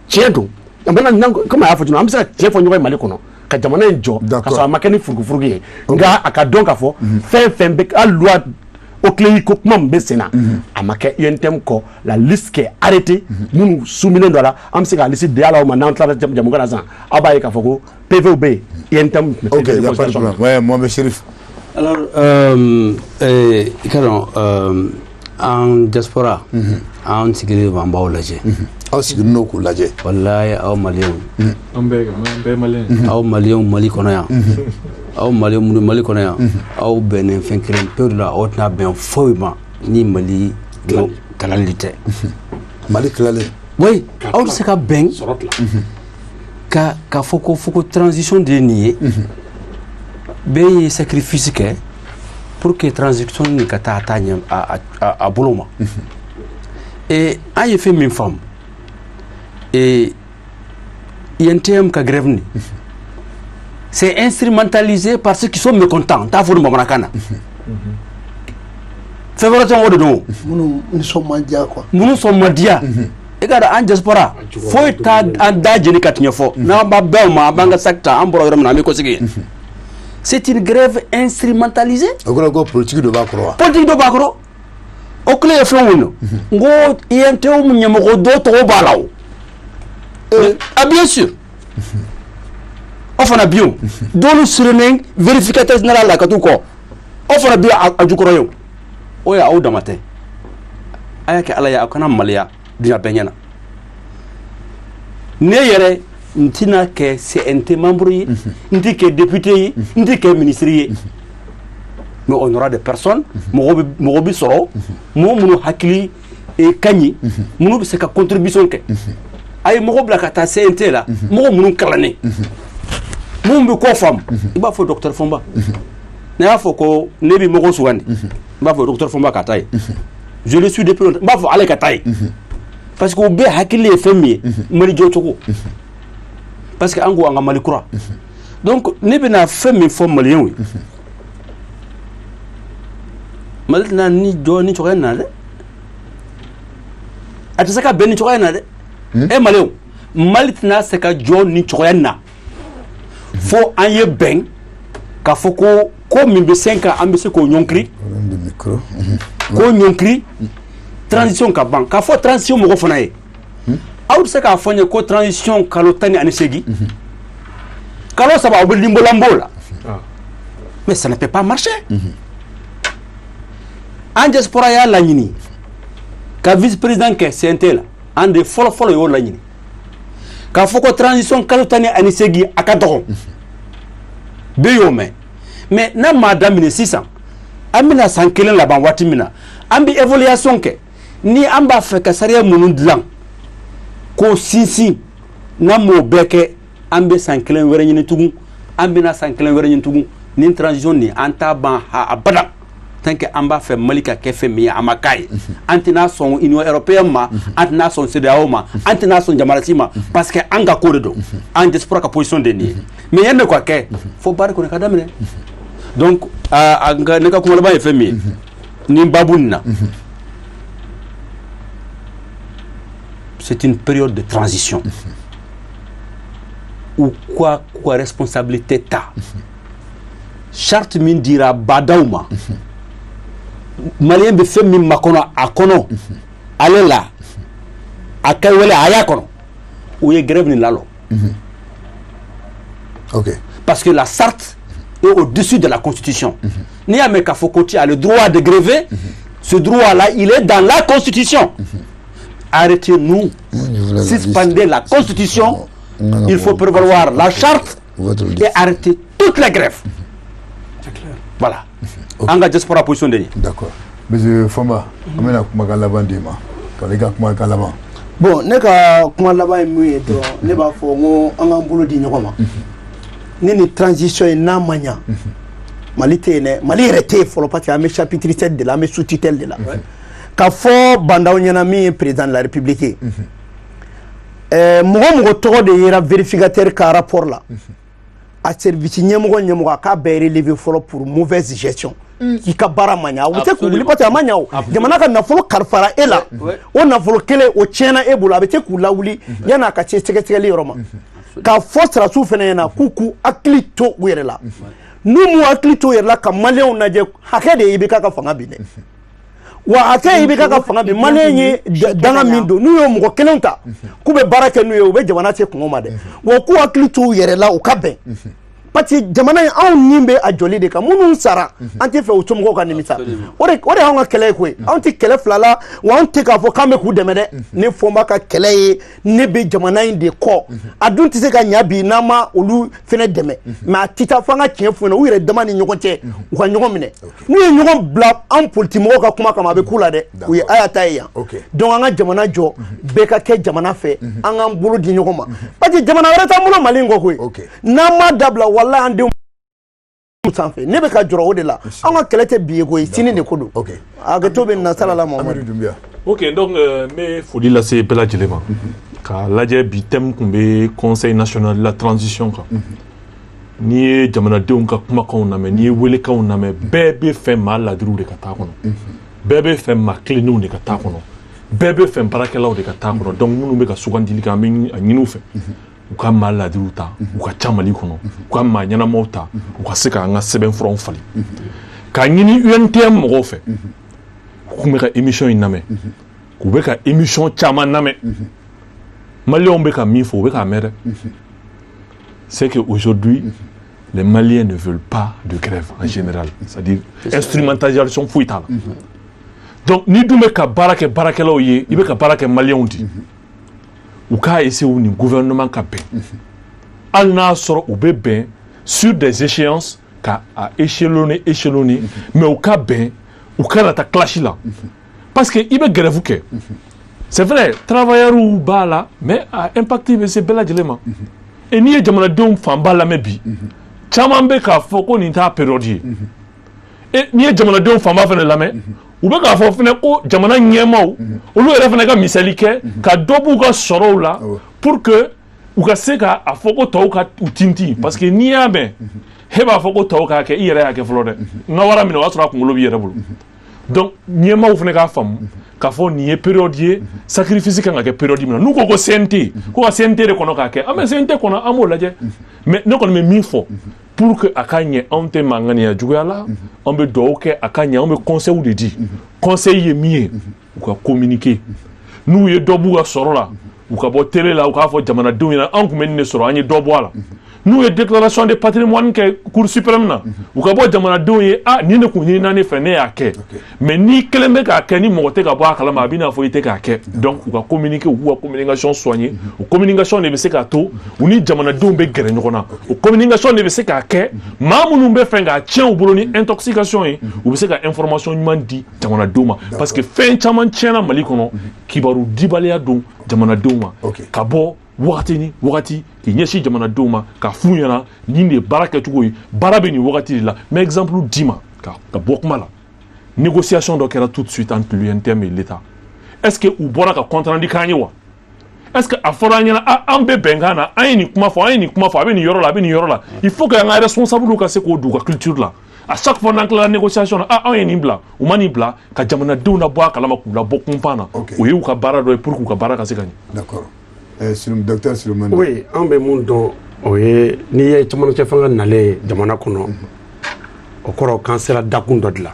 tiens donc. Comme a fait on ça tiens faut nous mali kono. Ka jamana njo, ka so makani furugi. Nga aka donc afo, fait bec à loi au clé ko kuma mbe sena amaka INTM ko la liste qui est arrêtée nous soumis dans la am se ka liste de ala o manan tla jamu kana san abaye ka foko PVB INTM. OK, il y a pas de problème. Ouais, moi monsieur Chérif. Alors en diaspora en sigiri ban bawo lajɛ aw sigiri n'o k'u lajɛ wallahi aw maliyɛnw an bɛɛ maliyɛn aw maliyɛnw Mali kɔnɔ yan aw maliyɛnw minnu Mali kɔnɔ yan aw bɛnnen fɛn kelen pewu de la aw tɛna bɛn foyi ma ni Mali kalali tɛ Mali kalali oui aw tɛ se ka bɛn ka fɔ ko transition de ye nin ye bɛɛ ye sacrifice kɛ pour que transition nin ka taa ɲɛ a bolo ma et an ye fɛn min faamu INTM ka grève ni c'est instrumentalisé par ceux qui sont mécontents t'a fɔ ni bamanankan na fɛn wɛrɛ tɛ o de don minnu sɔn man diya quoi minnu sɔn man diya i ka dɔn an diaspora foyi t'a an da jeni ka tiɲɛ fɔ n'an b'a bɛn o ma an b'an ka sac ta an bɔra yɔrɔ min na an bɛ kɔsegin yen. C'est une grève instrumentalisée. Politique de Bakro. Politique de Bakro. o clé e fewuno ngo yente o munyamo go do to balaw ah bien sûr ofana bio dolu surene vérificateur général la katuko ofana bio ajukoro yo o ya o damate ayake ala ya akana malia dina benyana ne yere ntina ke CNT membre yi nti ke député yi nti ke ministre yi mais on aura des personnes mo bi soro mo munu hakili e kanyi munu bi se ka contribution ke ay mo bla ka ta CNT la mo munu kalane mo bi ko fam iba fo docteur Fomba na ya fo ko nebi mo ko suwandi iba fo docteur Fomba ka tay je le suis depuis longtemps iba fo ale ka tay parce que o be hakili e fami mali jotoko parce que ango anga mali kura donc nebi na fami fo malien wi malina ni joni choka na de atasaka beni choka na de e maleu malitina seka joni choka na fo anye ben ka fo ko mi be 5 ans ambe se ko nyonkri ko nyonkri transition ka ban ka fo transition mo ko fona e aw se ka fonye ko transition kalotani anisegi kalo saba obul limbolambola mais ça ne peut pas marcher en diaspora ya la ñini ka vice président ke CNT la en de folo yo la ñini ka foko transition kalotani anisegi akadogo be yo mais na madame ni 600 amina sankelen la ban wati mina ambi évaluation ke ni amba fe ka sariya munu dlan ko sisi na mo beke ambe sankelen were ñini tugu ambina sankelen were ñini tugu ni transition ni anta ban ha abada tant que amba fait malika ke fait mi amakai antina son union européenne ma antina son CEDEAO ma antina son jamarasima parce que anga koredo en diaspora ka position de ni mais yende quoi ke faut bar ko ne kadamne donc anga ne ka kuma ba fait mi ni babunna c'est une période de transition ou quoi responsabilité ta charte min dira badauma malien be fem min makono akono alela akay wala aya kono ou ye grève ni lalo OK parce que la charte est au-dessus de la constitution ni ameka fokoti a le droit de gréver ce droit là il est dans la constitution arrêtez-nous suspendez la constitution il faut prévaloir la charte et arrêter toutes les grèves voilà anga diaspora position de d'accord monsieur Fomba amena kuma galaba ndima kolega kuma galaba bon ne ka kuma laba mu to ne ba fo ngo anga mbulu di nyoma ni transition na manya mali tene mali rete folo pati ame chapitre 7 de la ame sous tutelle de la ka fo bandaw nyana mi président de la république mo to de yera vérificateur ka rapport là a service nyemo ka be relevé folo pour mauvaise gestion qui ka bara manya o te ko li pati amanya o jamana ka na folo karfara ela o na folo kele o chena e bula be te ku lawuli yana ka tsekele yoroma ka fostra su fene na kuku aklito werela numu aklito yerla ka maleo na je hakede ibika ka fanga bine wa hake ibika ka fanga bi malenye danga mindo nuyo mko kelonta kube baraka nuyo be jamana te ko made wo ku aklito yerela o kabe pati jamana an nimbe a joli de ka munun sara anti fe o tumgo ka nimisa ore hanga kele ko anti kele flala wa anti ka fo kame ku demede ne fomba ka kele ne be jamana inde ko adun ti se ka nyabi na ma olu fene deme ma tita fanga tienfu na wire dama ni nyokonte ko nyogomine nu ye nyogon bla an politimo ka kuma kama be kula de wi ayata ya donc anga jamana jo be ka ke jamana fe anga bulu di nyogoma pati jamana wala ta mulo malingo ko na ma dabla wala ande sanfé ne be ka joro o de la an ka kelete biye ko sini de kodo aga to be na salala Mohamed OK donc mais fodi la c'est bela jelema ka lajɛ bi thème kun be conseil national de la transition ka ni jamana deun ka kuma kan na ni wele kan na bɛɛ be fɛn ma laduru de ka taa kɔnɔ bɛɛ be fɛn ma cleaning de ka taa kɔnɔ bɛɛ be fɛn barakɛlaw de ka taa kɔnɔ donc minnu be ka sugandili kan min a ɲinu fɛ u ka ma laduru ta u ka ca Mali kɔnɔ u ka ma ɲɛnamaw ta u ka se ka an ka sɛbɛn furaw fali ka ɲini UNTM mɔgɔw fɛ kun bɛ ka émission in lamɛn k'u bɛ ka émission caman lamɛn Maliens bɛ ka min fɔ u bɛ k'a mɛn dɛ c'est que aujourd'hui les Maliens ne veulent pas de grève en général, c'est-à-dire instrumentalisation foyi t'a la donc ni dun bɛ ka baara kɛ baarakɛlaw ye i bɛ ka baara kɛ Maliens di u k'a essayer u ni gouvernement ka bɛn hali n'a sɔrɔ u bɛ bɛn sur des échéances ka échelonner mais u ka bɛn u kana taa clash la parce que i bɛ grève kɛ c'est vrai travailleurs b'a la mais a impacté bɛ se bɛɛ lajɛlen ma et n'i ye jamanadenw fanba lamɛn bi caman bɛ k'a fɔ ko nin t'a période ye et n'i ye jamanadenw fanba fana lamɛn u bɛ k'a fɔ fana ko jamana ɲɛmaaw olu yɛrɛ fana ka misali kɛ ka dɔ b'u ka sɔrɔw la pour que u ka se k'a fɔ ko tɔw ka u tintin parce que n'i y'a mɛn he b'a fɔ ko tɔw k'a kɛ i yɛrɛ y'a kɛ fɔlɔ dɛ n ka wara minɛ o y'a sɔrɔ a kunkolo b'i yɛrɛ bolo donc ɲɛmaaw fana k'a faamu k'a fɔ nin ye période ye sacrifice kan ka kɛ période min na n'u ko ko CNT ko ka CNT de kɔnɔ k'a kɛ an bɛ CNT kɔnɔ an b'o lajɛ mais ne kɔni bɛ min fɔ pour que a ka ɲɛ anw tɛ manganiya juguya la an bɛ dugawu kɛ a ka ɲɛ an bɛ conseil de di conseil ye min ye u ka communiquer n'u ye dɔ b'u ka sɔrɔ la u ka bɔ télé la u k'a fɔ jamanadenw ɲɛna an tun bɛ nin de sɔrɔ an ye dɔ bɔ a la n'u ye déclaration de patrimoine kɛ cour suprême na u ka bɔ jamanadenw ye nin de kun ɲinina ne fɛ ne y'a kɛ mais ni kelen bɛ k'a kɛ ni mɔgɔ tɛ ka bɔ a kalama a bɛ n'a fɔ i tɛ k'a kɛ donc u ka communiquer u k'u ka communication soigner o communication de bɛ se k'a to u ni jamanadenw bɛ gɛrɛ ɲɔgɔn na o communication de bɛ se k'a kɛ maa minnu bɛ fɛ k'a tiɲɛ u bolo ni intoxication ye u bɛ se ka information ɲuman di jamanadenw ma parce que fɛn caman tiɲɛna Mali kɔnɔ kibaru dibaliya don jamanadenw ma ka bɔ wagati ni wagati k'i ɲɛsin jamanadenw ma ka f'u ɲɛna nin de ye baara kɛcogo ye baara bɛ nin wagati de la mais exemple d'i ma ka bɔ kuma la négociation dɔ kɛra tout de suite entre l'UNTM et l'État est-ce que u bɔra ka compte rendu k'an ye wa est-ce que a fɔra an ɲɛna an bɛ bɛnkan na an ye nin kuma fɔ a bɛ nin yɔrɔ la a bɛ nin yɔrɔ la il faut que an ka responsable ka se k'o don u ka culture la à chaque fois n'an tilala négociation na an ye nin bila u ma nin bila ka jamanadenw labɔ a kalama k'u labɔ kunpan na o ye u ka baara dɔ ye pour que u ka baara ka se ka ɲɛ. D'accord. Docteur Silomane. Oui, an bɛ mun dɔn o ye n'i ye camancɛ fanga nalen jamana kɔnɔ o kɔrɔ k'an sera dakun dɔ de la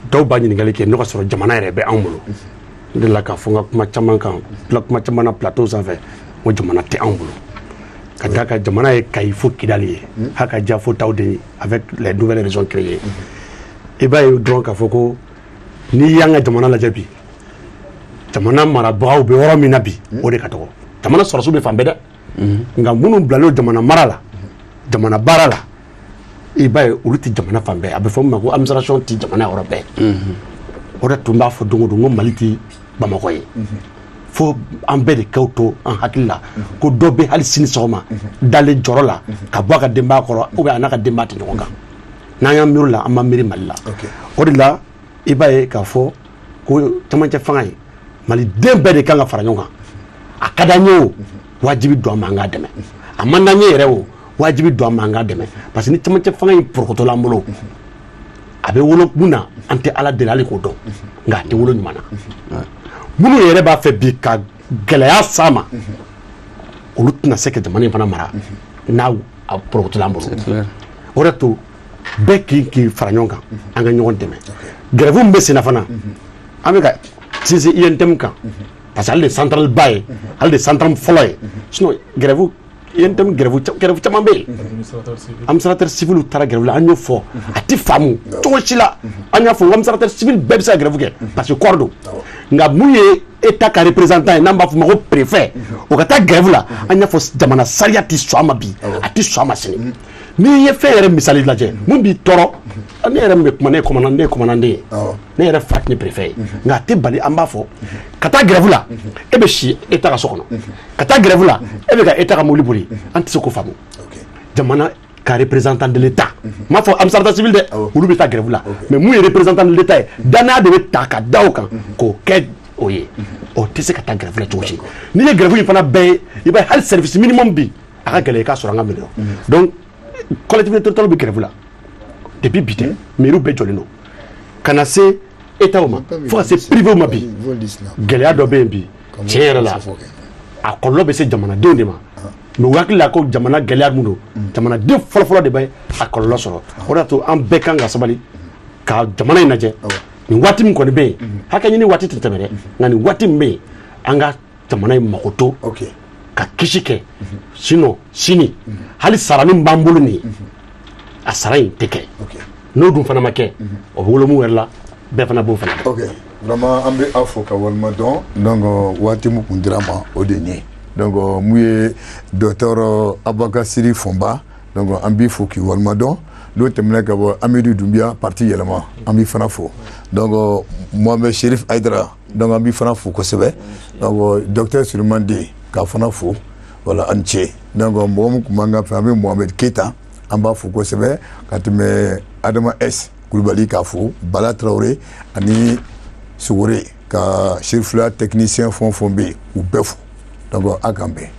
dɔw b'a ɲininkali kɛ n'o ka sɔrɔ jamana yɛrɛ bɛ anw bolo n delila k'a fɔ n ka kuma caman kan kuma caman na plateau sanfɛ o jamana tɛ anw bolo ka d'a kan jamana ye Kayi fo Kidali ye hali ka diya fo Tawudeni avec les nouvelles régions créées i b'a ye dɔrɔn k'a fɔ ko n'i y'an ka jamana lajɛ bi jamana marabagaw bɛ yɔrɔ min na bi o de ka dɔgɔ jamana sɔrɔsiw bɛ fan bɛɛ dɛ nka minnu bilalen jamana mara la jamana baara la i b'a ye olu tɛ jamana fan bɛɛ a bɛ fɔ min ma ko administration tɛ jamana yɔrɔ bɛɛ o de tun b'a fɔ don o don ko Mali tɛ Bamakɔ ye fo an bɛɛ de kɛw to an hakili la ko dɔ bɛ hali sini sɔgɔma dalen jɔrɔ la ka bɔ a ka denbaya kɔrɔ ou bien a n'a ka denbaya tɛ ɲɔgɔn kan n'an y'an miiri o la an ma miiri Mali la o de la i b'a ye k'a fɔ ko camancɛ fanga ye Maliden bɛɛ de kan ka fara ɲɔgɔn kan a ka d'an ye o wajibi don an ma an k'a dɛmɛ a man d'an ye yɛrɛ o wajibi don an ma an k'a dɛmɛ parce que ni camancɛ fanga in porokotɔla an bolo a bɛ wolo mun na an tɛ Ala deli hali k'o dɔn nka a tɛ wolo ɲuman na minnu yɛrɛ b'a fɛ bi ka gɛlɛya s'a ma olu tɛna se ka jamana in fana mara n'a porokotɔla an bolo o de to bɛɛ k'i fara ɲɔgɔn kan an ka ɲɔgɔn dɛmɛ grève min bɛ sen na fana an bɛ ka sinsin INTM kan parce que ale de central ba ye ale de central fɔlɔ ye sinon grève INTM grève caman bɛ yen administrateur civil taara grève la an y'o fɔ a tɛ faamu cogo si la an y'a fɔ administrateur civil bɛɛ bɛ se ka grève kɛ parce que kɔrɔ don nka mun ye État ka représentant ye n'an b'a fɔ ma ko préfet o ka taa grève la an y'a fɔ jamana sariya tɛ sɔn a ma bi a tɛ sɔn a ma sini n'i ye fɛn yɛrɛ misali lajɛ mun b'i tɔɔrɔ ne yɛrɛ min bɛ kuma ne ye commandant ye ne yɛrɛ fa tun ye préfet ye nka a tɛ bali an b'a fɔ ka taa grève la e bɛ si État ka so kɔnɔ ka taa grève la e bɛ ka État ka mobili boli an tɛ se k'o faamu jamana ka représentant de l'État m'a fɔ administrateur civil dɛ olu bɛ taa grève la mais mun ye représentant de l'État ye danaya de bɛ ta ka da o kan k'o kɛ o ye o tɛ se ka taa grève la cogo si n'i ye grève in fana bɛɛ ye i b'a ye hali service minimum bi a ka gɛlɛn i k'a sɔrɔ an ka minɛ donc collectivité territoriale bɛ grève la depuis bi tɛ mairie bɛɛ jɔlen don ka na se État ma fo ka se privé ma bi gɛlɛya dɔ bɛ yen bi tiɲɛ yɛrɛ la a kɔlɔlɔ bɛ se jamanadenw de ma mais u hakili la ko jamana gɛlɛya mun don jamanaden fɔlɔfɔlɔ de bɛ a kɔlɔlɔ sɔrɔ o de y'a to an bɛɛ kan ka sabali ka jamana in lajɛ ni waati min kɔni bɛ yen hakɛ ɲini waati tɛ tɛmɛ dɛ nka ni waati min bɛ yen an ka jamana in mago to ka kisi kɛ sinon sini hali sara min b'an bolo nin ye a sara in tɛ kɛ n'o dun fana ma kɛ o bɛ wolo mun wɛrɛ la bɛɛ fana b'o fana kɛ. ok vraiment an bɛ aw fo ka walima dɔn donc waati min kun dira ma o de ye donc mun ye docteur Abakasiri Fonba donc an b'i fo k'i walima dɔn n'o tɛmɛna ka bɔ Amidu Dunbiya parti yɛlɛma an b'i fana fo donc Mohamed Sherif Aïdara donc an b'i fana fo kosɛbɛ donc docteur Suleiman Den k'a fana fo voilà an cɛ donc mɔgɔ min kun b'an ka fɛ an bɛ Mohamed Keita an b'a fo kosɛbɛ ka tɛmɛ Adama S Kulibali k'a fo Bala Traoré ani Sogore ka chef technicien fɛn o fɛn bɛ yen u bɛɛ fo donc a k'an bɛn.